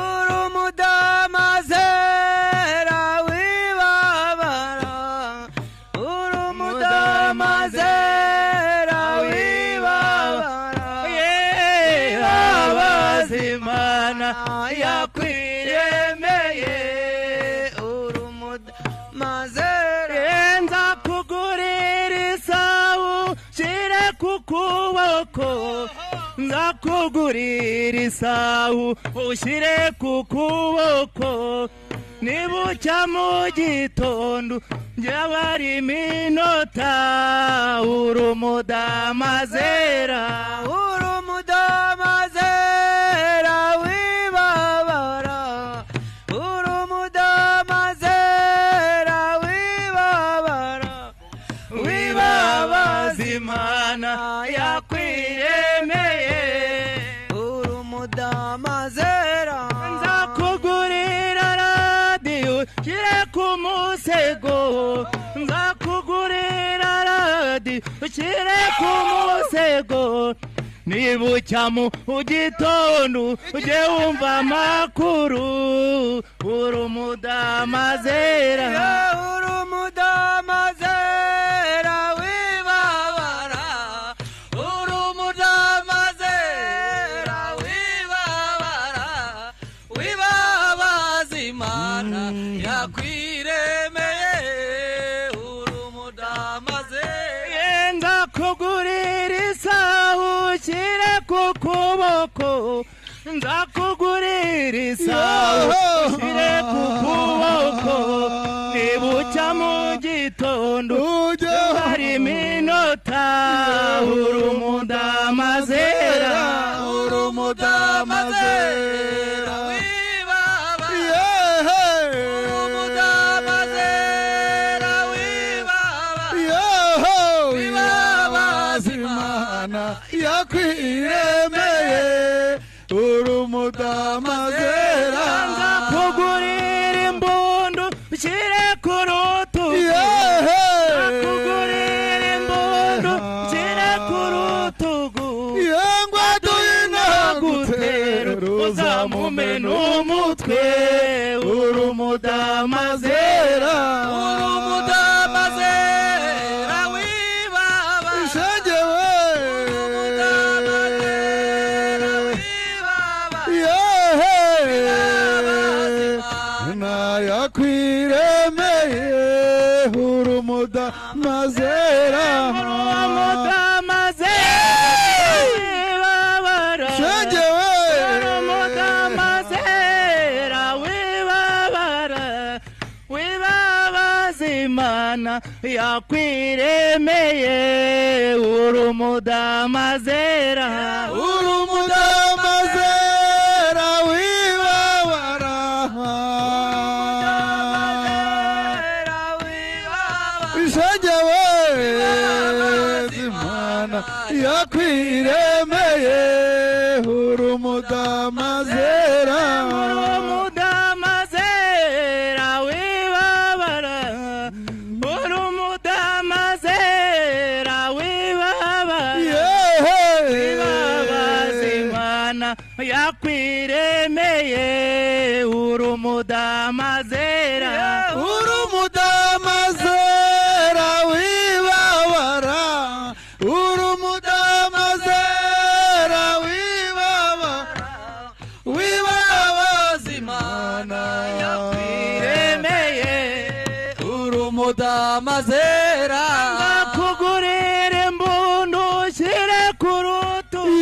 urumudamazera wibabara urumudamazera wibabara abazimana yakwiremeye urumudamazera nzakugurira isawu nshyire ku kuboko nzakugurira isawu ushyire ku kuboko nibucya mu gitondo njyewe ari iminota urumudamazera urumudamazera wibabara urumudamazera wibabara wibabazimana yakwiremeye urumudamazera nzakugurira radiyo ushyire ku musego nzakugurira radiyo ushyire ku musego nibucya mu gitondo ujye wumva amakuru urumudamazera urumudamazera wibabara urumudamazera wibabara wibabazimana yakwiremeye urumudamazera nzakugurira isahu ushyire ku kuboko nzakugurira isahu ushyire ku kuboko nibucya mu gitondo hari iminota urumudamazera urumudamazera wibabara urumudamazera wibabara wibabazimana yakwiremeye urumudamazera nzakugurira imbundu ushyire ku rutugu nzakugurira imbundu ushyire ku rutugu aduye nagutera uzamumena umutwe urumudamazera urumudamazera wibabara ishengewe urumudamazera wibabara nayakwiremeye urumudamazera urumudamazera z'Imana yakwiremeye urumudamazera wibabara ishajewe z'Imana yakwiremeye urumudamazera yakwiremeye urumudamazera wibabara urumudamazera wibabaza Imana yakwiremeye urumudamazera kugurira imbundu ushyire ku rutugu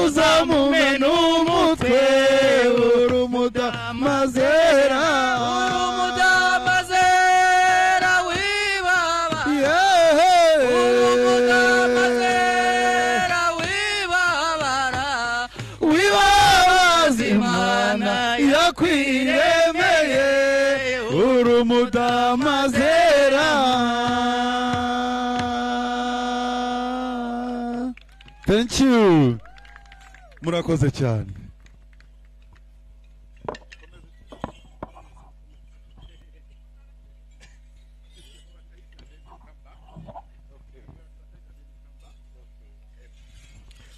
uzamume n'umutwe urumudamazera wibabaza Imana yakwiremeye urumudamazera. Thank you. Murakoze cyane.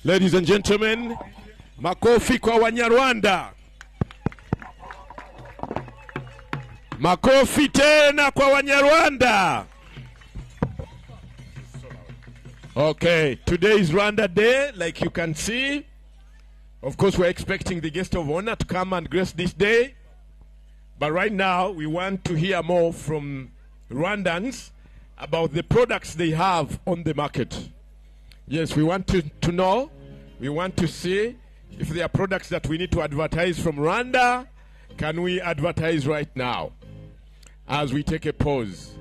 Ladies and gentlemen, makofi kwa Wanyarwanda. Makofi tena kwa Wanyarwanda. Okay, today is Rwanda Day, like you can see. Of course, we're expecting the guest of honor to come and grace this day. But right now, we want to hear more from Rwandans about the products they have on the market. Yes, we want to know, we want to see if there are products that we need to advertise from Rwanda. Can we advertise right now? As we take a pause.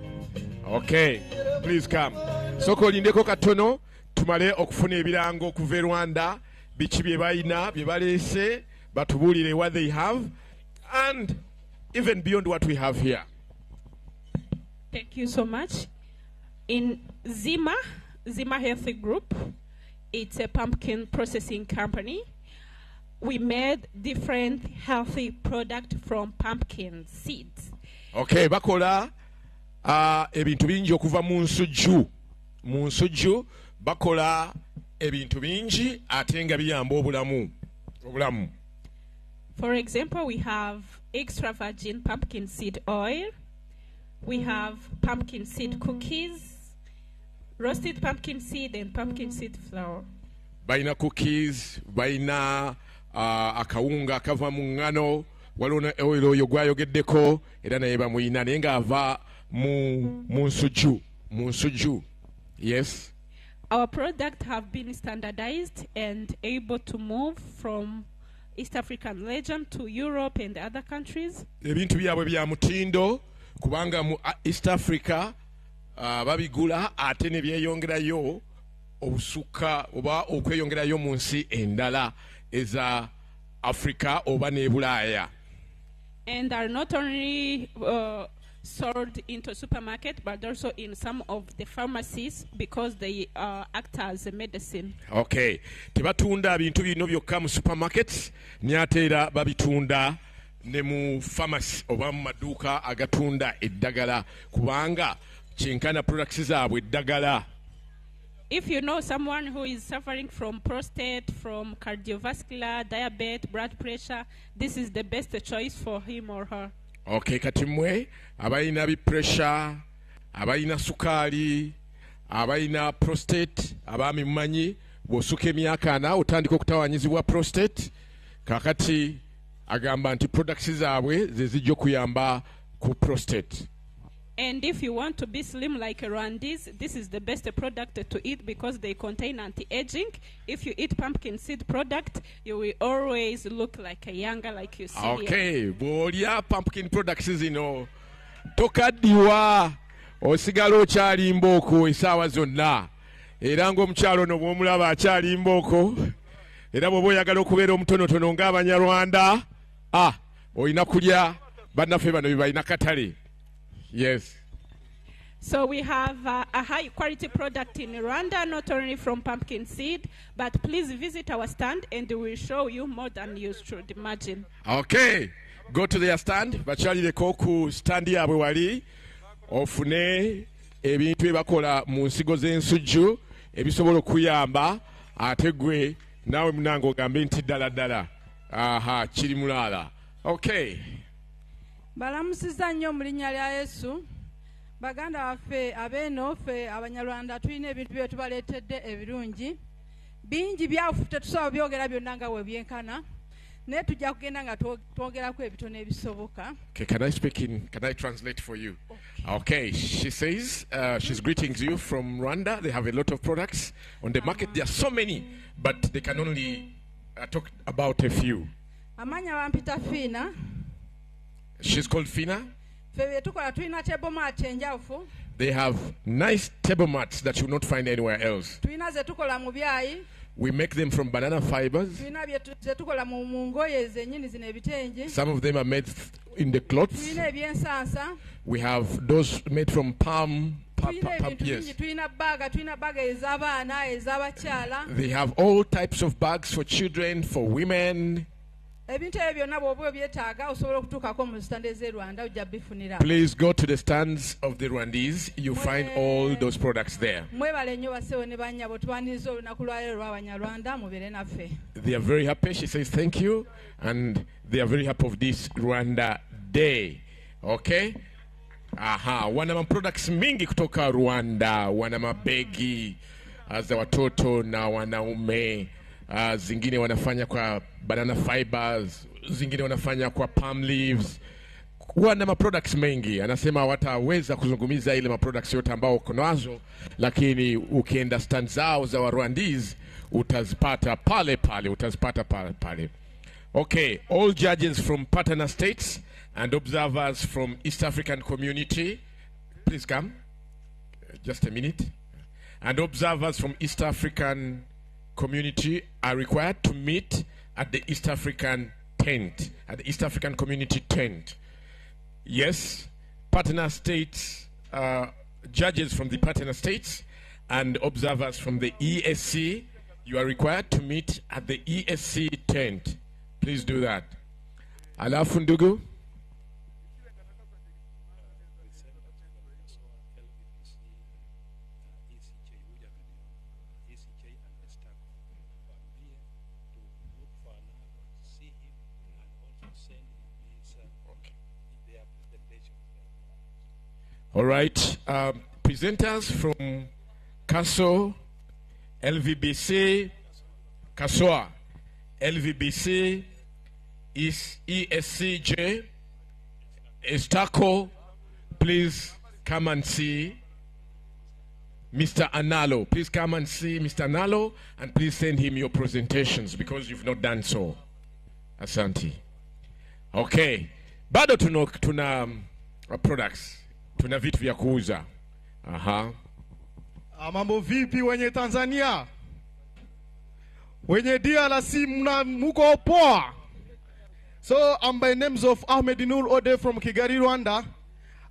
Okay, please come. Soko lindeko katono, tumale okufuna ebirango okuva Rwanda, biki bye balina, bye balese, batubulire what they have, and even beyond what we have here. Thank you so much. In Zima Healthy Group, it's a pumpkin processing company. We made different healthy products from pumpkin seeds. Okay, bakola ebintu bingi okuva mu nsujju bakola ebintu bingi ate nga biyamba obulamu. For example, we have extra virgin pumpkin seed oil, we have pumpkin seed cookies, roasted pumpkin seed and pumpkin seed flour. Baina cookies, baina akawunga kava mu ngano, walona oil oyo gwayogeddeko era naye bamuyina naye nga ava mu nsujju. Yes. Our products have been standardized and able to move from East African region to Europe and other countries. Ebintu byabwe bya mutindo kubanga mu East Africa babigula ate ne byeyongerayo obusukka oba okweyongerayo mu nsi endala eza Africa oba ne Bulaaya. And are not only sold into supermarket but also in some of the pharmacies because they act as a medicine. Okay, tebatunda bintu bino byokka mu supermarkets nyate era babitunda ne mu pharmacy oba mu maduuka agatunda eddagala kubanga kyenkana products zaabwe eddagala. If you know someone who is suffering from prostate, from cardiovascular, diabetes, blood pressure, this is the best choice for him or her. Okay, kati mwe abayina bi pressure, abayina sukali, abayina prostate, abami mmanyi bw'osuka emyaka ana otandika okutawanyizibwa prostate, kakati agamba nti products zaabwe ze zijja okuyamba ku prostate. And if you want to be slim like Rwandese, this is the best product to eat because they contain anti-aging. If you eat pumpkin seed product, you will always look like a younger, like you see here. Okay, bolya pumpkin products zino tokaddiwa osigala okyali mbooko essaawa zonna era ng'omukyalo ono bw'omulaba akyali mbooko era bw'oba oyagala okubeera omutonotono ng'Abanyarwanda olina kulya bannaffe bano bye balina katale. Yes. So we have a high quality product in Rwanda, not only from pumpkin seed, but please visit our stand and we will show you more than you should imagine. Okay, go to their stand. Bakyalireko ku stand yaabwe wali ofune ebintu ebakola mu nsigo z'ensujju ebisobola okuyamba ate gwe naawe munange ogambe nti ddala kiri mulaala. Okay. Balamusiza nnyo mu linnya lya Yesu. Baganda baffe abeeno ffe Abanyarwanda tulina ebintu bye tubaleetedde ebirungi bingi byafu tetusobola byogera byonna nga we byenkana naye tujja kugenda nga twogerako ebitono ebisoboka. Okay, can I translate for you? Okay, she says she's greeting you from Rwanda. They have a lot of products on the market. There are so many, but they can only talk about a few. Amanya bampita Fina. She's called Fina. They have nice table mats that you will not find anywhere else. We make them from banana fibers. Some of them are made in the cloths. We have those made from palm. Yes. They have all types of bags for children, for women. Please go to the stands of the Rwandese. You find all those products there. They are very happy. She says thank you. And they are very happy of this Rwanda Day. Okay? Wanama products mingi kutoka Rwanda. Wanama begi za watoto na wanaume. Zingine wanafanya kwa banana fibers, zingine wanafanya kwa palm leaves. Wana ma products mengi. Anasema wataweza kuzungumiza ile ma products yote ambao uko nazo, lakini ukienda stand zao za Rwandese utazipata pale. Okay, all judges from partner states and observers from East African community, please come. Just a minute. And observers from East African community are required to meet at the East African tent, at the East African community tent. Yes, partner states, judges from the partner states and observers from the EAC, you are required to meet at the EAC tent. Please do that. Alafu ndugu. All right, presenters from CASO, LVBC, CASOA, LVBC, ESCJ, Estaco, please come and see Mr. Analo. Please come and see Mr. Analo and please send him your presentations because you've not done so. Asante. Okay, bado tuna products. Tuna vitu vya kuuza. Mambo vipi wenye Tanzania? Wenye DRC muko poa? So I'm by names of Ahmed Nur Ode from Kigali, Rwanda.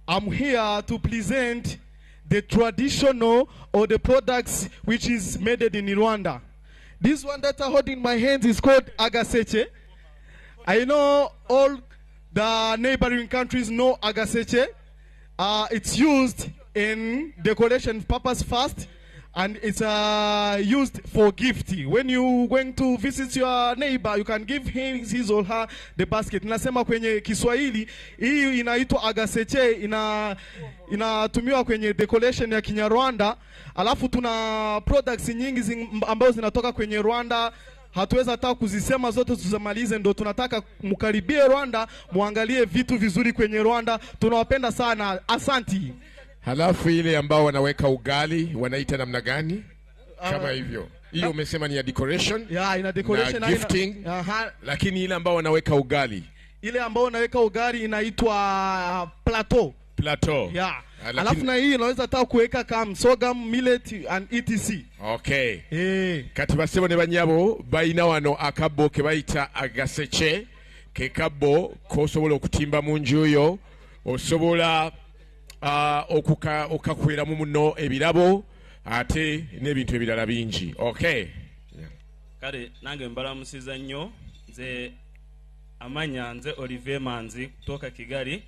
I'm here to present the traditional or the products which is made in Rwanda. This one that I hold in my hands is called agaseche. I know all the neighboring countries know agaseche. It's used in decoration purpose first, and it's used for gift. When you going to visit your neighbor, you can give him his or her the basket. Nasema kwenye Kiswahili hii inaitwa agaseche, inatumiwa kwenye decoration ya Kinyarwanda. Alafu tuna products nyingi ambazo zinatoka kwenye Rwanda. hatuweza hata kuzisema zote tuzimalize, ndo tunataka mkaribie Rwanda, muangalie vitu vizuri kwenye Rwanda. Tunawapenda sana, asanti. Halafu ile ambao wanaweka ugali wanaita namna gani? Kama hivyo. Hiyo umesema ni ya decoration? Yeah, ina decoration na gifting. Lakini ile ambao wanaweka ugali. Ile ambao wanaweka ugali inaitwa plateau. Plateau. Yeah. Alafu na hii unaweza hata kuweka kama sorghum, millet and etc. Okay. Kati basebo ne banyabo bayina wano akabo ke bayita agaseche ke kabo kosobola okutimba mu njuyo osobola okakwera mu muno ebirabo ate n'ebintu ebirala bingi. Okay. Kale nange mbalamusiza nnyo nze amanya nze Olivier Manzi kutoka Kigali.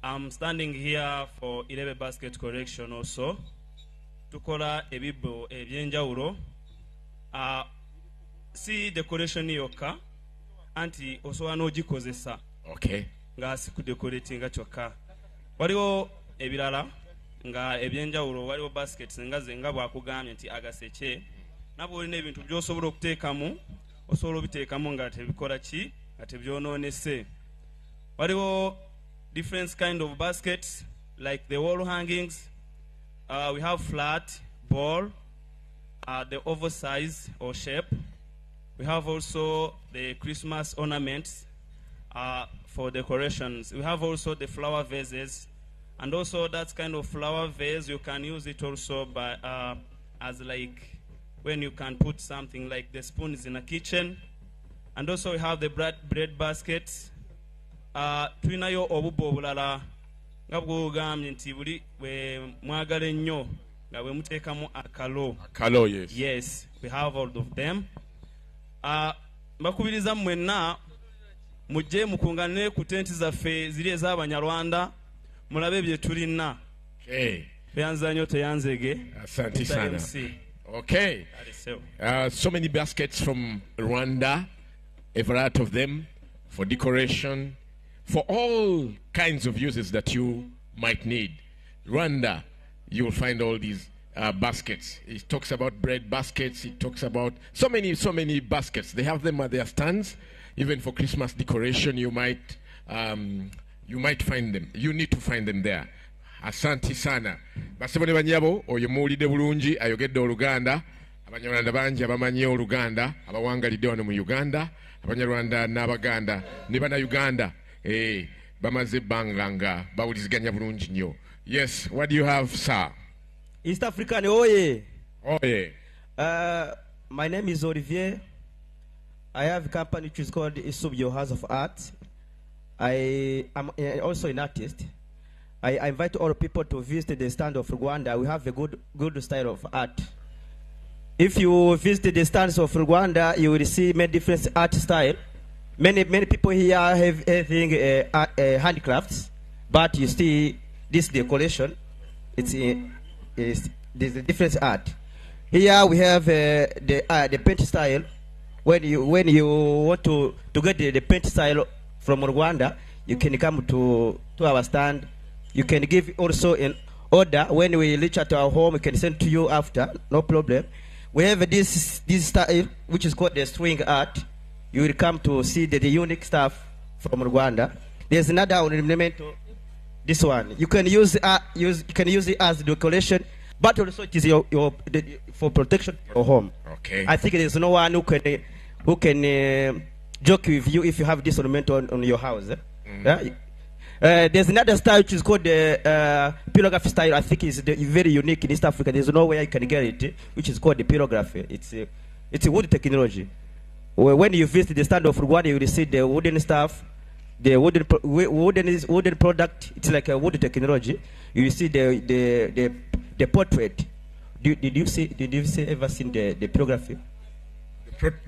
I'm standing here for 11 basket correction also. Tukola ebibo ebyenjawulo. Si decoration yoka anti osobola n'ogikozesa. Okay. Nga si ku decorating kyokka. Waliwo ebirala nga ebyenjawulo, waliwo baskets nga bwakugambye nti agaseche nabo olina ebintu by'osobola okuteekamu, osobola obiteekamu nga tebikola ki, nga tebyonoonese. Waliwo different kind of baskets like the wall hangings. We have flat, ball, the oval size or shape. We have also the Christmas ornaments for decorations. We have also the flower vases, and also that kind of flower vase you can use it also by as like when you can put something like the spoons in a kitchen. And also we have the bread baskets. Tuinayo obubo obulala nga bwogambye nti buli we mwagala ennyo nga bwe muteekamu akalo. Akalo, yes. Yes, we have all of them. Mbakubiriza mwenna mujje mukungane ku tenti zaffe ziri ez'Abanyarwanda mulabe bye tulina. Okay. Beyanza nnyo teyanzege. Asante sana. Okay. So many baskets from Rwanda, a variety of them for decoration, for all kinds of uses that you might need. Rwanda, you will find all these baskets. It talks about bread baskets. It talks about so many baskets. They have them at their stands. Even for Christmas decoration, you might find them. You need to find them there. Asante sana. Basebo ne banyabo oyo muwulidde bulungi ayogedde Oluganda. Abanyarwanda bangi abamanyi Oluganda, abawangalidde wano mu Uganda, Abanyarwanda n'Abaganda ne bana Uganda. Bamaze banganga bawuliziganya bulungi nnyo. Yes, what do you have, sir? East African, oye. Oye. My name is Olivier. I have a company which is called Isubyo House of Art. I am also an artist. I invite all people to visit the stand of Rwanda. We have a good style of art. If you visit the stands of Rwanda, you will see many different art style. Many people here have handicrafts, but you see this decoration. There's a different art. Here we have the paint style. When you want to get the paint style from Rwanda, you can come to our stand. You can give also an order. When we reach at our home, we can send to you after, no problem. We have this style which is called the string art. You will come to see the unique stuff from Rwanda. There's another ornamental, this one. You can use it as decoration, but also it is for protection of your home. Okay. I think there's no one who can joke with you if you have this ornamental on your house. There's another style which is called the pyrography style. I think it's very unique in East Africa. There's no way you can get it, which is called the pyrography. It's a wood technology. When you visit the stand of Rwanda, you will see the wooden stuff, the wooden product. It's like a wood technology. You will see the portrait. Did you ever seen the pyrography?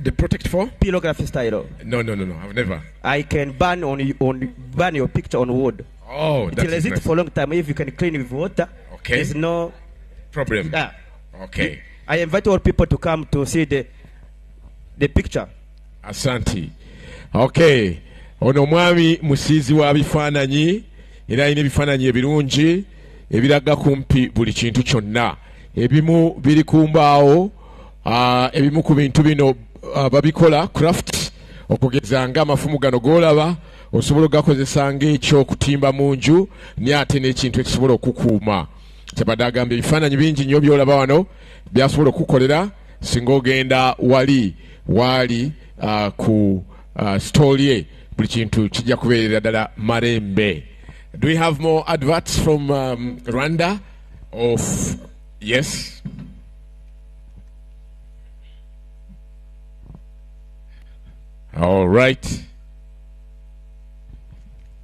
The protect for? Pyrography style. No, I've never. I can burn your picture on wood. Oh, it will resist for a long time. If you can clean with water, okay, there's no problem. Okay. I invite all people to come to see the picture. Asante. Okay. Ono mwami musizi wa bifaananyi era ine bifaananyi ebirungi ebiraga kumpi buli kintu kyonna. Ebimu biri kumbaawo, ebimu ku bintu bino babikola craft okugeza nga amafumu gano golaba osobola gakozesa ng'ekyo kutimba munju ne ate n'ekintu ekisobola okukuuma kyabadde agambye ebifaananyi bingi nnyo byolaba wano byasobola okukolera singa ogenda wali ku story ye buli kintu kijja kubeerera ddala marembe. Do we have more adverts from Rwanda? Yes. All right.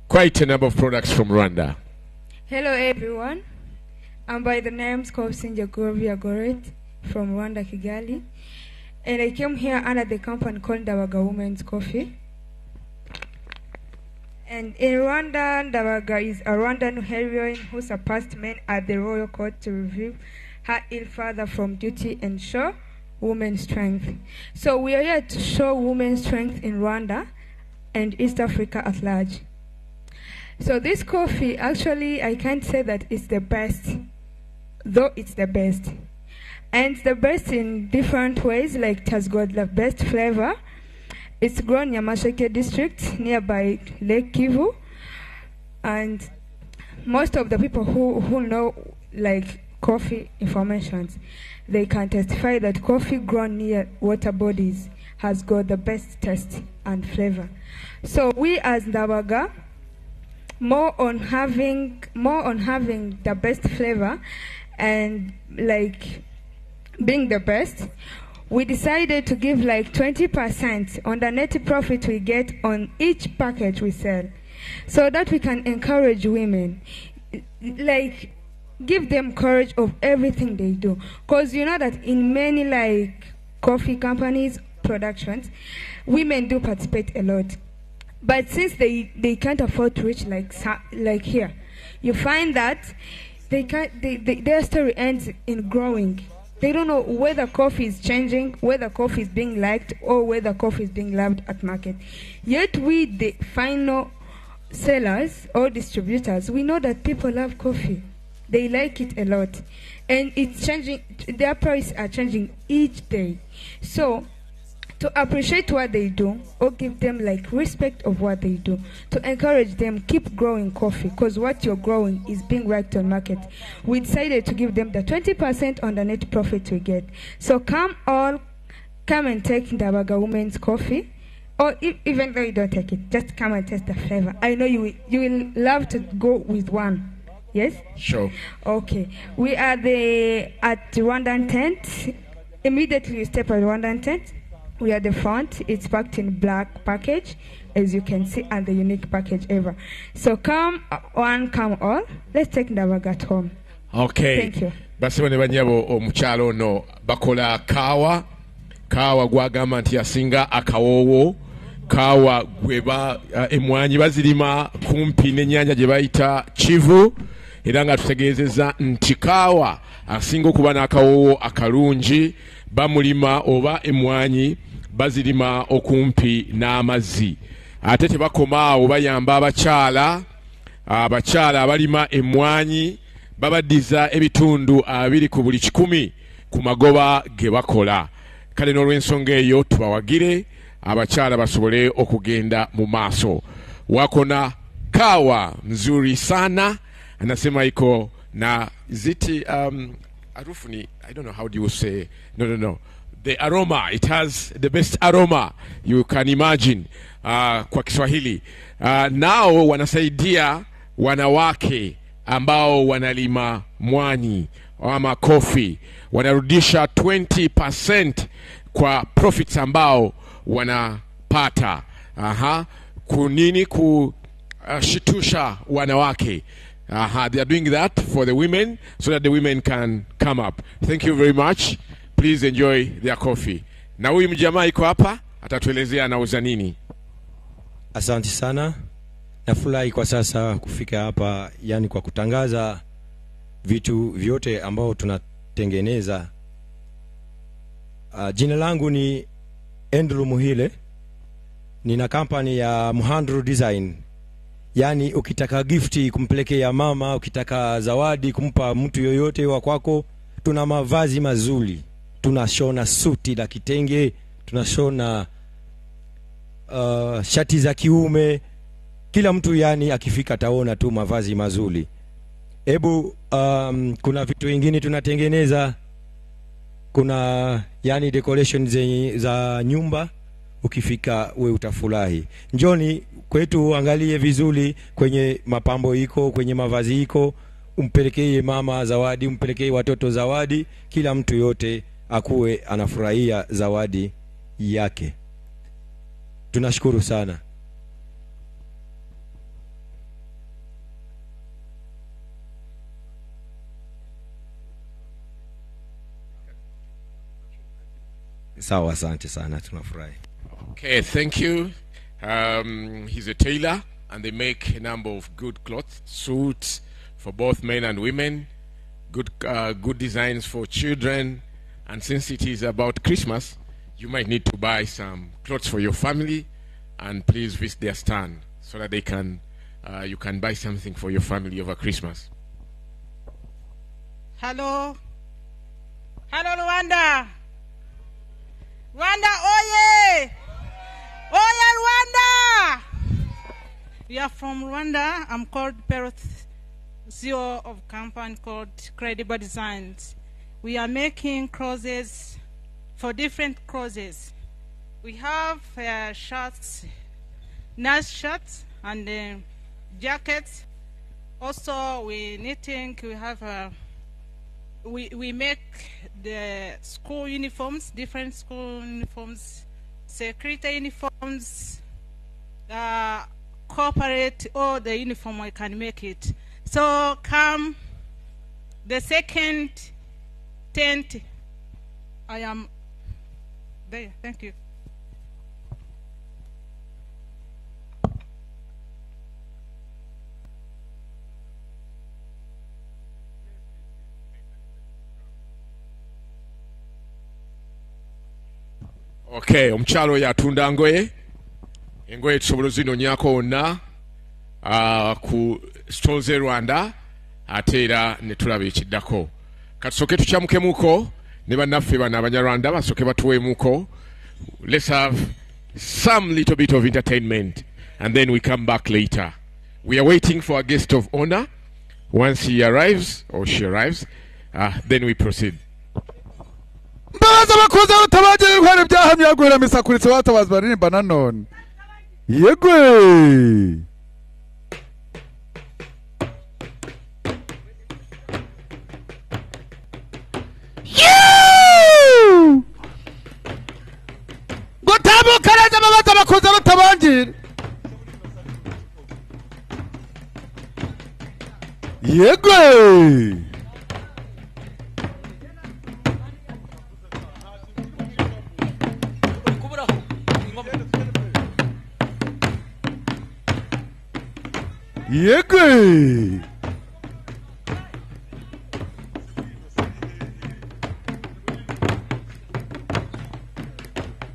Quite a number of products from Rwanda. Hello everyone. I'm by the name Kosinja Govia Goret from Rwanda, Kigali. And I came here under the company called Ndabaga Women's Coffee. And in Rwanda, Ndabaga is a Rwandan heroine who surpassed men at the royal court to revive her ill father from duty and show women's strength. So we are here to show women's strength in Rwanda and East Africa at large. So this coffee, actually, I can't say that it's the best, though it's the best. And it's the best in different ways, like it has got the best flavor. It's grown in Nyamasheke district, nearby Lake Kivu. And most of the people who know like coffee informations, they can testify that coffee grown near water bodies has got the best taste and flavor. So we as Ndabaga, more on having the best flavor and like being the best, we decided to give like 20% on the net profit we get on each package we sell, so that we can encourage women, like give them courage of everything they do. Because you know that in many like coffee companies, productions, women do participate a lot. But since they can't afford to reach like here, you find that their story ends in growing. They don't know whether coffee is changing, whether coffee is being liked, or whether coffee is being loved at market. Yet we, the final sellers or distributors, we know that people love coffee. They like it a lot. And it's changing, their prices are changing each day. So to appreciate what they do, or give them like respect of what they do, to encourage them, keep growing coffee, because what you're growing is being liked on market. We decided to give them the 20% on the net profit we get. So come and take Ndabaga Women's Coffee, or even though you don't take it, just come and taste the flavor. I know you will love to go with one. Yes? Sure. Okay. We are at Rwandan tent. Immediately you step at Rwandan tent. We are at the front. It's packed in black package, as you can see, and the unique package ever. So come one, come all. Let's take Ndabaga home. Okay. Thank you. Basibone banyabo omukyalo no bakola kawa gwagamba nti yasinga akawowo kawa gweba emwanyi bazirima kumpi n'ennyanja gye bayita Kivu, era nga tutegeezezza nti kawa asinga okuba n'akawowo akalungi bamulima oba emwanyi bazirima okumpi n'amazzi. Ate tebakoma awo, bayamba abakyala abalima emwanyi, babaddiza ebitundu 2 ku buli 100 ku magoba ge bakola. Kale n'olw'ensonga eyo tubawagire abakyala basobole okugenda mu maaso. Wakona kawa nzuri sana, anasema iko na ziti arufuni, I don't know how do you say, no, the aroma, it has the best aroma you can imagine kwa Kiswahili. Nao wanasaidia wanawake ambao wanalima mwani ama coffee, wanarudisha 20% kwa profits ambao wanapata. Kunini kushitusha wanawake. They are doing that for the women so that the women can come up. Thank you very much. Please enjoy their coffee. Na huyu mjamaa iko hapa atatuelezea anauza nini. Asante sana. Nafurahi kwa sasa kufika hapa, yani kwa kutangaza vitu vyote ambao tunatengeneza. Jina langu ni Andrew Muhile. Nina kampani ya Muhandru Design. Yani ukitaka gifti kumpelekea mama, ukitaka zawadi kumpa mtu yoyote wa kwako, tuna mavazi mazuri. Tunashona suti la kitenge, tunashona shati za kiume. Kila mtu yani akifika taona tu mavazi mazuri. Hebu kuna vitu vingine tunatengeneza, kuna yani decoration za nyumba. Ukifika we utafurahi. Njoni kwetu angalie vizuri, kwenye mapambo iko, kwenye mavazi iko. Umpelekee mama zawadi, umpelekee watoto zawadi, kila mtu yote akuwe anafurahia zawadi yake. Tunashukuru sana. Sawa, asante sana, tunafurahi. Okay, thank you. He's a tailor and they make a number of good clothes, suits for both men and women, good designs for children. And since it is about Christmas, you might need to buy some clothes for your family, and please visit their stand so that they can you can buy something for your family over Christmas. Hello Rwanda. Rwanda, oye! Oye, Rwanda! We are from Rwanda. I'm called Perth, CEO of a company called Credible Designs. We are making clothes for different causes. We have shirts, nice shirts, and jackets. Also, we knitting. We have we make the school uniforms, different school uniforms, security uniforms, corporate, all the uniform I can make it. So come the second tent, I am there. Thank you. Okay, omukyalo yatunda ngoye. Engoye tusobola zinonyako onna ku stores e Rwanda, ate era ne tulaba ekiddako. Katusoke tukyamukemuko ne bannaffe bano Abanyarwanda basoke batuweemuko. Let's have some little bit of entertainment and then we come back later. We are waiting for a guest of honor. Once he arrives or she arrives, then we proceed. Mbaza bakoze utabagire intwari byahamye yagwira misakuritse batabaza baririmba nanone. Yegwe. Gotabukaraza babaza bakoze utabagire. Yegwe. Yegwe.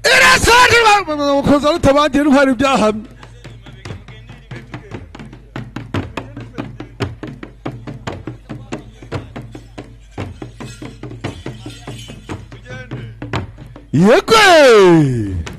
Irasani bakoze utabagire intwari byahamye. Yegwe.